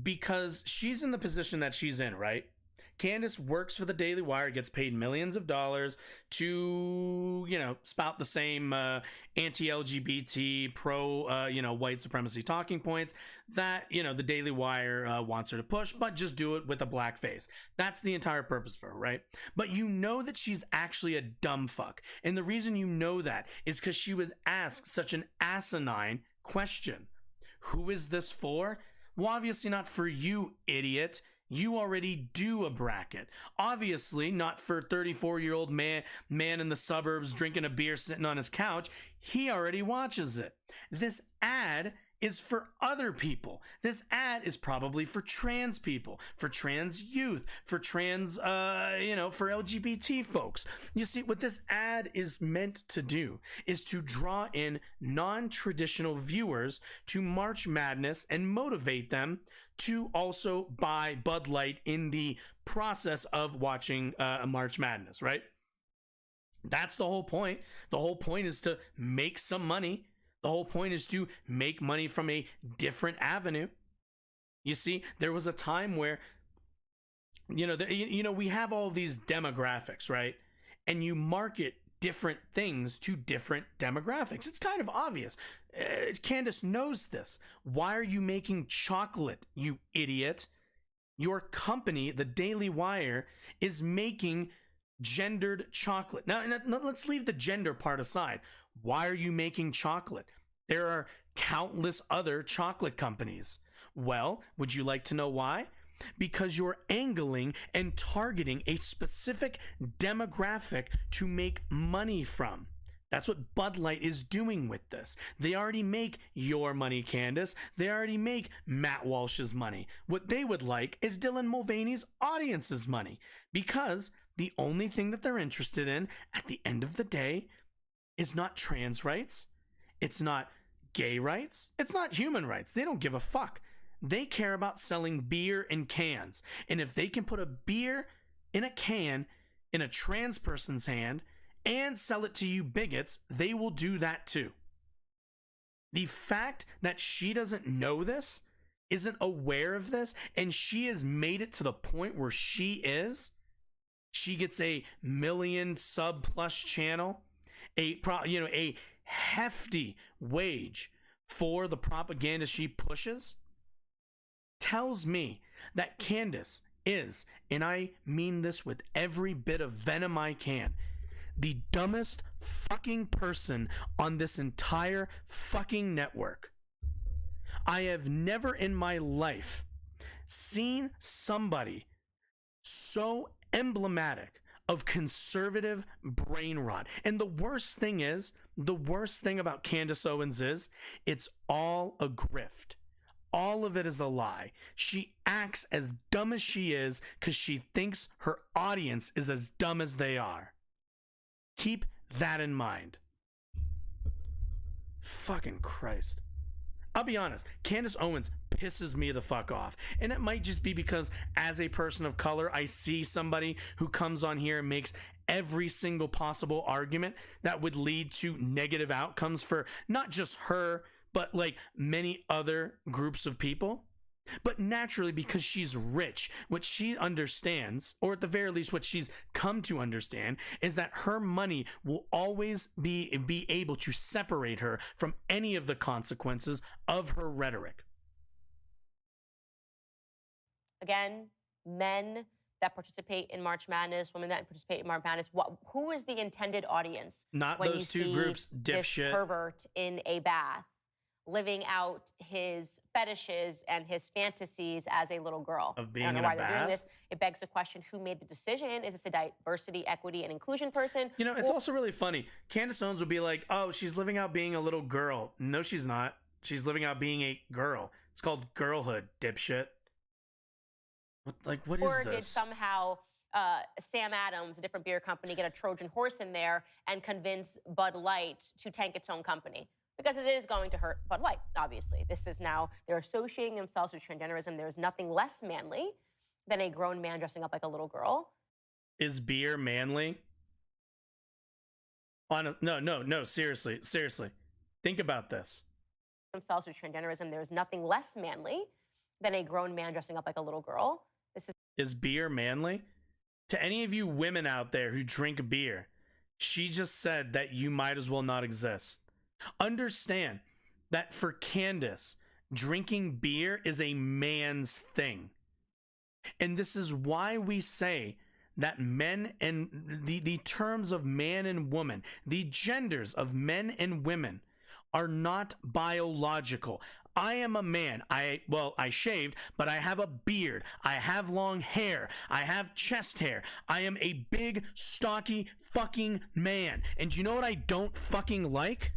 because she's in the position that she's in, right? Candace works for the Daily Wire, gets paid millions of dollars to, spout the same anti-LGBT, pro, white supremacy talking points that, the Daily Wire wants her to push, but just do it with a black face. That's the entire purpose for her, right? But you know that she's actually a dumb fuck. And the reason you know that is because she would ask such an asinine question. Who is this for? Well, obviously not for you, idiot. You already do a bracket. Obviously not for 34-year-old man in the suburbs drinking a beer sitting on his couch. He already watches it. This ad is for other people. This ad is probably for trans people, for trans youth, for trans, for LGBT folks. You see, what this ad is meant to do is to draw in non-traditional viewers to March Madness and motivate them to also buy Bud Light in the process of watching March Madness, right? That's the whole point. The whole point is to make some money. The whole point is to make money from a different avenue. You see, there was a time where, we have all these demographics, right? And you market different things to different demographics. It's kind of obvious. Candace knows this. Why are you making chocolate, you idiot? Your company, the Daily Wire, is making gendered chocolate. Now, let's leave the gender part aside. Why are you making chocolate? There are countless other chocolate companies. Well, would you like to know why? Because you're angling and targeting a specific demographic to make money from. That's what Bud Light is doing with this. They already make your money, Candace. They already make Matt Walsh's money. What they would like is Dylan Mulvaney's audience's money, because the only thing that they're interested in at the end of the day is not trans rights. It's not gay rights. It's not human rights. They don't give a fuck. They care about selling beer in cans. And if they can put a beer in a can in a trans person's hand and sell it to you bigots, they will do that too. The fact that she doesn't know this, isn't aware of this, and she has made it to the point where she gets a 1 million sub plus channel, a hefty wage for the propaganda she pushes, tells me that Candace is, and I mean this with every bit of venom I can, the dumbest fucking person on this entire fucking network. I have never in my life seen somebody so emblematic of conservative brain rot. And the worst thing about Candace Owens is it's all a grift. All of it is a lie. She acts as dumb as she is because she thinks her audience is as dumb as they are. Keep that in mind. Fucking Christ. I'll be honest, Candace Owens pisses me the fuck off. And it might just be because as a person of color, I see somebody who comes on here and makes every single possible argument that would lead to negative outcomes for not just her, but like many other groups of people. But naturally, because she's rich, what she understands, or at the very least what she's come to understand, is that her money will always be able to separate her from any of the consequences of her rhetoric. Again, men that participate in March Madness, women that participate in March Madness, who is the intended audience? Not when those you two see groups, this dipshit. pervert in a bath, living out his fetishes and his fantasies as a little girl. Of being I don't know in why a they're doing bath? this. It begs the question, who made the decision? Is this a diversity, equity, and inclusion person? You know, it's also really funny. Candace Owens would be like, oh, she's living out being a little girl. No, she's not. She's living out being a girl. It's called girlhood, dipshit. What is Or did this? somehow Sam Adams, a different beer company, get a Trojan horse in there and convince Bud Light to tank its own company? Because it is going to hurt Bud Light, obviously. This is now, they're associating themselves with transgenderism. There is nothing less manly than a grown man dressing up like a little girl. Is beer manly? No, seriously. Think about this. Themselves with transgenderism. There is nothing less manly than a grown man dressing up like a little girl. Is beer manly? To any of you women out there who drink beer, she just said that you might as well not exist. Understand that for Candace, drinking beer is a man's thing. And this is why we say that men and the terms of man and woman, the genders of men and women are not biological. I am a man. I shaved, but I have a beard. I have long hair. I have chest hair. I am a big, stocky fucking man. And you know what I don't fucking like?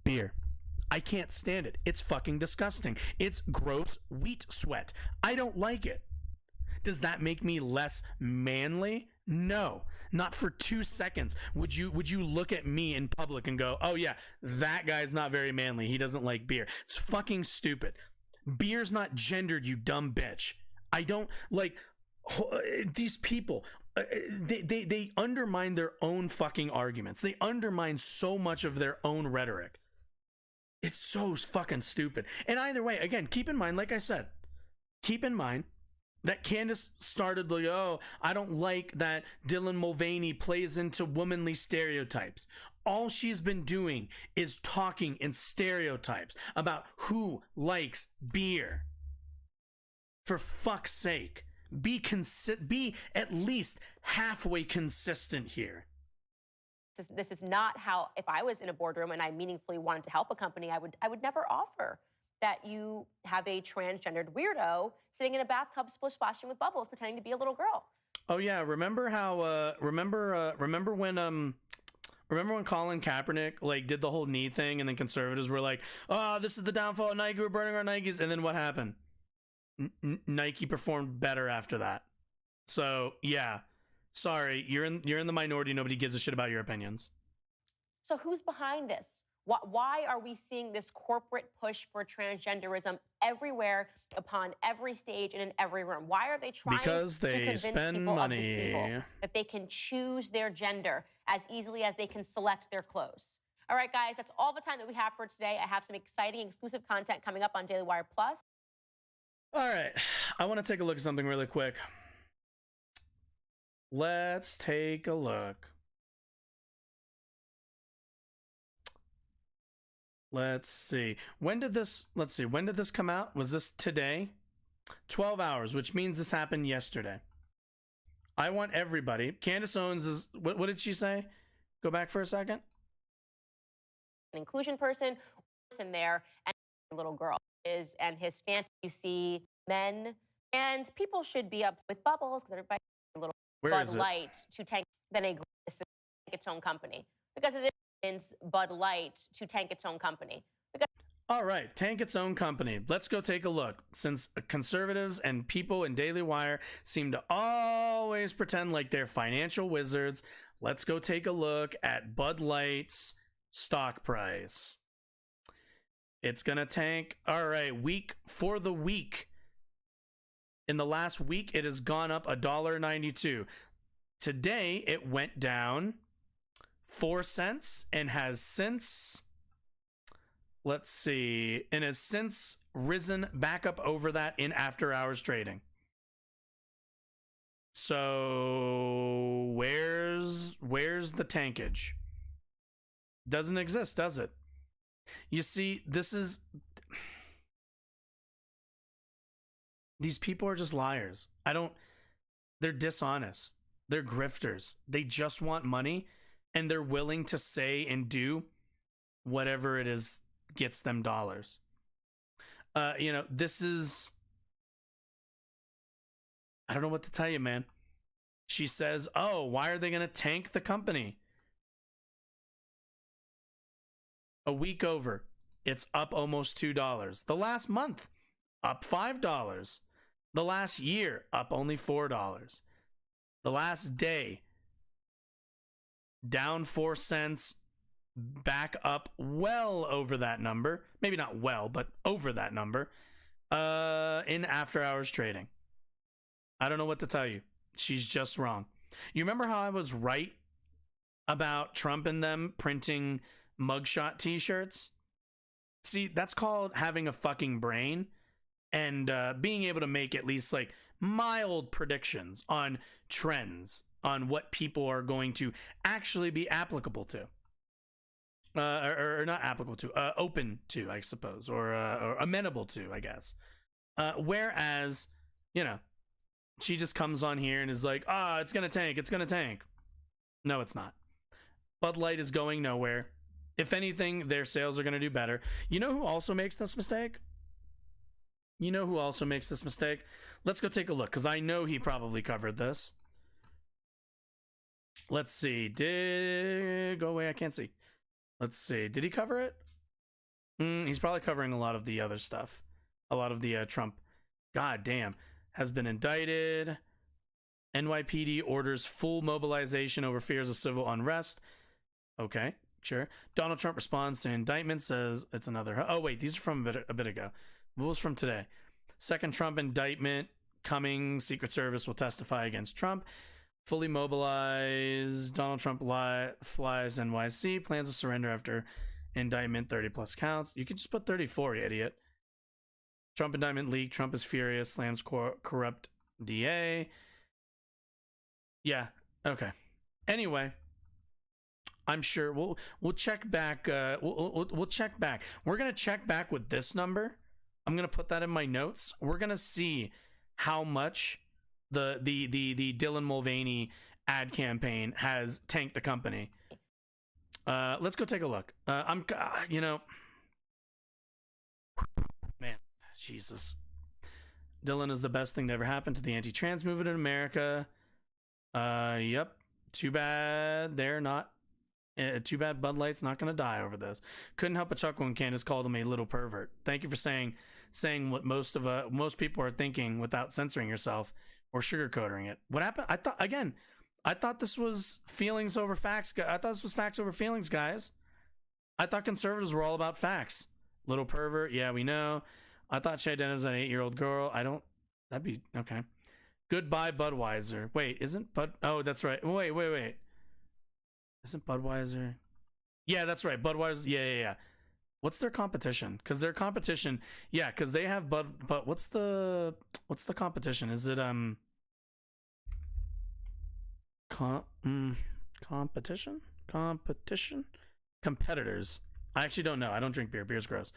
Beer. I can't stand it. It's fucking disgusting. It's gross wheat sweat. I don't like it. Does that make me less manly? No, not for 2 seconds. Would you look at me in public and go, oh yeah, that guy's not very manly. He doesn't like beer. It's fucking stupid. Beer's not gendered, you dumb bitch. I don't like these people. They undermine their own fucking arguments. They undermine so much of their own rhetoric. It's so fucking stupid. And either way, again, keep in mind, like I said, keep in mind that Candace started like, oh, I don't like that Dylan Mulvaney plays into womanly stereotypes. All she's been doing is talking in stereotypes about who likes beer. For fuck's sake, be at least halfway consistent here. This is not how, if I was in a boardroom and I meaningfully wanted to help a company, I would never offer that you have a transgendered weirdo sitting in a bathtub splashing with bubbles pretending to be a little girl. Oh yeah, remember how remember when Colin Kaepernick like did the whole knee thing and then conservatives were like, "Oh, this is the downfall of Nike, we're burning our Nikes." And then what happened? Nike performed better after that. So, yeah. Sorry, you're in the minority. Nobody gives a shit about your opinions. So who's behind this? Why are we seeing this corporate push for transgenderism everywhere, upon every stage, and in every room? Why are they trying because they to convince spend people money. of this evil, that they can choose their gender as easily as they can select their clothes? All right, guys, that's all the time that we have for today. I have some exciting exclusive content coming up on Daily Wire Plus. All right, I want to take a look at something really quick. Let's take a look. Let's see. When did this come out? Was this today? 12 hours, which means this happened yesterday. I want everybody. Candace Owens is, what did she say? Go back for a second. An inclusion person there, and a little girl is, and his fantasy, you see men, and people should be up with bubbles because everybody a little Bud Light to tank its own company, because it is Bud Light to tank its own company. All right, tank its own company. Let's go take a look. Since conservatives and people in Daily Wire seem to always pretend like they're financial wizards, let's go take a look at Bud Light's stock price. It's gonna tank. All right, week for the week. In the last week, it has gone up $1.92. Today, it went down 4 cents and has since Let's see. And has since risen back up over that in after hours trading. So where's the tankage? Doesn't exist, does it? You see, these people are just liars. They're dishonest. They're grifters. They just want money, and they're willing to say and do whatever it is gets them dollars. This is, I don't know what to tell you, man. She says, oh, why are they going to tank the company? A week over, it's up almost $2. The last month, up $5. The last year, up only $4. The last day, down 4 cents, back up well over that number. Maybe not well, but over that number in after hours trading. I don't know what to tell you. She's just wrong. You remember how I was right about Trump and them printing mugshot t-shirts? See, that's called having a fucking brain and being able to make at least like mild predictions on trends, on what people are going to actually be applicable to. Or not applicable to, open to, I suppose, or amenable to, I guess. Whereas, she just comes on here and is like, it's gonna tank, it's gonna tank. No, it's not. Bud Light is going nowhere. If anything, their sales are gonna do better. You know who also makes this mistake? Let's go take a look, because I know he probably covered this. Let's see. Go away, I can't see. Let's see. Did he cover it? He's probably covering a lot of the other stuff. A lot of the Trump. God damn. Has been indicted. NYPD orders full mobilization over fears of civil unrest. Okay, sure. Donald Trump responds to indictment, says it's another. Oh, wait, these are from a bit ago. What was from today? Second Trump indictment coming. Secret Service will testify against Trump. Fully mobilized. Donald Trump flies NYC. Plans to surrender after indictment. 30 plus counts. You could just put 34, you idiot. Trump indictment leaked. Trump is furious. Slams corrupt DA. Yeah. Okay. Anyway, I'm sure we'll check back. We'll check back. We're gonna check back with this number. I'm gonna put that in my notes. We're gonna see how much the Dylan Mulvaney ad campaign has tanked the company. Let's go take a look. Man, Jesus. Dylan is the best thing that ever happened to the anti-trans movement in America. Yep. Too bad they're not. Too bad Bud Light's not going to die over this. Couldn't help but chuckle when Candace called him a little pervert. Thank you for saying what most people are thinking without censoring yourself or sugarcoating it. What happened? I thought this was feelings over facts. I thought this was facts over feelings, guys. I thought conservatives were all about facts. Little pervert, yeah, we know. I thought she identified as an 8-year-old girl. That'd be okay. Goodbye, Budweiser. Wait, isn't Bud? Oh, that's right. Wait. Isn't Budweiser? Yeah, that's right. Budweiser. Yeah. What's their competition? Because their competition, yeah, because they have but what's the competition? Is it competition? Competitors. I actually don't know. I don't drink beer. Beer's gross.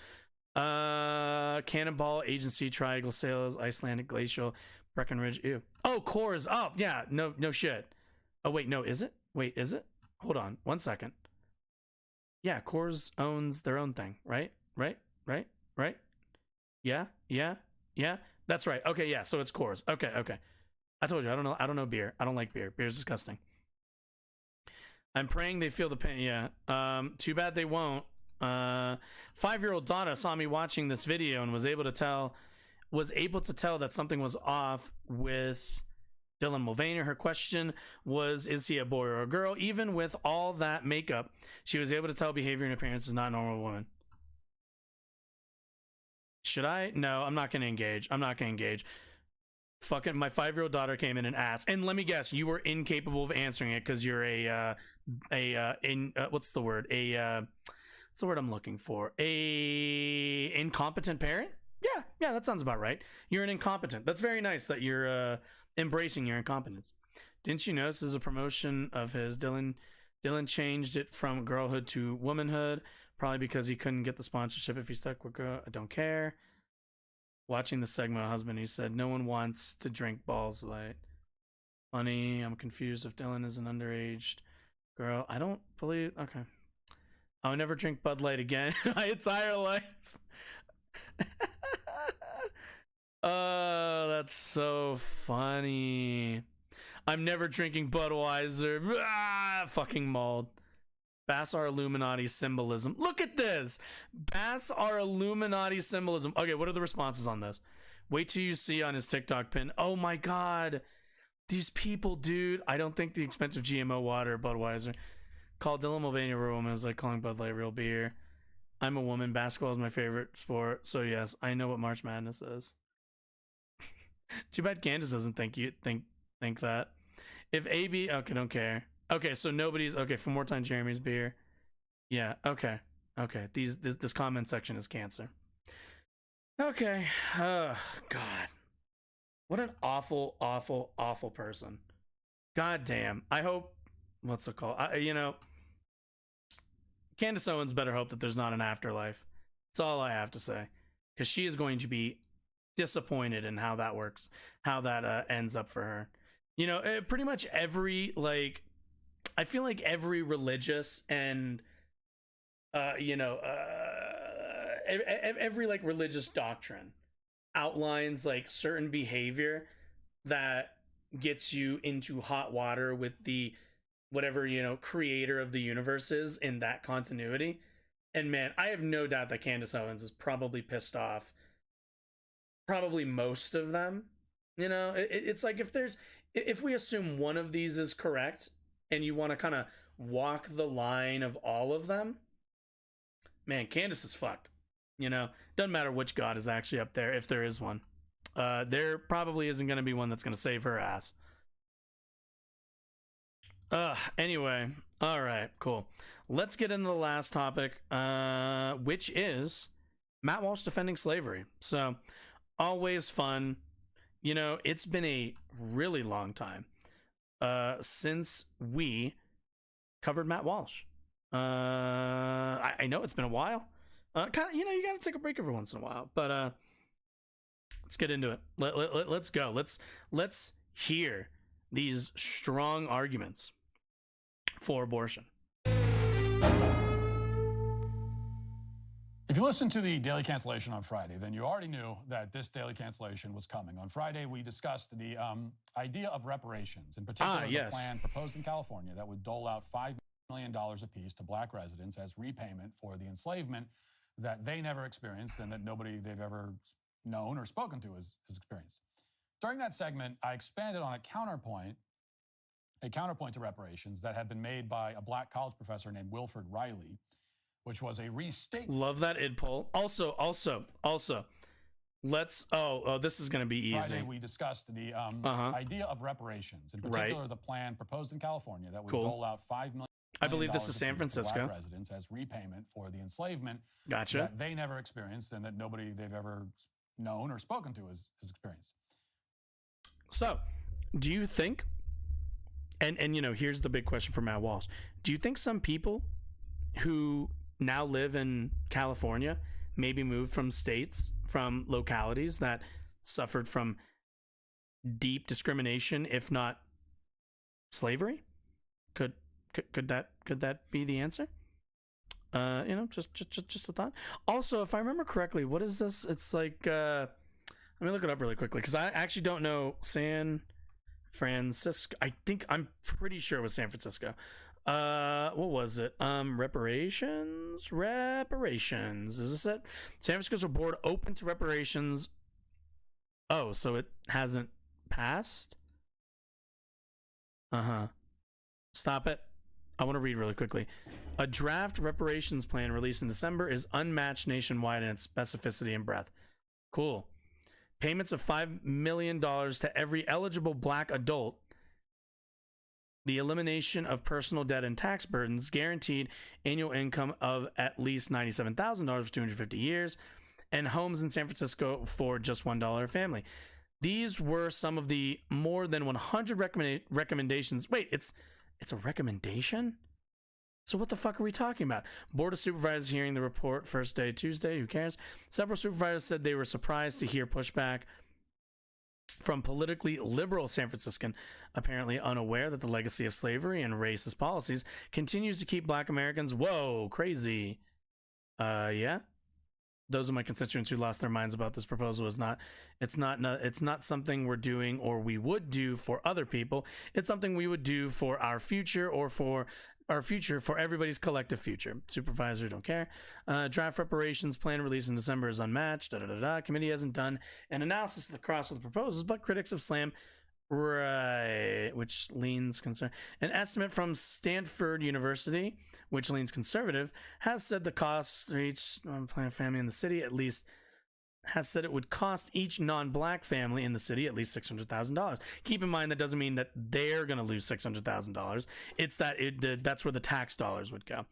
Cannonball, Agency, Triangle Sales, Icelandic, Glacial, Breckenridge. Ew. Oh, Coors. Oh, yeah. No shit. Oh, wait. No, is it? Wait, is it? Hold on. 1 second. Yeah, Coors owns their own thing, right? Right? Yeah. That's right. Okay, yeah. So it's Coors. Okay. I told you, I don't know beer. I don't like beer. Beer's disgusting. I'm praying they feel the pain. Yeah. Too bad they won't. 5-year-old Donna saw me watching this video and was able to tell that something was off with Dylan Mulvaney. Her question was, is he a boy or a girl? Even with all that makeup, she was able to tell behavior and appearance is not a normal woman. Should I? No, I'm not going to engage. Fucking my 5-year-old daughter came in and asked, and let me guess, you were incapable of answering it because you're what's the word? what's the word I'm looking for? A incompetent parent? Yeah, that sounds about right. You're an incompetent. That's very nice that you're embracing your incompetence. Didn't you notice as a promotion of his Dylan changed it from girlhood to womanhood, probably because he couldn't get the sponsorship if he stuck with girl. I don't care. Watching the segment, husband, he said, no one wants to drink Balls Light. Funny, I'm confused if Dylan is an underage girl. I don't believe, okay. I'll never drink Bud Light again in my entire life. Oh, that's so funny. I'm never drinking Budweiser. Ah, fucking mauled. Bass are Illuminati symbolism. Look at this. Bass are Illuminati symbolism. Okay, what are the responses on this? Wait till you see on his TikTok pin. Oh my God. These people, dude. I don't think the expensive GMO water Budweiser. Call Dylan Mulvaney a real woman is like calling Bud Light real beer. I'm a woman. Basketball is my favorite sport. So yes, I know what March Madness is. Too bad Candace doesn't think that. If AB, okay, don't care. Okay, so nobody's okay. For more time, Jeremy's beer. Yeah, okay. This comment section is cancer. Okay. God, what an awful, awful, awful person. God damn. I hope. What's it called? Candace Owens better hope that there's not an afterlife. That's all I have to say, because she is going to be disappointed in how that works, how that ends up for her. Pretty much every, like, I feel like every religious and every like religious doctrine outlines like certain behavior that gets you into hot water with the whatever creator of the universe is in that continuity. And man, I have no doubt that Candace Owens is probably pissed off probably most of them. It's like if we assume one of these is correct and you want to kind of walk the line of all of them, man, Candace is fucked. Doesn't matter which god is actually up there, if there is one. There probably isn't going to be one that's going to save her ass. Anyway, all right, cool. Let's get into the last topic, which is Matt Walsh defending slavery. So, always fun. It's been a really long time since we covered Matt Walsh. I know it's been a while. You got to take a break every once in a while, but let's get into it. Let's go. Let's hear these strong arguments for abortion. If you listened to the daily cancellation on Friday, then you already knew that this daily cancellation was coming. On Friday, we discussed the idea of reparations, in particular the plan proposed in California that would dole out $5 million apiece to black residents as repayment for the enslavement that they never experienced and that nobody they've ever known or spoken to has experienced. During that segment, I expanded on a counterpoint to reparations that had been made by a black college professor named Wilford Riley, which was a restatement. Love that id poll. Also, let's. This is going to be easy. Friday, we discussed the idea of reparations, in particular the plan proposed in California that would dole out $5 million. I believe this is San Francisco. Black residents as repayment for the enslavement Gotcha. that they never experienced and that nobody they've ever known or spoken to has experienced. So, do you think? And here's the big question for Matt Walsh. Do you think some people who now live in California maybe moved from states, from localities that suffered from deep discrimination, if not slavery? Could that be the answer? Just a thought. Also, if I remember correctly, what is this? It's like let me look it up really quickly because I actually don't know. San Francisco. I'm pretty sure it was San Francisco. What was it? Reparations. Is this it? San Francisco board open to reparations. Oh, so it hasn't passed? Stop it. I want to read really quickly. A draft reparations plan released in December is unmatched nationwide in its specificity and breadth. Cool. Payments of $5 million to every eligible black adult the elimination of personal debt and tax burdens, guaranteed annual income of at least $97,000 for 250 years, and homes in San Francisco for just $1 a family. These were some of the more than 100 recommendations. Wait, it's a recommendation? So what the fuck are we talking about? Board of Supervisors hearing the report first day Tuesday. Who cares? Several supervisors said they were surprised to hear pushback from politically liberal San Franciscan, apparently unaware that the legacy of slavery and racist policies continues to keep Black Americans, whoa, crazy. Yeah. Those are my constituents who lost their minds about this proposal. It's not something we're doing or we would do for other people. It's something we would do for our future or for our future, for everybody's collective future. Supervisor don't care. Draft reparations plan released in December is unmatched. Committee hasn't done an analysis of the cost of the proposals, but critics have slammed which leans conservative. An estimate from Stanford University, which leans conservative, has said the costs for each non-Black family in the city at least has said it would cost each non-Black family in the city at least $600,000. Keep in mind that doesn't mean that they're going to lose $600,000. It's that that's where the tax dollars would go.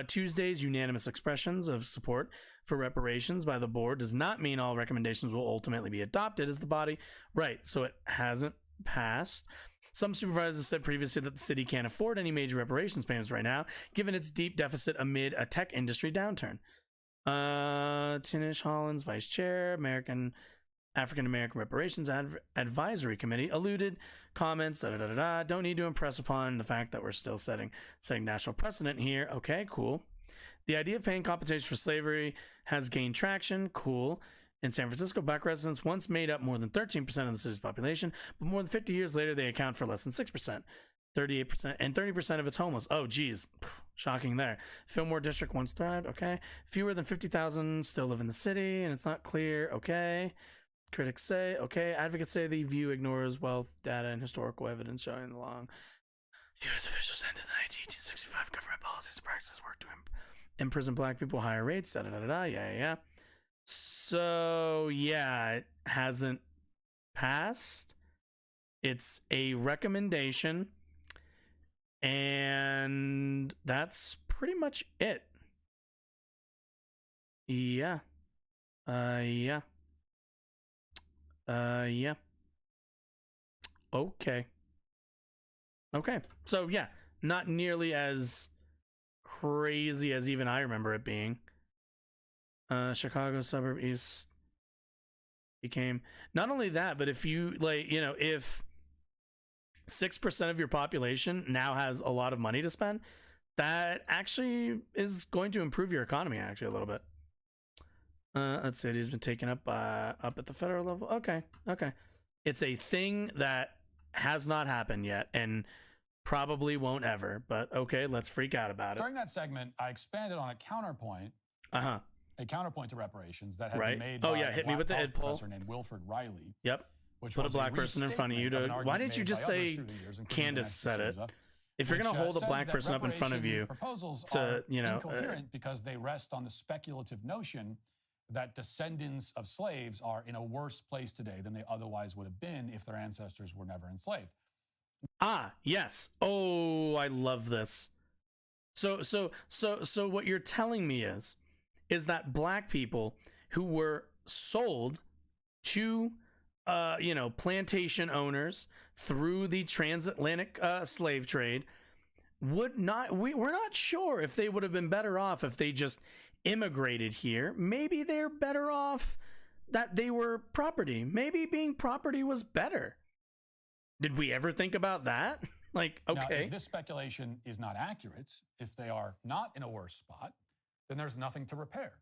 Tuesday's unanimous expressions of support for reparations by the board does not mean all recommendations will ultimately be adopted as the body. Right, so it hasn't passed. Some supervisors said previously that the city can't afford any major reparations payments right now, given its deep deficit amid a tech industry downturn. Tinish Holland's vice chair, African American Reparations Advisory Committee, alluded comments, don't need to impress upon the fact that we're still setting national precedent here. Okay, cool. The idea of paying compensation for slavery has gained traction. Cool. In San Francisco, Black residents once made up more than 13% of the city's population, but more than 50 years later, they account for less than 6%. 38% and 30% of it's homeless. Oh, geez. Shocking there. Fillmore District once thrived. Okay. Fewer than 50,000 still live in the city, and it's not clear. Okay. Critics say, okay. Advocates say the view ignores wealth, data, and historical evidence showing the long U.S. officials ended the 1865 government policies and practices work to imprison Black people higher rates. Yeah. So, yeah, it hasn't passed. It's a recommendation. And that's pretty much it. Yeah. Yeah. Okay. So, yeah, not nearly as crazy as even I remember it being. Chicago suburb east became not only that, but if you if 6% of your population now has a lot of money to spend, that actually is going to improve your economy actually a little bit. Let's say it has been taken up at the federal level. Okay. It's a thing that has not happened yet and probably won't ever, but okay, let's freak out about it. During that segment, I expanded on a counterpoint. A counterpoint to reparations that had been made by hit me with the id poll. Professor named Wilford Riley. Yep. Put a Black person in front of you to. Why didn't you just say Candace said it? If you're going to hold a Black person up in front of you, proposals to are incoherent because they rest on the speculative notion that descendants of slaves are in a worse place today than they otherwise would have been if their ancestors were never enslaved. Ah, yes. Oh, I love this. So what you're telling me is that Black people who were sold to plantation owners through the transatlantic slave trade we're not sure if they would have been better off if they just immigrated here. Maybe they're better off that they were property. Maybe being property was better. Did we ever think about that? Okay. Now, if this speculation is not accurate, if they are not in a worse spot, then there's nothing to repair.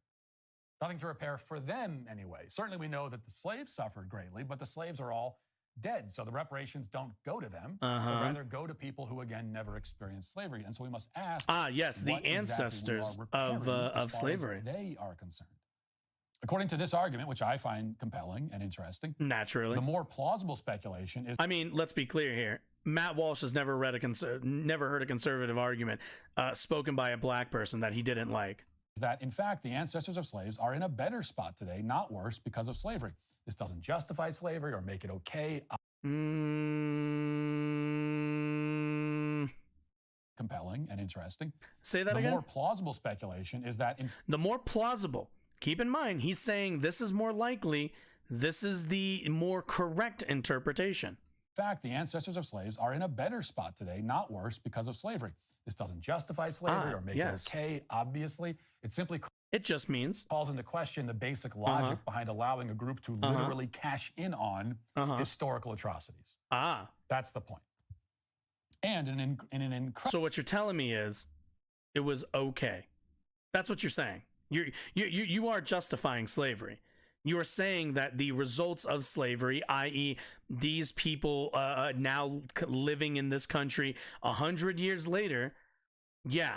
Nothing to repair for them anyway. Certainly we know that the slaves suffered greatly, but the slaves are all dead. So the reparations don't go to them, but rather go to people who, again, never experienced slavery. And so we must ask, the ancestors of slavery. They are concerned. According to this argument, which I find compelling and interesting, naturally, the more plausible speculation is... I mean, let's be clear here. Matt Walsh has never heard a conservative argument spoken by a Black person that he didn't like. That, in fact, the ancestors of slaves are in a better spot today, not worse, because of slavery. This doesn't justify slavery or make it okay. compelling and interesting. Say that the again? The more plausible speculation is that... the more plausible. Keep in mind, he's saying this is more likely. This is the more correct interpretation. In fact, the ancestors of slaves are in a better spot today, not worse, because of slavery. This doesn't justify slavery or make it okay, obviously. It simply... it just means... calls into question the basic logic behind allowing a group to literally cash in on historical atrocities. That's the point. And in an incredible... So what you're telling me is it was okay. That's what you're saying. You are justifying slavery. You are saying that the results of slavery, i.e. these people now living in this country 100 years later, they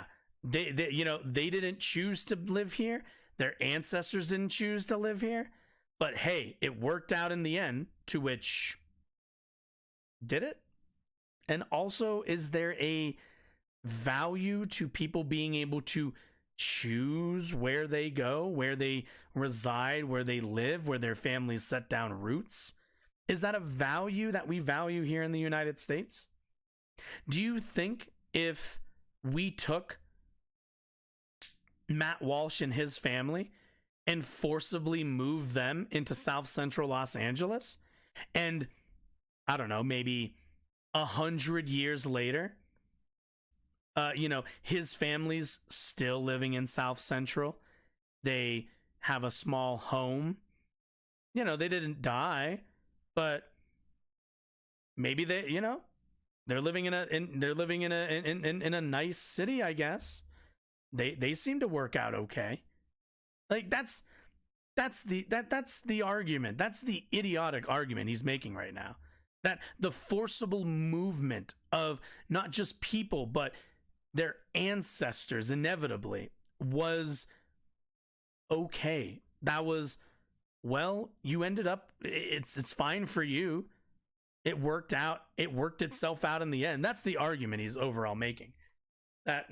didn't choose to live here. Their ancestors didn't choose to live here. But hey, it worked out in the end, to which... did it? And also, is there a value to people being able to choose where they go, where they reside, where they live, where their families set down roots? Is that a value that we value here in the United States? Do you think if we took Matt Walsh and his family and forcibly moved them into South Central Los Angeles, and I don't know, maybe 100 years later, his family's still living in South Central. They have a small home. They didn't die, but maybe they're living in a nice city, I guess. They seem to work out okay. Like that's the argument. That's the idiotic argument he's making right now. That the forcible movement of not just people, but their ancestors inevitably was okay. That was, well, you ended up, it's fine for you. It worked out. It worked itself out in the end. That's the argument he's overall making. That,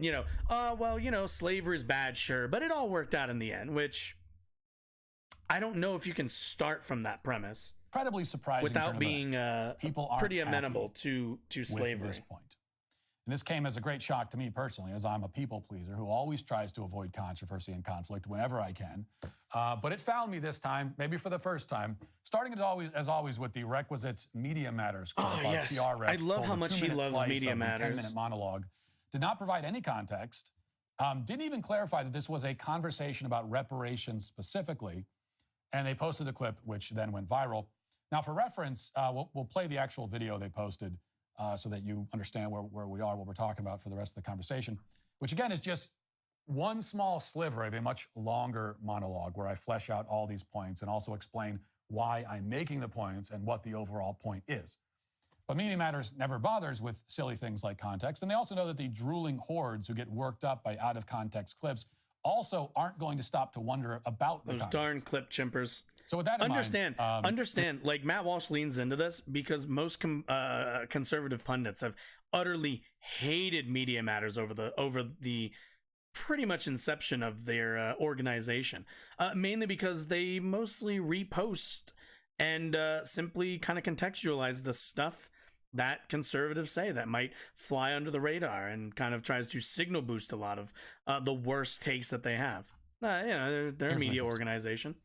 slavery is bad, sure, but it all worked out in the end, which I don't know if you can start from that premise. Incredibly surprising without being people pretty amenable to slavery. This point. And this came as a great shock to me personally, as I'm a people pleaser who always tries to avoid controversy and conflict whenever I can. But it found me this time, maybe for the first time, starting as always with the requisite Media Matters clip. Yes. PR Rex I love how much he loves Media Matters. 10-minute monologue. Did not provide any context. Didn't even clarify that this was a conversation about reparations specifically. And they posted the clip, which then went viral. Now, for reference, we'll play the actual video they posted so that you understand where we are, what we're talking about for the rest of the conversation, which, again, is just one small sliver of a much longer monologue where I flesh out all these points and also explain why I'm making the points and what the overall point is. But Media Matters never bothers with silly things like context, and they also know that the drooling hordes who get worked up by out-of-context clips also aren't going to stop to wonder about the those context. Darn clip chimpers. So with that in mind, understand. Like Matt Walsh leans into this because most conservative pundits have utterly hated Media Matters over the pretty much inception of their organization, mainly because they mostly repost and simply kind of contextualize the stuff that conservatives say that might fly under the radar and kind of tries to signal boost a lot of the worst takes that they have. They're a media organization.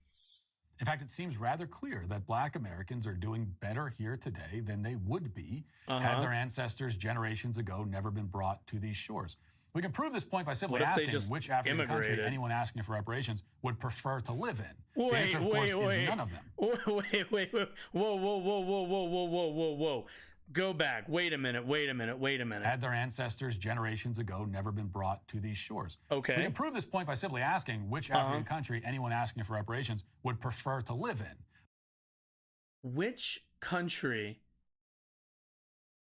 In fact, it seems rather clear that Black Americans are doing better here today than they would be had their ancestors generations ago never been brought to these shores. We can prove this point by simply asking which African country anyone asking for reparations would prefer to live in. The answer, of course, is none of them. Wait. Whoa. Go back. Wait a minute. Had their ancestors generations ago never been brought to these shores. Okay. We can prove this point by simply asking which African country anyone asking for reparations would prefer to live in. Which country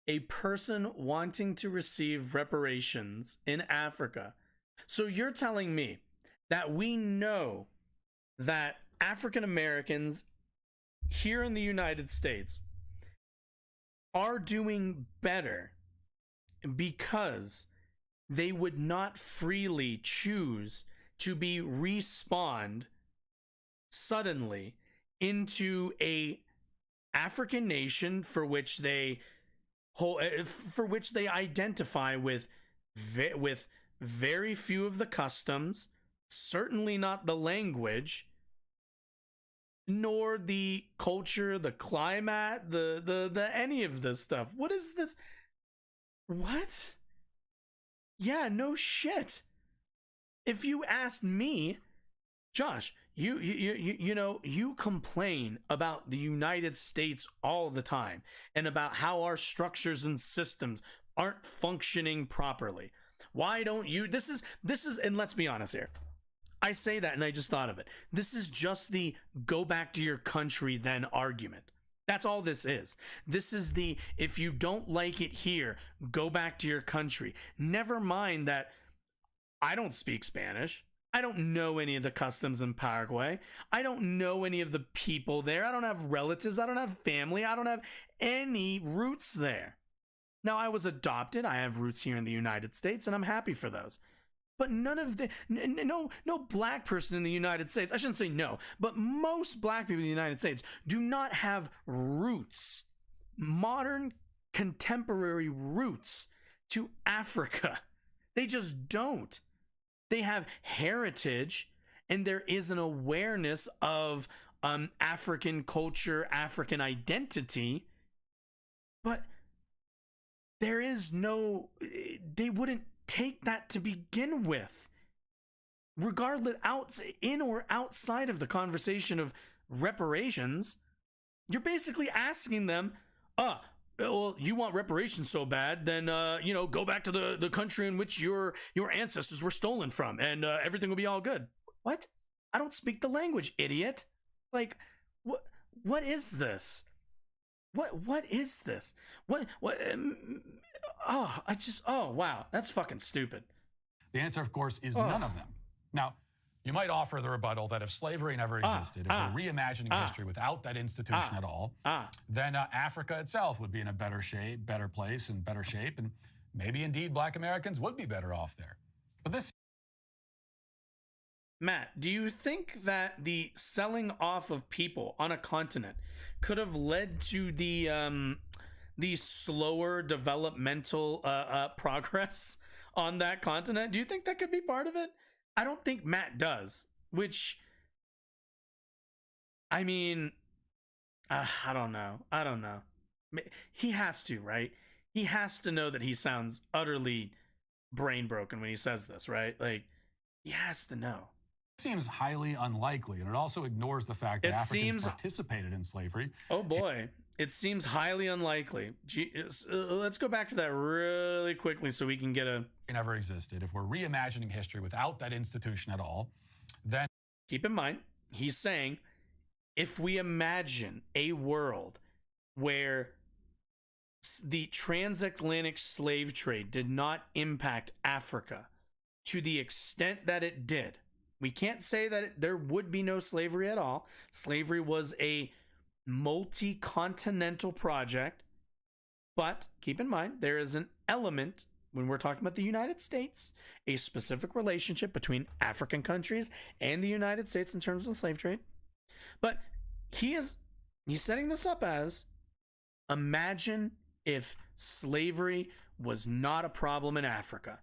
a person wanting to receive reparations in Africa. So you're telling me that we know that African Americans here in the United States are doing better because they would not freely choose to be respawned suddenly into a African nation for which they identify with with very few of the customs, certainly not the language, nor the culture, the climate, the any of this stuff. What is this? What? Yeah, no shit. If you asked me, Josh, you know, you complain about the United States all the time and about how our structures and systems aren't functioning properly. Why don't you? This is, and let's be honest here. I say that and I just thought of it. This is just the go back to your country then argument. That's all this is. This is the, if you don't like it here, go back to your country. Never mind that I don't speak Spanish. I don't know any of the customs in Paraguay. I don't know any of the people there. I don't have relatives. I don't have family. I don't have any roots there. Now, I was adopted. I have roots here in the United States, and I'm happy for those. But none of the, no black person in the United States, I shouldn't say no, but most black people in the United States do not have roots, modern, contemporary roots to Africa. They just don't. They have heritage, and there is an awareness of African culture, African identity, but there is no, they wouldn't take that to begin with, regardless, in or outside of the conversation of reparations. You're basically asking them, well, you want reparations so bad, then you know, go back to the country in which your ancestors were stolen from, and everything will be all good. What? I don't speak the language, idiot. Like, what is this? What is this? What oh wow, that's fucking stupid. The answer, of course, is none of them. Now, you might offer the rebuttal that if slavery never existed, if we're reimagining history without that institution at all, then Africa itself would be in a better shape, better place, and better shape, and maybe indeed black Americans would be better off there. But this... Matt, do you think that the selling off of people on a continent could have led to the slower developmental progress on that continent? Do you think that could be part of it? I don't think Matt does, which, I mean, I don't know. He has to, right? He has to know that he sounds utterly brain broken when he says this, right? Like, he has to know. Seems highly unlikely, and it also ignores the fact that Africans participated in slavery. Oh boy, it seems highly unlikely. Let's go back to that really quickly so we can get a... It never existed. If we're reimagining history without that institution at all, then... Keep in mind, he's saying, if we imagine a world where the transatlantic slave trade did not impact Africa to the extent that it did, we can't say that there would be no slavery at all. Slavery was a multi-continental project, but keep in mind, there is an element, when we're talking about the United States, a specific relationship between African countries and the United States in terms of the slave trade. But he's setting this up as, imagine if slavery was not a problem in Africa.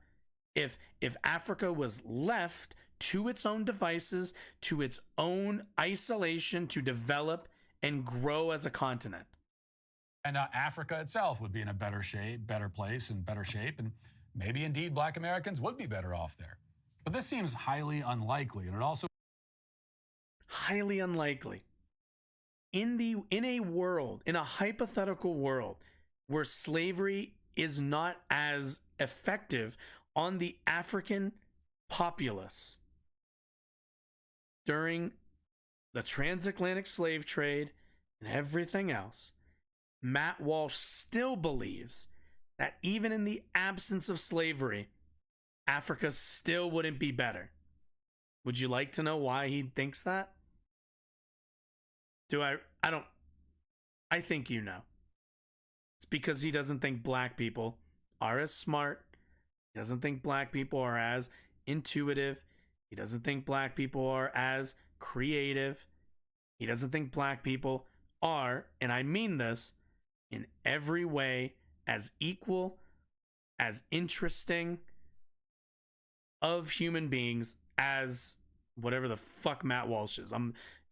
If Africa was left to its own devices, to its own isolation, to develop and grow as a continent. And Africa itself would be in a better shape, better place, and better shape, and maybe indeed black Americans would be better off there. But this seems highly unlikely, and it also... Highly unlikely. In a world, in a hypothetical world, where slavery is not as effective on the African populace during the transatlantic slave trade and everything else, Matt Walsh still believes that even in the absence of slavery, Africa still wouldn't be better. Would you like to know why he thinks that? I think you know. It's because he doesn't think black people are as smart. He doesn't think black people are as intuitive. He doesn't think black people are as creative. He doesn't think black people are, and I mean this, in every way as equal, as interesting, of human beings as whatever the fuck Matt Walsh is.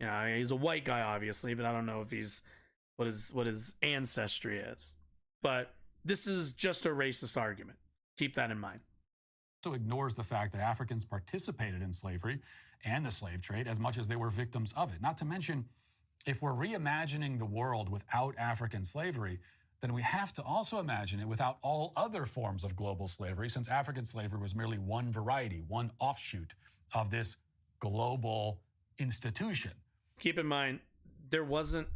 He's a white guy, obviously, but I don't know if he's what his ancestry is. But this is just a racist argument. Keep that in mind. Also ignores the fact that Africans participated in slavery and the slave trade as much as they were victims of it. Not to mention, if we're reimagining the world without African slavery, then we have to also imagine it without all other forms of global slavery, since African slavery was merely one variety, one offshoot of this global institution. Keep in mind, there wasn't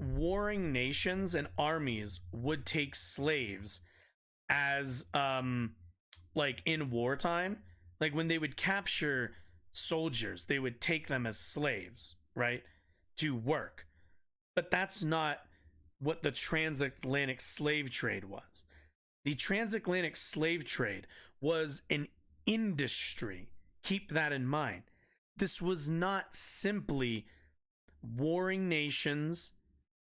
warring nations and armies would take slaves as like in wartime, like when they would capture soldiers, they would take them as slaves, right, to work. But that's not what the transatlantic slave trade was. The transatlantic slave trade was an industry. Keep that in mind. This was not simply warring nations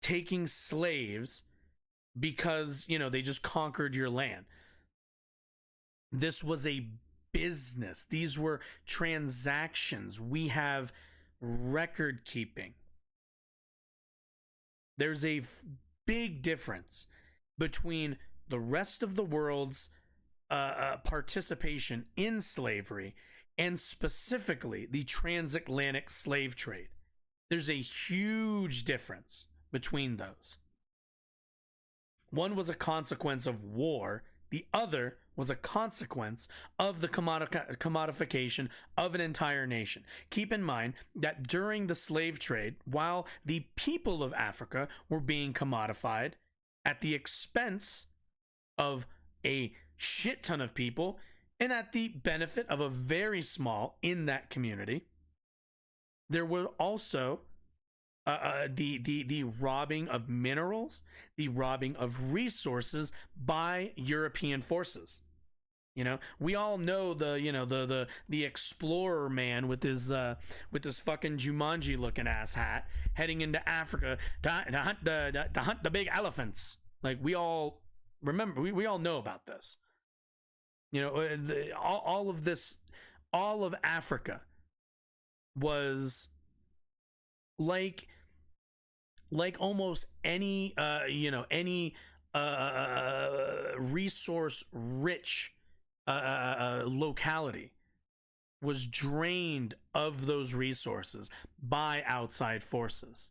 taking slaves because, they just conquered your land. This was a business. These were transactions. We have record keeping. There's a big difference between the rest of the world's participation in slavery and specifically the transatlantic slave trade. There's a huge difference between those. One was a consequence of war. The other was a consequence of the commodification of an entire nation. Keep in mind that during the slave trade, while the people of Africa were being commodified at the expense of a shit ton of people and at the benefit of a very small in that community, there were also the robbing of minerals, the robbing of resources by European forces. We all know the explorer man with his fucking Jumanji looking ass hat heading into Africa to hunt the big elephants. Like, we all remember, we all know about this. All of this, all of Africa was like almost any resource rich locality was drained of those resources by outside forces.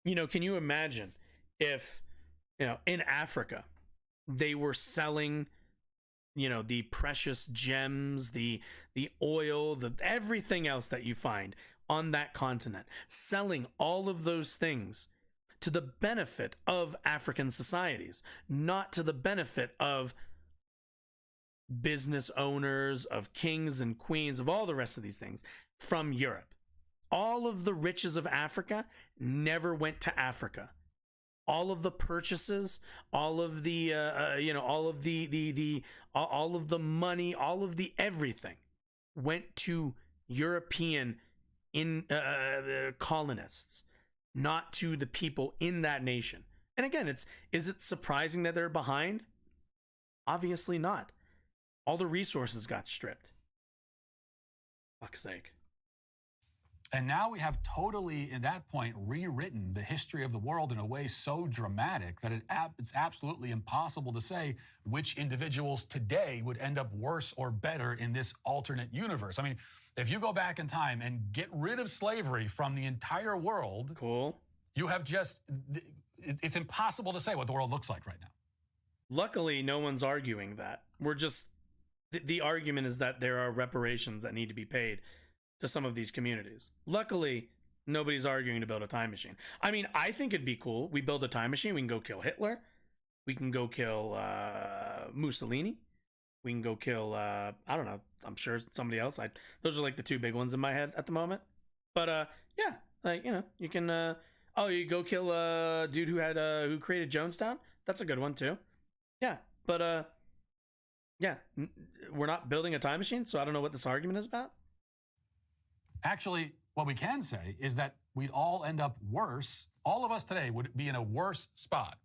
Can you imagine if in Africa they were selling the precious gems, the oil, everything else that you find on that continent, selling all of those things to the benefit of African societies, not to the benefit of business owners, of kings and queens, of all the rest of these things from Europe. All of the riches of Africa never went to Africa. All of the purchases, all of the all of the money, all of the everything went to European colonists, not to the people in that nation. And again, is it surprising that they're behind? Obviously not. All the resources got stripped. Fuck's sake. And now we have totally, at that point, rewritten the history of the world in a way so dramatic that it's absolutely impossible to say which individuals today would end up worse or better in this alternate universe. I mean, if you go back in time and get rid of slavery from the entire world, cool, you have it's impossible to say what the world looks like right now. Luckily, no one's arguing that. We're just, the argument is that there are reparations that need to be paid to some of these communities. Luckily, nobody's arguing to build a time machine. I mean, I think it'd be cool. We build a time machine. We can go kill Hitler. We can go kill Mussolini. We can go kill, I don't know, I'm sure somebody else. Those are like the two big ones in my head at the moment. But yeah, like, you can, you go kill a dude who created Jonestown. That's a good one too. Yeah, but yeah, we're not building a time machine, so I don't know what this argument is about. Actually, what we can say is that we'd all end up worse. All of us today would be in a worse spot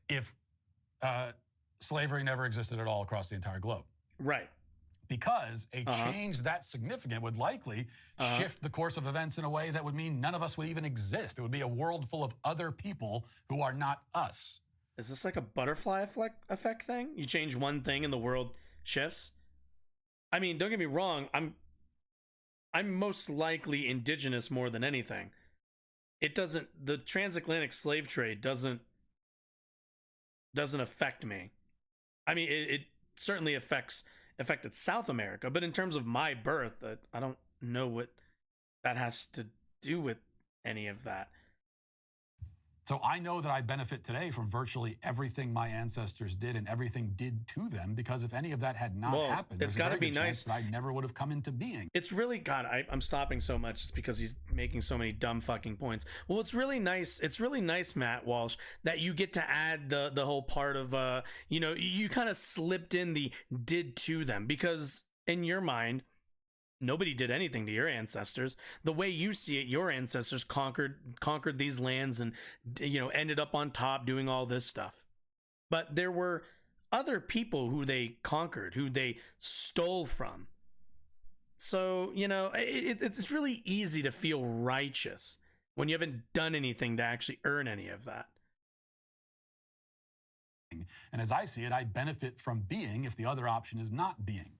if slavery never existed at all across the entire globe. Right. Because a change that significant would likely shift the course of events in a way that would mean none of us would even exist. It would be a world full of other people who are not us. Is this like a butterfly effect thing? You change one thing and the world shifts? I mean, don't get me wrong, I'm most likely indigenous more than anything. The transatlantic slave trade doesn't affect me. I mean, it certainly affected South America, but in terms of my birth, I don't know what that has to do with any of that. So I know that I benefit today from virtually everything my ancestors did and everything did to them, because if any of that had not happened, it's got to be nice that I never would have come into being. It's really, God, I'm stopping so much just because he's making so many dumb fucking points. Well, it's really nice, Matt Walsh, that you get to add the whole part of, you kind of slipped in the did to them, because in your mind, nobody did anything to your ancestors. The way you see it, your ancestors conquered these lands and, ended up on top doing all this stuff. But there were other people who they conquered, who they stole from. So, it's really easy to feel righteous when you haven't done anything to actually earn any of that. And as I see it, I benefit from being if the other option is not being.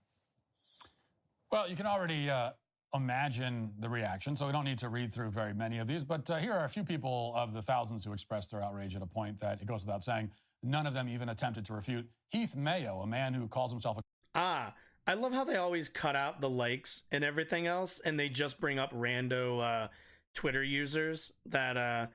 Well, you can already imagine the reaction, so we don't need to read through very many of these. But here are a few people of the thousands who expressed their outrage at a point that it goes without saying none of them even attempted to refute. Heath Mayo, a man who calls himself I love how they always cut out the likes and everything else, and they just bring up rando Twitter users that,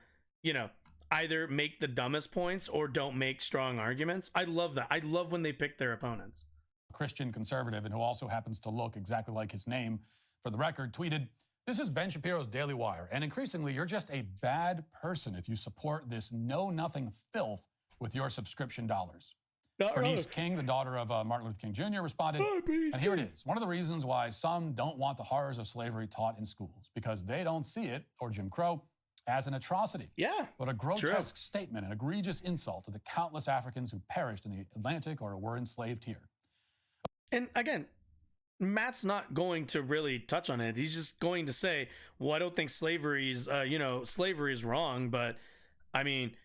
either make the dumbest points or don't make strong arguments. I love that. I love when they pick their opponents. Christian conservative, and who also happens to look exactly like his name, for the record, tweeted, "This is Ben Shapiro's Daily Wire, and increasingly, you're just a bad person if you support this know-nothing filth with your subscription dollars." Bernice King, the daughter of Martin Luther King Jr., responded, and here it is. One of the reasons why some don't want the horrors of slavery taught in schools, because they don't see it, or Jim Crow, as an atrocity. Yeah, but a grotesque statement, an egregious insult to the countless Africans who perished in the Atlantic or were enslaved here. And again, Matt's not going to really touch on it. He's just going to say, well, I don't think slavery is wrong, but I mean,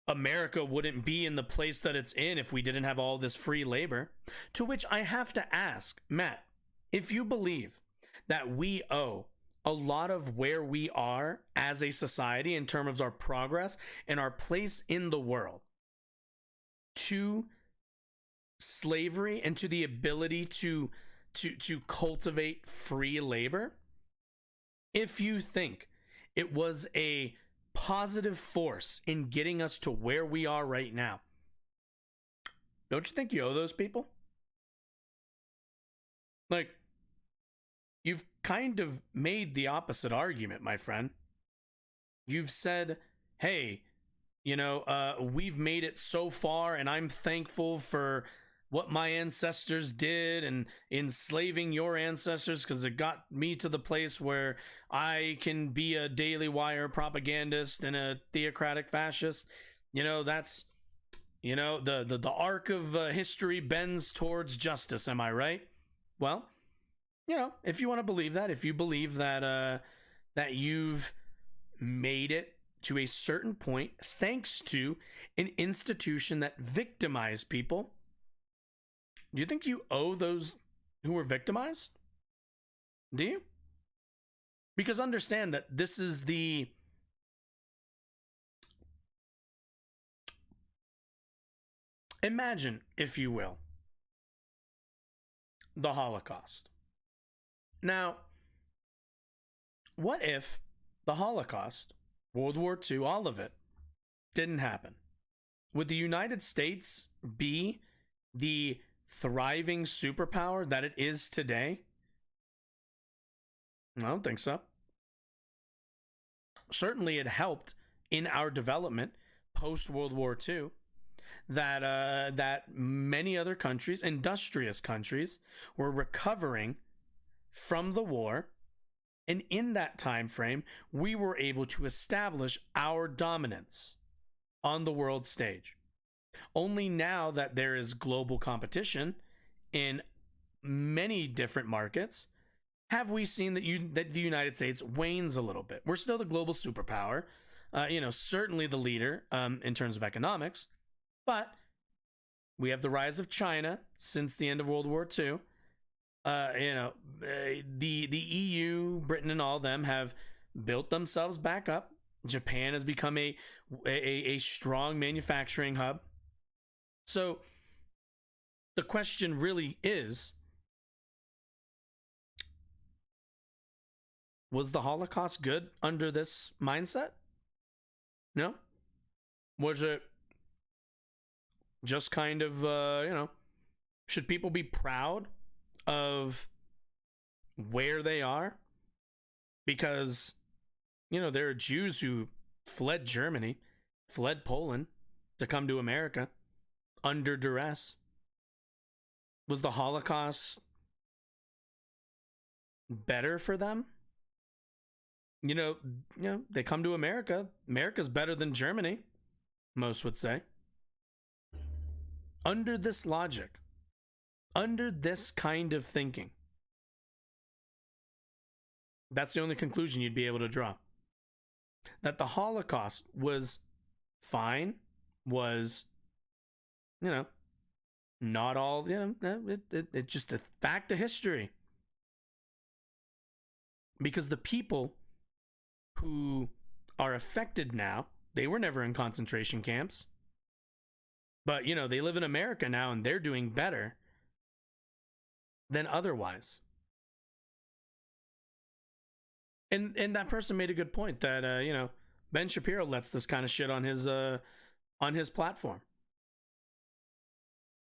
America wouldn't be in the place that it's in if we didn't have all this free labor. To which I have to ask, Matt, if you believe that we owe a lot of where we are as a society in terms of our progress and our place in the world to slavery and to the ability to cultivate free labor, if you think it was a positive force in getting us to where we are right now, don't you think you owe those people? Like, you've kind of made the opposite argument, my friend. You've said, hey, we've made it so far and I'm thankful for what my ancestors did and enslaving your ancestors because it got me to the place where I can be a Daily Wire propagandist and a theocratic fascist. That's, the arc of history bends towards justice. Am I right? Well, if you want to believe that, if you believe that, that you've made it to a certain point thanks to an institution that victimized people, do you think you owe those who were victimized? Do you? Because understand that this is the imagine, if you will, the Holocaust. Now, what if the Holocaust, World War II, all of it, didn't happen? Would the United States be the thriving superpower that it is today? I don't think so. Certainly it helped in our development post World War II that many other countries, industrious countries, were recovering from the war, and in that time frame we were able to establish our dominance on the world stage. Only now that there is global competition in many different markets have we seen that the United States wanes a little bit. We're still the global superpower, certainly the leader in terms of economics, but we have the rise of China since the end of World War II. The EU, Britain, and all them have built themselves back up. Japan has become a strong manufacturing hub. So the question really is, was the Holocaust good under this mindset? No? Was it just kind of, should people be proud of where they are? Because, there are Jews who fled Germany, fled Poland to come to America under duress. Was the Holocaust better for them? They come to America. America's better than Germany, most would say. Under this logic, under this kind of thinking, that's the only conclusion you'd be able to draw. That the Holocaust was fine, was, not all, it's just a fact of history. Because the people who are affected now, they were never in concentration camps. But, they live in America now and they're doing better than otherwise. And that person made a good point that, Ben Shapiro lets this kind of shit on his platform.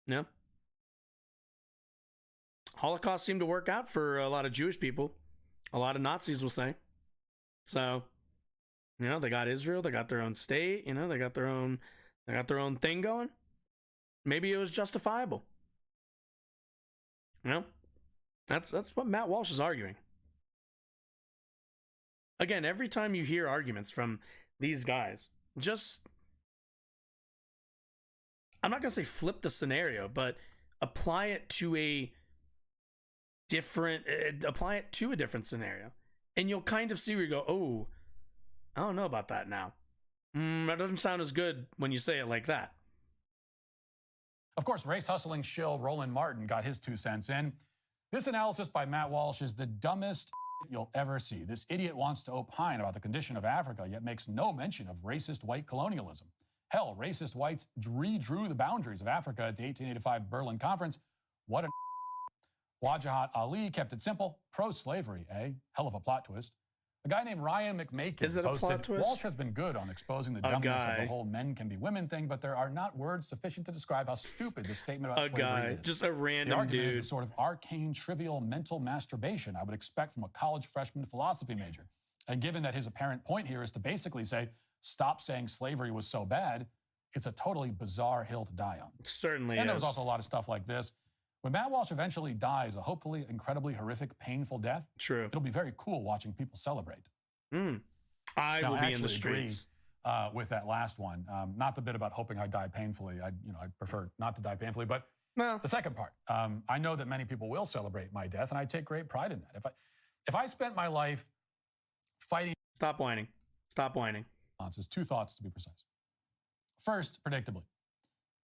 Yeah. Holocaust seemed to work out for a lot of Jewish people. A lot of Nazis will say. So, they got Israel, they got their own state, they got their own thing going. Maybe it was justifiable. That's what Matt Walsh is arguing. Again, every time you hear arguments from these guys, I'm not going to say flip the scenario, but apply it to a different scenario. And you'll kind of see where you go, oh, I don't know about that now. That doesn't sound as good when you say it like that. Of course, race hustling shill Roland Martin got his 2 cents in. This analysis by Matt Walsh is the dumbest you'll ever see. This idiot wants to opine about the condition of Africa, yet makes no mention of racist white colonialism. Hell, racist whites redrew the boundaries of Africa at the 1885 Berlin Conference. What an Wajahat Ali kept it simple. Pro-slavery, eh? Hell of a plot twist. A guy named Ryan McMakin Is it a plot twist? Walsh has been good on exposing the dumbness of the whole men can be women thing, but there are not words sufficient to describe how stupid this statement about slavery is. Just a random the argument dude. is a sort of arcane, trivial mental masturbation I would expect from a college freshman philosophy major. And given that his apparent point here is to basically say, stop saying slavery was so bad, it's a totally bizarre hill to die on. Certainly And there was also a lot of stuff like this. When Matt Walsh eventually dies a hopefully incredibly horrific, painful death, true, it'll be very cool watching people celebrate. I will be in the streets. With that last one. Not the bit about hoping I die painfully. I prefer not to die painfully. But the second part, I know that many people will celebrate my death, and I take great pride in that. If I spent my life fighting... Stop whining. Stop whining. 2 thoughts to be precise. First, predictably,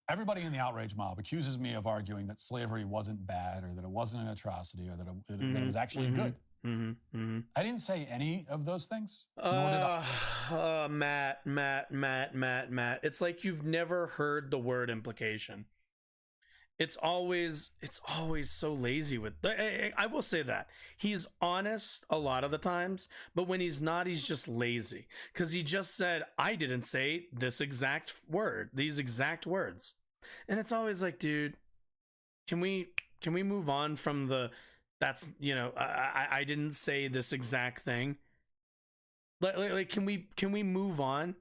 everybody in the outrage mob accuses me of arguing that slavery wasn't bad or that it wasn't an atrocity or that it was actually good. I didn't say any of those things. Matt. It's like you've never heard the word implication. It's always so lazy with. I will say that he's honest a lot of the times, but when he's not, he's just lazy because he just said I didn't say this exact word, these exact words, and it's always like, dude, can we move on from the. That's, I didn't say this exact thing. Like, can we move on?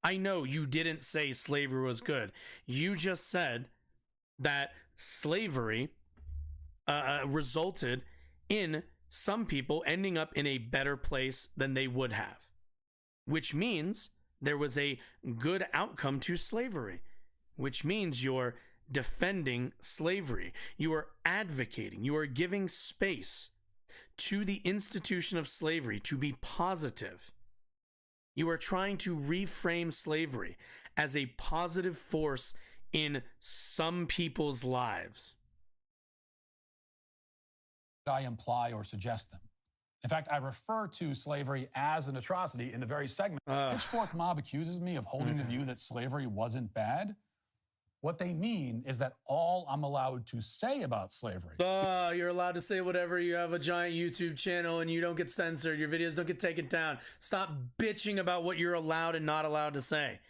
I know you didn't say slavery was good. You just said that slavery resulted in some people ending up in a better place than they would have, which means there was a good outcome to slavery. which means you're defending slavery. You are advocating, you are giving space to the institution of slavery to be positive. You are trying to reframe slavery as a positive force in some people's lives. I imply or suggest them. In fact, I refer to slavery as an atrocity in the very segment. Pitchfork Mob accuses me of holding the view that slavery wasn't bad. What they mean is that all I'm allowed to say about slavery. You're allowed to say whatever. You have a giant YouTube channel and you don't get censored. Your videos don't get taken down. Stop bitching about what you're allowed and not allowed to say.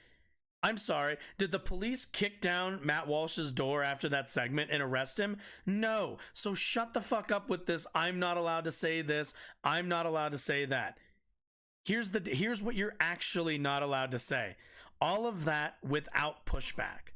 I'm sorry. Did the police kick down Matt Walsh's door after that segment and arrest him? No. So shut the fuck up with this. I'm not allowed to say this. I'm not allowed to say that. Here's what you're actually not allowed to say. All of that without pushback.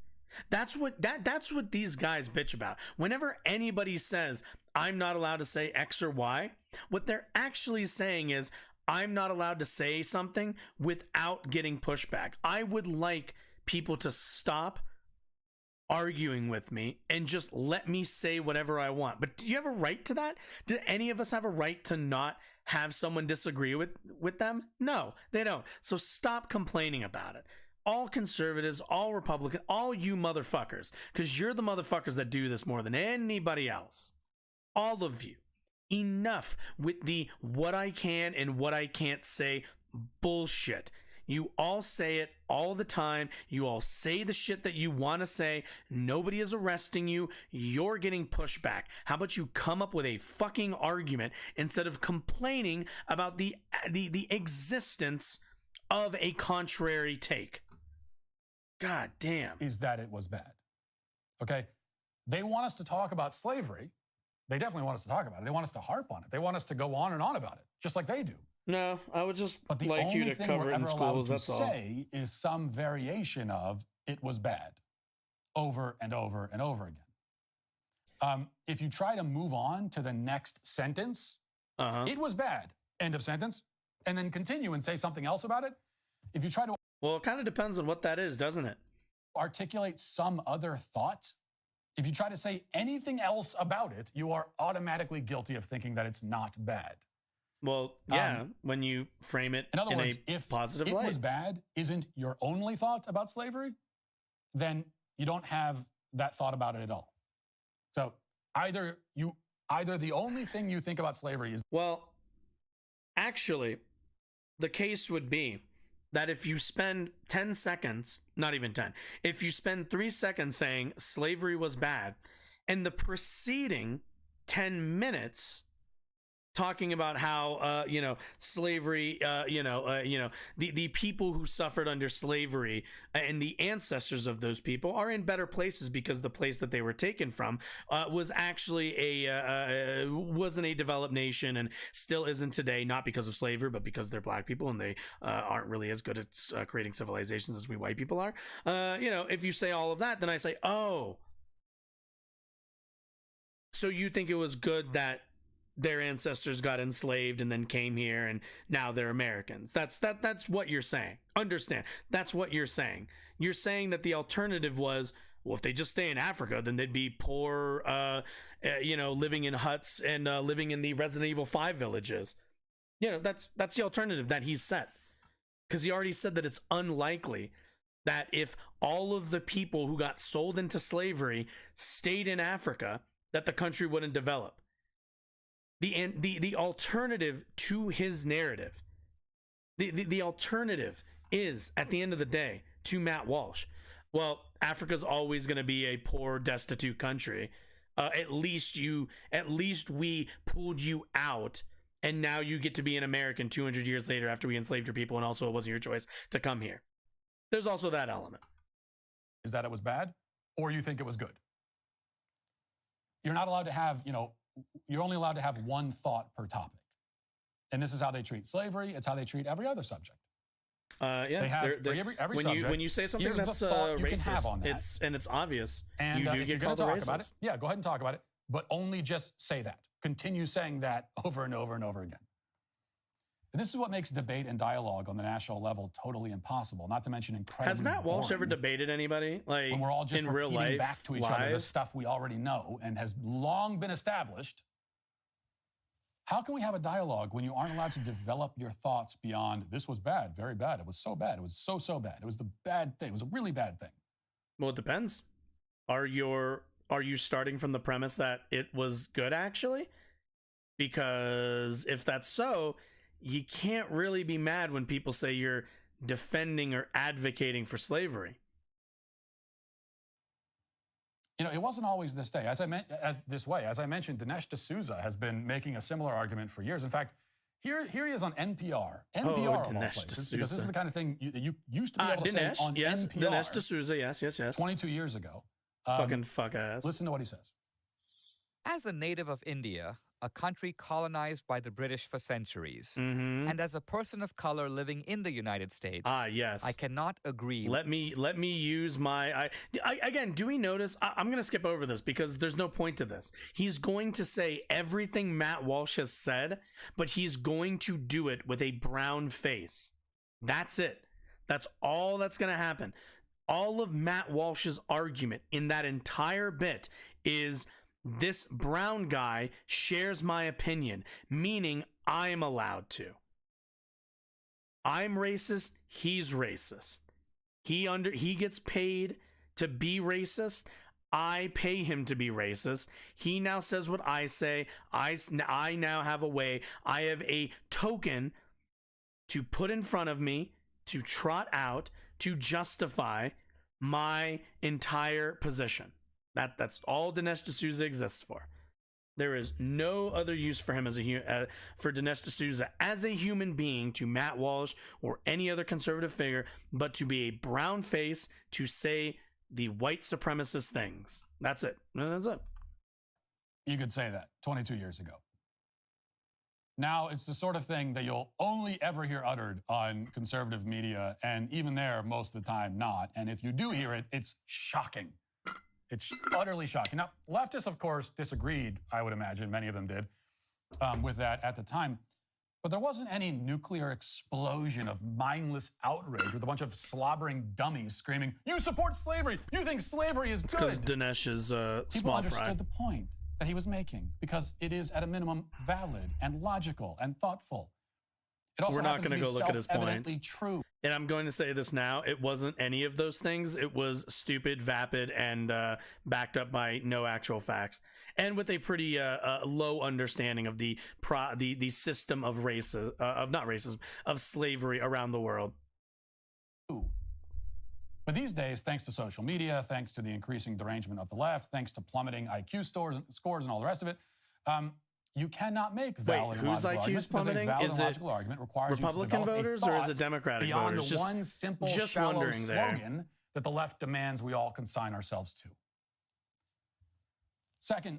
That's what these guys bitch about. Whenever anybody says, I'm not allowed to say X or Y, what they're actually saying is, I'm not allowed to say something without getting pushback. I would like people to stop arguing with me and just let me say whatever I want. But do you have a right to that? Do any of us have a right to not have someone disagree with them? No, they don't. So stop complaining about it. All conservatives, all Republicans, all you motherfuckers, because you're the motherfuckers that do this more than anybody else. All of you. Enough with the what I can and what I can't say bullshit. You all say it all the time. You all say the shit that you want to say. Nobody is arresting you. You're getting pushback. How about you come up with a fucking argument instead of complaining about the existence of a contrary take? God damn. Is that it was bad. Okay? They want us to talk about slavery. They definitely want us to talk about it. They want us to harp on it. They want us to go on and on about it, just like they do. No, I would just but the like only you to thing cover we're it in ever allowed schools, to that's all. say is some variation of it was bad over and over and over again. If you try to move on to the next sentence, it was bad, end of sentence, and then continue and say something else about it. If you try to... Well, it kind of depends on what that is, doesn't it? Articulate some other thought. If you try to say anything else about it, you are automatically guilty of thinking that it's not bad. Well, yeah, when you frame it in other words, a if positive it light. was bad isn't your only thought about slavery, then you don't have that thought about it at all. So either the only thing you think about slavery is... Well, actually, the case would be that if you spend 10 seconds, not even 10, if you spend 3 seconds saying slavery was bad, and the preceding 10 minutes talking about how, slavery, the people who suffered under slavery and the ancestors of those people are in better places because the place that they were taken from was actually wasn't a developed nation and still isn't today, not because of slavery, but because they're black people and they aren't really as good at creating civilizations as we white people are. If you say all of that, then I say, oh, so you think it was good that their ancestors got enslaved and then came here and now they're Americans. That's what you're saying. Understand. That's what you're saying. You're saying that the alternative was, well, if they just stay in Africa, then they'd be poor, living in huts and living in the Resident Evil 5 villages. That's the alternative that he's set. Because he already said that it's unlikely that if all of the people who got sold into slavery stayed in Africa, that the country wouldn't develop. The alternative to his narrative, the alternative is, at the end of the day, to Matt Walsh, well, Africa's always going to be a poor, destitute country. At least we pulled you out, and now you get to be an American 200 years later after we enslaved your people, and also it wasn't your choice to come here. There's also that element. Is that it was bad, or you think it was good? You're not allowed to have, you're only allowed to have one thought per topic. And this is how they treat slavery. It's how they treat every other subject. Yeah. They have every subject. When you say something that's racist, it's obvious. And you do if get you're going called to talk racist. about it, yeah, go ahead and talk about it. But only just say that. Continue saying that over and over and over again. And this is what makes debate and dialogue on the national level totally impossible, not to mention incredibly Has Matt Walsh boring ever debated anybody? Like, when we're all just in real repeating life, back to each other the stuff we already know and has long been established. How can we have a dialogue when you aren't allowed to develop your thoughts beyond, this was bad, very bad, it was so bad, it was so bad, it was the bad thing, it was a really bad thing? Well, it depends. Are you starting from the premise that it was good, actually? Because if that's so, you can't really be mad when people say you're defending or advocating for slavery. You know, it wasn't always this way. As I mentioned, Dinesh D'Souza has been making a similar argument for years. In fact, here he is on NPR. NPR, of all places, because this is the kind of thing you used to be able to say on NPR. Dinesh D'Souza, yes. 22 years ago. Fucking fuck ass. Listen to what he says. As a native of India, a country colonized by the British for centuries, and as a person of color living in the United States, yes, I cannot agree. Let me use my. Again, do we notice? I'm going to skip over this because there's no point to this. He's going to say everything Matt Walsh has said, but he's going to do it with a brown face. That's it. That's all that's going to happen. All of Matt Walsh's argument in that entire bit is, this brown guy shares my opinion, meaning I'm allowed to. I'm racist, he's racist. He gets paid to be racist. I pay him to be racist. He now says what I say. I now have a way. I have a token to put in front of me, to trot out, to justify my entire position. That's all Dinesh D'Souza exists for. There is no other use for him as for Dinesh D'Souza as a human being to Matt Walsh or any other conservative figure, but to be a brown face to say the white supremacist things. That's it. That's it. You could say that 22 years ago. Now it's the sort of thing that you'll only ever hear uttered on conservative media, and even there, most of the time, not. And if you do hear it, it's shocking. It's utterly shocking. Now, leftists, of course, disagreed, I would imagine, many of them did, with that at the time. But there wasn't any nuclear explosion of mindless outrage with a bunch of slobbering dummies screaming, "You support slavery! You think slavery is good!" Because Dinesh is small fry. People understood the point that he was making, because it is, at a minimum, valid and logical and thoughtful. It also We're not going to go look at his points. True. And I'm going to say this now. It wasn't any of those things. It was stupid, vapid, and backed up by no actual facts. And with a pretty low understanding of the system of of slavery around the world. But these days, thanks to social media, thanks to the increasing derangement of the left, thanks to plummeting IQ scores and all the rest of it, you cannot make valid whose IQ's plummeting? Is it Republican voters or is it Democratic voters? Beyond the one simple, shallow slogan that the left demands we all consign ourselves to. Second,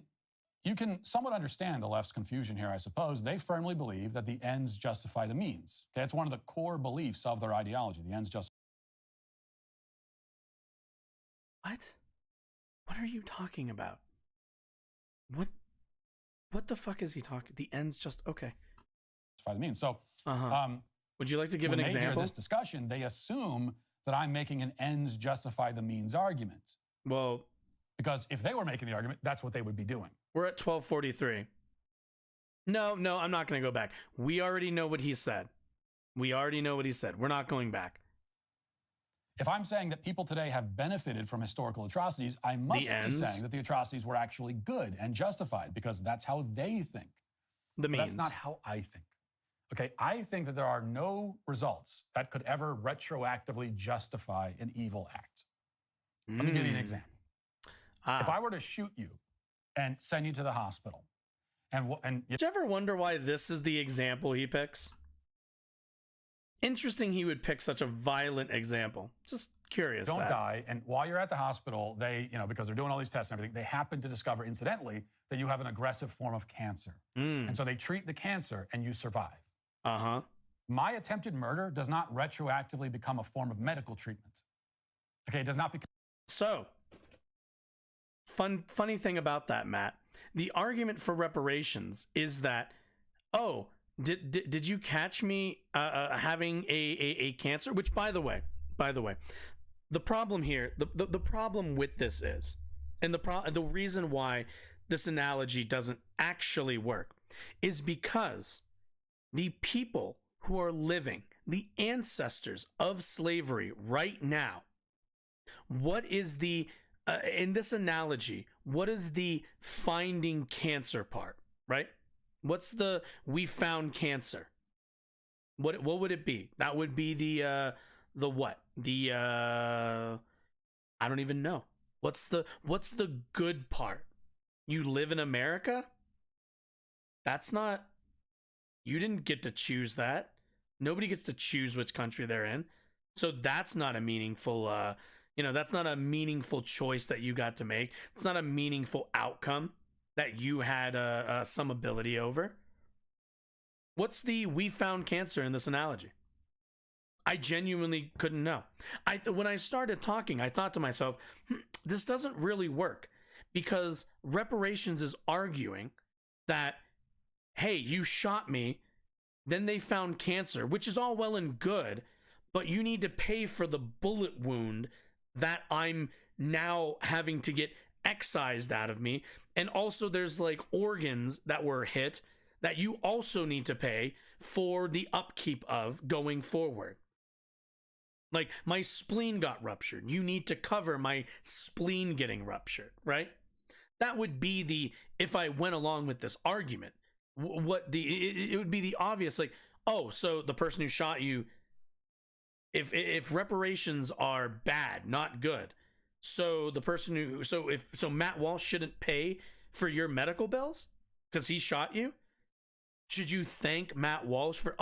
you can somewhat understand the left's confusion here, I suppose. They firmly believe that the ends justify the means. Okay, it's one of the core beliefs of their ideology. The ends justify. What? What are you talking about? What the fuck is he talking? The ends just okay. Justify the means. So, would you like to give an when they example? Hear this discussion, they assume that I'm making an ends justify the means argument. Well, because if they were making the argument, that's what they would be doing. We're at 12:43. No, I'm not going to go back. We already know what he said. We're not going back. If I'm saying that people today have benefited from historical atrocities, I must be saying that the atrocities were actually good and justified, because that's how they think. But that's not how I think. Okay, I think that there are no results that could ever retroactively justify an evil act. Let me give you an example. If I were to shoot you and send you to the hospital, and did you ever wonder why this is the example he picks? Interesting he would pick such a violent example. Just curious. Don't die. And while you're at the hospital, they, because they're doing all these tests and everything, they happen to discover, incidentally, that you have an aggressive form of cancer. And so they treat the cancer and you survive. My attempted murder does not retroactively become a form of medical treatment. Okay, it does not become. So, funny thing about that, Matt, the argument for reparations is that, Did you catch me having a cancer? Which, by the way, the problem here, the problem with this is, and the reason why this analogy doesn't actually work is because the people who are living, the ancestors of slavery right now, what is the in this analogy, what is the finding cancer part, right? What's the we found cancer? What would it be? That would be the what? The I don't even know. What's the good part? You live in America? That's not, you didn't get to choose that. Nobody gets to choose which country they're in. So that's not a meaningful that's not a meaningful choice that you got to make. It's not a meaningful outcome that you had some ability over. What's the we found cancer in this analogy? I genuinely couldn't know. When I started talking, I thought to myself, this doesn't really work, because reparations is arguing that, hey, you shot me, then they found cancer, which is all well and good, but you need to pay for the bullet wound that I'm now having to get excised out of me. And also there's like organs that were hit that you also need to pay for the upkeep of going forward. Like, my spleen got ruptured. You need to cover my spleen getting ruptured, right? That would be the, if I went along with this argument, it would be the obvious, like, oh, so the person who shot you, if reparations are bad, not good, so the person who, so Matt Walsh shouldn't pay for your medical bills because he shot you? Should you thank Matt Walsh for,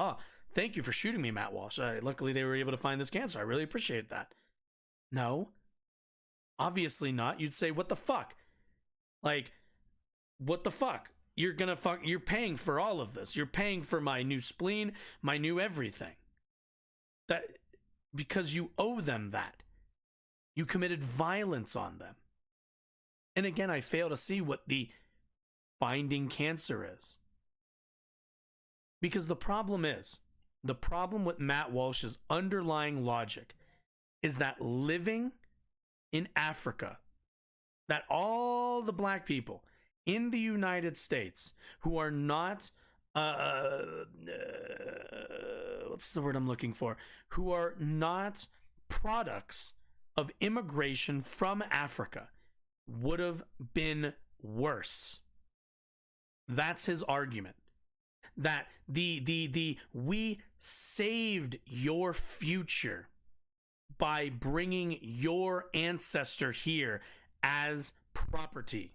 thank you for shooting me, Matt Walsh. Luckily, they were able to find this cancer. I really appreciate that. No, obviously not. You'd say, what the fuck? Like, what the fuck? You're paying for all of this. You're paying for my new spleen, my new everything. That, because you owe them that. You committed violence on them. And again, I fail to see what the finding cancer is. Because the problem with Matt Walsh's underlying logic is that living in Africa, that all the black people in the United States who are not, what's the word I'm looking for? Who are not products of immigration from Africa would have been worse. That's his argument. That we saved your future by bringing your ancestor here as property.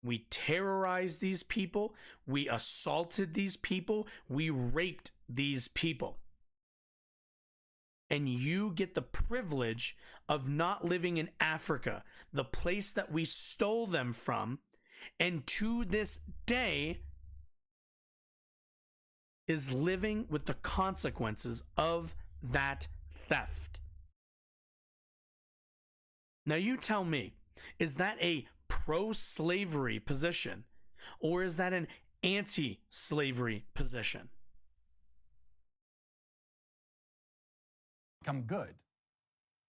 We terrorized these people, we assaulted these people, we raped these people. And you get the privilege of not living in Africa, the place that we stole them from, and to this day is living with the consequences of that theft. Now you tell me, is that a pro-slavery position, or is that an anti-slavery position? Become good.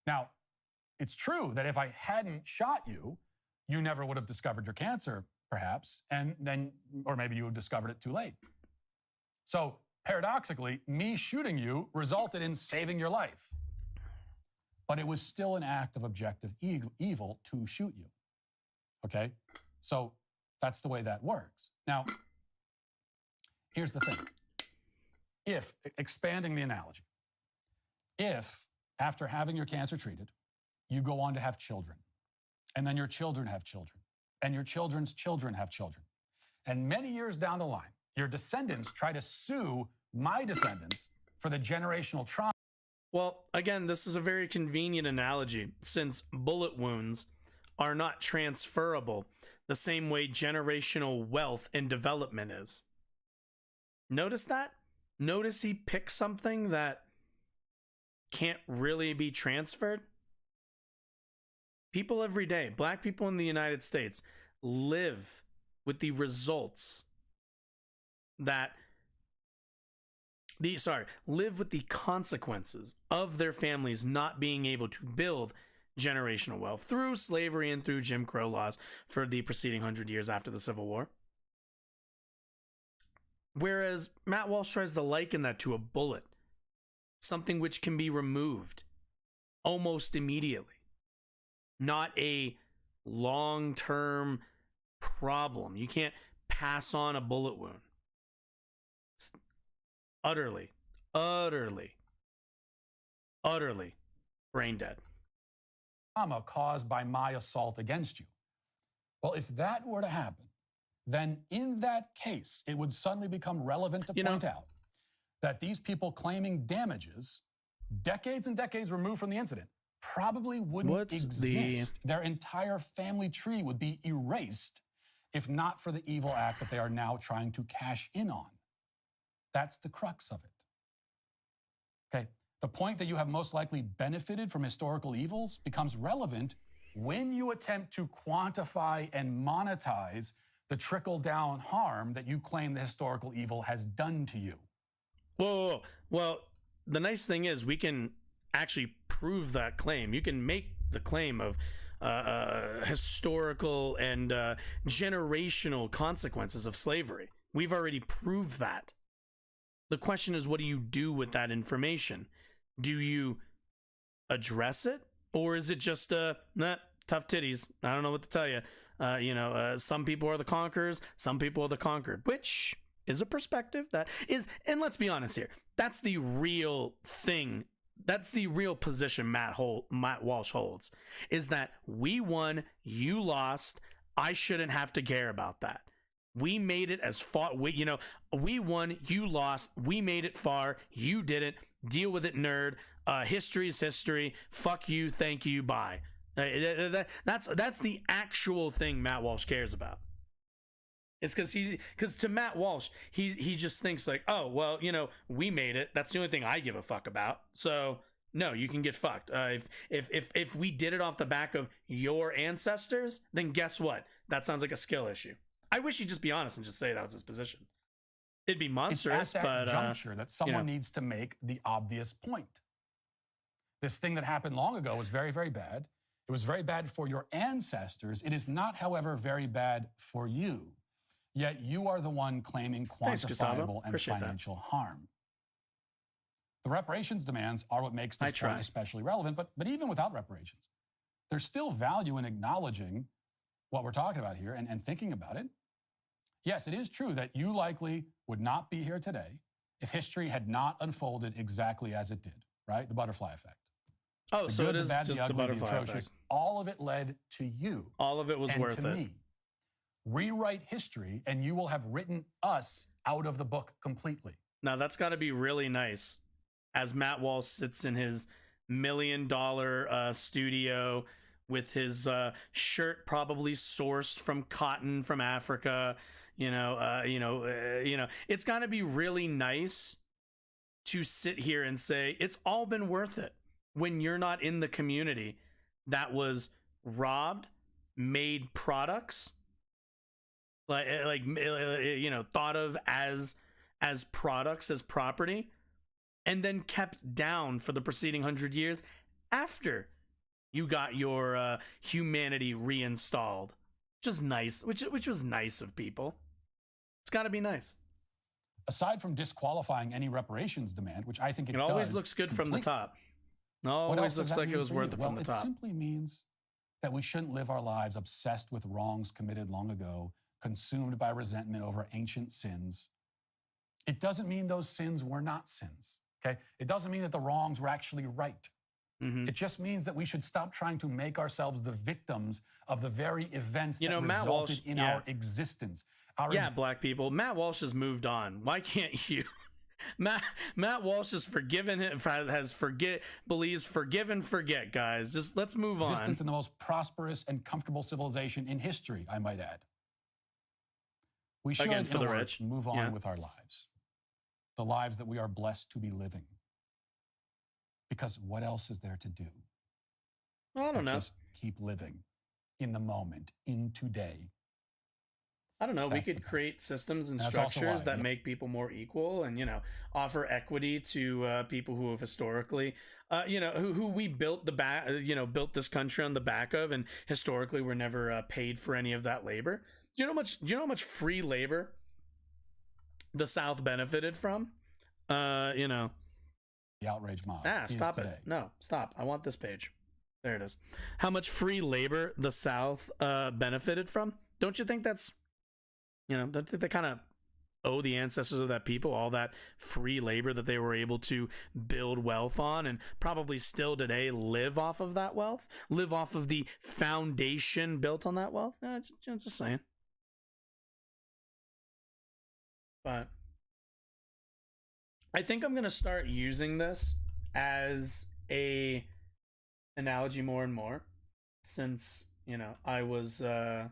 Now, it's true that if I hadn't shot you, you never would have discovered your cancer, perhaps, and then, or maybe you would have discovered it too late. So, paradoxically, me shooting you resulted in saving your life. But it was still an act of objective evil to shoot you. Okay? So, that's the way that works. Now, here's the thing. If, expanding the analogy, if after having your cancer treated, you go on to have children, and then your children have children, and your children's children have children, and many years down the line, your descendants try to sue my descendants for the generational trauma. Well, again, this is a very convenient analogy, since bullet wounds are not transferable the same way generational wealth and development is. Notice that? Notice he picked something that can't really be transferred? People every day, black people in the United States, live with the results that live with the consequences of their families not being able to build generational wealth through slavery and through Jim Crow laws for the preceding 100 years after the Civil War. Whereas Matt Walsh tries to liken that to a bullet, something which can be removed almost immediately, not a long-term problem. You can't pass on a bullet wound. It's utterly brain dead. Trauma caused by my assault against you. Well, if that were to happen, then in that case, it would suddenly become relevant to point out that these people claiming damages decades and decades removed from the incident probably wouldn't exist. Their entire family tree would be erased if not for the evil act that they are now trying to cash in on. That's the crux of it. Okay, the point that you have most likely benefited from historical evils becomes relevant when you attempt to quantify and monetize the trickle-down harm that you claim the historical evil has done to you. Whoa. Well, the nice thing is we can actually prove that claim. You can make the claim of historical and generational consequences of slavery. We've already proved that. The question is, what do you do with that information? Do you address it? Or is it just, tough titties? I don't know what to tell you. Some people are the conquerors, some people are the conquered, which is a perspective that is, and let's be honest here, that's the real thing. That's the real position Matt Walsh holds, is that we won, you lost. I shouldn't have to care about that. We made it as far, we won, you lost. We made it far, you didn't. Deal with it, nerd. History is history. Fuck you, thank you, bye. That's the actual thing Matt Walsh cares about. It's because to Matt Walsh, he just thinks like, oh, well, we made it. That's the only thing I give a fuck about. So no, you can get fucked. If we did it off the back of your ancestors, then guess what? That sounds like a skill issue. I wish he'd just be honest and just say that was his position. It'd be monstrous, it's at that but juncture that someone needs to make the obvious point. This thing that happened long ago was very, very bad. It was very bad for your ancestors. It is not, however, very bad for you. Yet you are the one claiming quantifiable and financial harm. The reparations demands are what makes this point especially relevant, but even without reparations, there's still value in acknowledging what we're talking about here and thinking about it. Yes, it is true that you likely would not be here today if history had not unfolded exactly as it did, right? The butterfly effect. Oh, the so good, it is the bad, just the ugly, the butterfly atrocious, effect. All of it led to you. All of it was and worth to it. Me. Rewrite history, and you will have written us out of the book completely. Now, that's got to be really nice as Matt Walsh sits in his $1 million studio with his shirt probably sourced from cotton from Africa. It's got to be really nice to sit here and say it's all been worth it when you're not in the community that was robbed, made products, thought of as products, as property, and then kept down for the preceding 100 years after you got your humanity reinstalled, which is nice, which was nice of people. It's got to be nice. Aside from disqualifying any reparations demand, which I think it always looks good from the top. Always looks like it was worth it from the top. It simply means that we shouldn't live our lives obsessed with wrongs committed long ago, consumed by resentment over ancient sins. It doesn't mean those sins were not sins, okay? It doesn't mean that the wrongs were actually right. It just means that we should stop trying to make ourselves the victims of the very events that resulted in our existence. Black people. Matt Walsh has moved on. Why can't you? Matt Walsh has forgiven him, believes forgive and forget, guys. Just let's move on. Existence in the most prosperous and comfortable civilization in history, I might add. We should, again, for the rich, move on with our lives. The lives that we are blessed to be living. Because what else is there to do? I don't know. Just keep living in the moment, in today. I don't know. That's We could create systems and That's also structures why, that yeah. make people more equal, and offer equity to people who have historically, who we built built this country on the back of, and historically were never paid for any of that labor. Do you know how much free labor the South benefited from? The outrage mob. Stop it. No, stop. I want this page. There it is. How much free labor the South benefited from? Don't you think that's, don't you think they kind of owe the ancestors of that people all that free labor that they were able to build wealth on, and probably still today live off of that wealth, live off of the foundation built on that wealth? Just saying. But I think I'm going to start using this as a analogy more and more, since I was I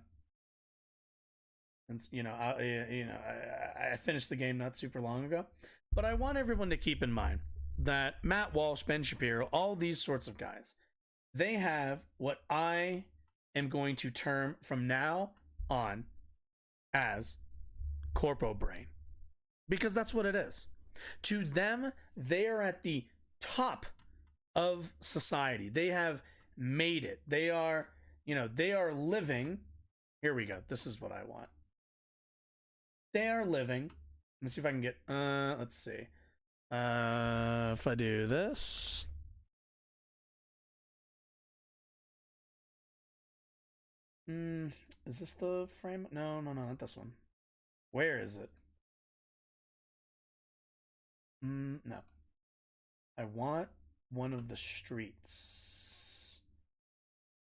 finished the game not super long ago. But I want everyone to keep in mind that Matt Walsh, Ben Shapiro, all these sorts of guys, they have what I am going to term from now on as corpo brain, because that's what it is. To them, they are at the top of society. They have made it. They are, they are living. Here we go. This is what I want. They are living. Let's see if I can get, let's see. If I do this. Is this the frame? No, not this one. Where is it? No. I want one of the streets.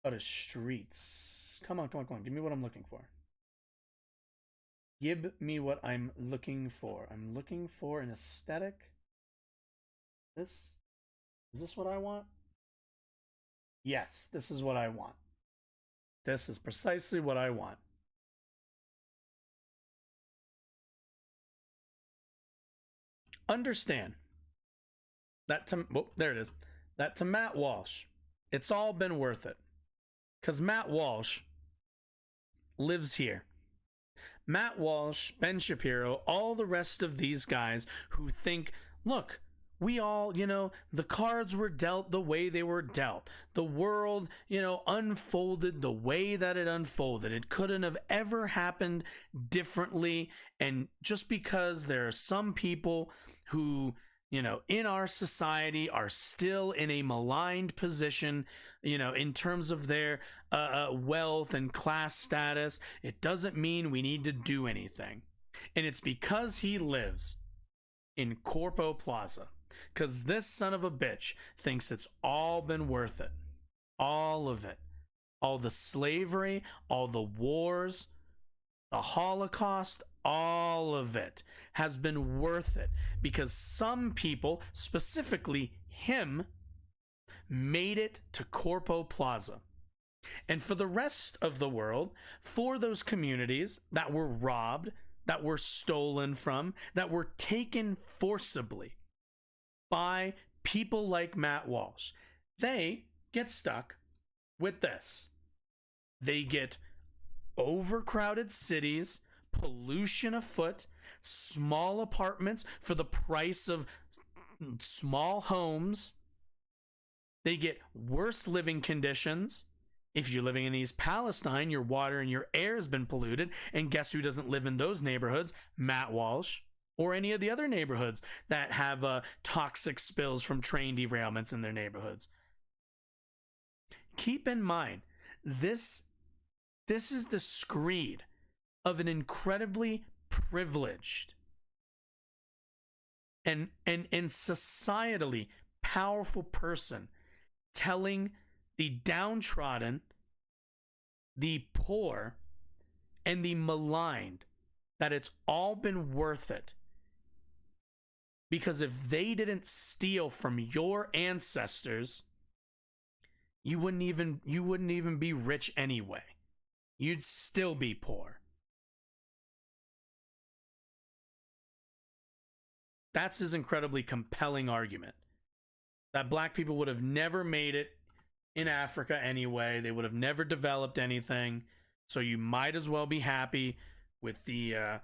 What is streets? Come on. Give me what I'm looking for. Give me what I'm looking for. I'm looking for an aesthetic. Is this what I want? Yes, this is what I want. This is precisely what I want. Understand that there it is. That to Matt Walsh, it's all been worth it. Because Matt Walsh lives here. Matt Walsh, Ben Shapiro, all the rest of these guys who think, look, we all, the cards were dealt the way they were dealt. The world, unfolded the way that it unfolded. It couldn't have ever happened differently. And just because there are some people who, in our society are still in a maligned position, in terms of their wealth and class status, it doesn't mean we need to do anything. And it's because he lives in Corpo Plaza. Because this son of a bitch thinks it's all been worth it. All of it. All the slavery, all the wars, the Holocaust, all of it has been worth it. Because some people, specifically him, made it to Corpo Plaza. And for the rest of the world, for those communities that were robbed, that were stolen from, that were taken forcibly by people like Matt Walsh, they get stuck with this. They get overcrowded cities, pollution afoot, small apartments for the price of small homes. They get worse living conditions. If you're living in East Palestine, your water and your air has been polluted. And guess who doesn't live in those neighborhoods? Matt Walsh. Or any of the other neighborhoods that have toxic spills from train derailments in their neighborhoods. Keep in mind, this is the screed of an incredibly privileged and societally powerful person telling the downtrodden, the poor, and the maligned that it's all been worth it. Because if they didn't steal from your ancestors, you wouldn't even be rich anyway. You'd still be poor. That's his incredibly compelling argument. That black people would have never made it in Africa anyway. They would have never developed anything. So you might as well be happy with the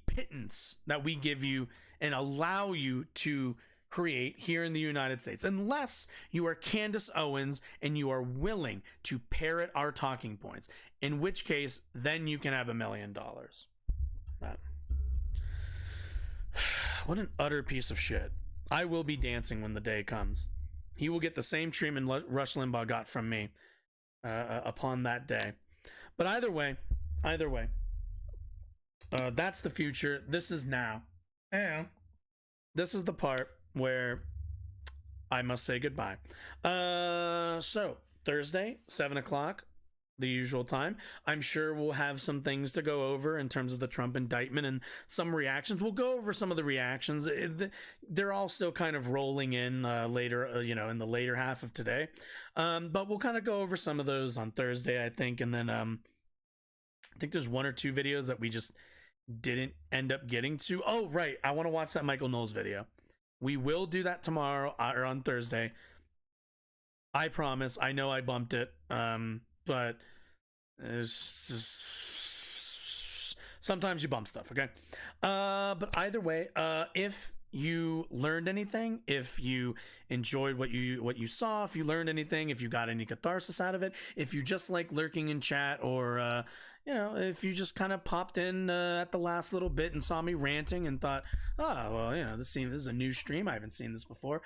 pittance that we give you and allow you to create here in the United States, unless you are Candace Owens and you are willing to parrot our talking points, in which case then you can have $1 million. That, what an utter piece of shit. I will be dancing when the day comes. He will get the same treatment Rush Limbaugh got from me upon that day. But either way, that's the future. This is now. And this is the part where I must say goodbye. So Thursday, 7 o'clock, the usual time. I'm sure we'll have some things to go over in terms of the Trump indictment and some reactions. We'll go over some of the reactions. They're all still kind of rolling in later, in the later half of today. But we'll kind of go over some of those on Thursday, I think. And then I think there's 1 or 2 videos that we just didn't end up getting to. Oh, right. I want to watch that Michael Knowles video. We will do that tomorrow or on Thursday. I promise. I know I bumped it. But it's just, sometimes you bump stuff, okay? But either way, if you learned anything, if you enjoyed what you saw, if you learned anything, if you got any catharsis out of it, if you just like lurking in chat, or if you just kind of popped in at the last little bit and saw me ranting and thought, oh well, this is a new stream, I haven't seen this before,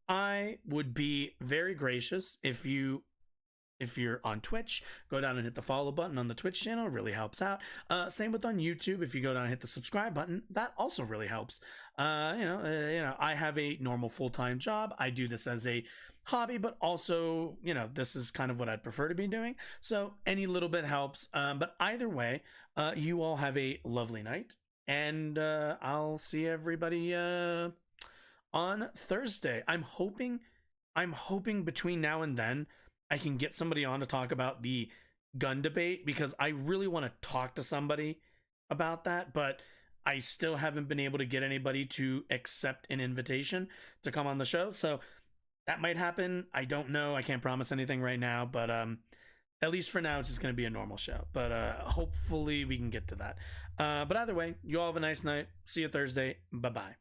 I would be very gracious if you're on Twitch, go down and hit the follow button on the Twitch channel. It really helps out. Same with on YouTube. If you go down and hit the subscribe button, that also really helps. I have a normal full-time job. I do this as a hobby, but also, this is kind of what I'd prefer to be doing. So any little bit helps. But either way, you all have a lovely night, and I'll see everybody on Thursday. I'm hoping between now and then I can get somebody on to talk about the gun debate, because I really want to talk to somebody about that, but I still haven't been able to get anybody to accept an invitation to come on the show. So that might happen. I don't know. I can't promise anything right now, but at least for now, it's just going to be a normal show. But hopefully we can get to that. But either way, you all have a nice night. See you Thursday. Bye-bye.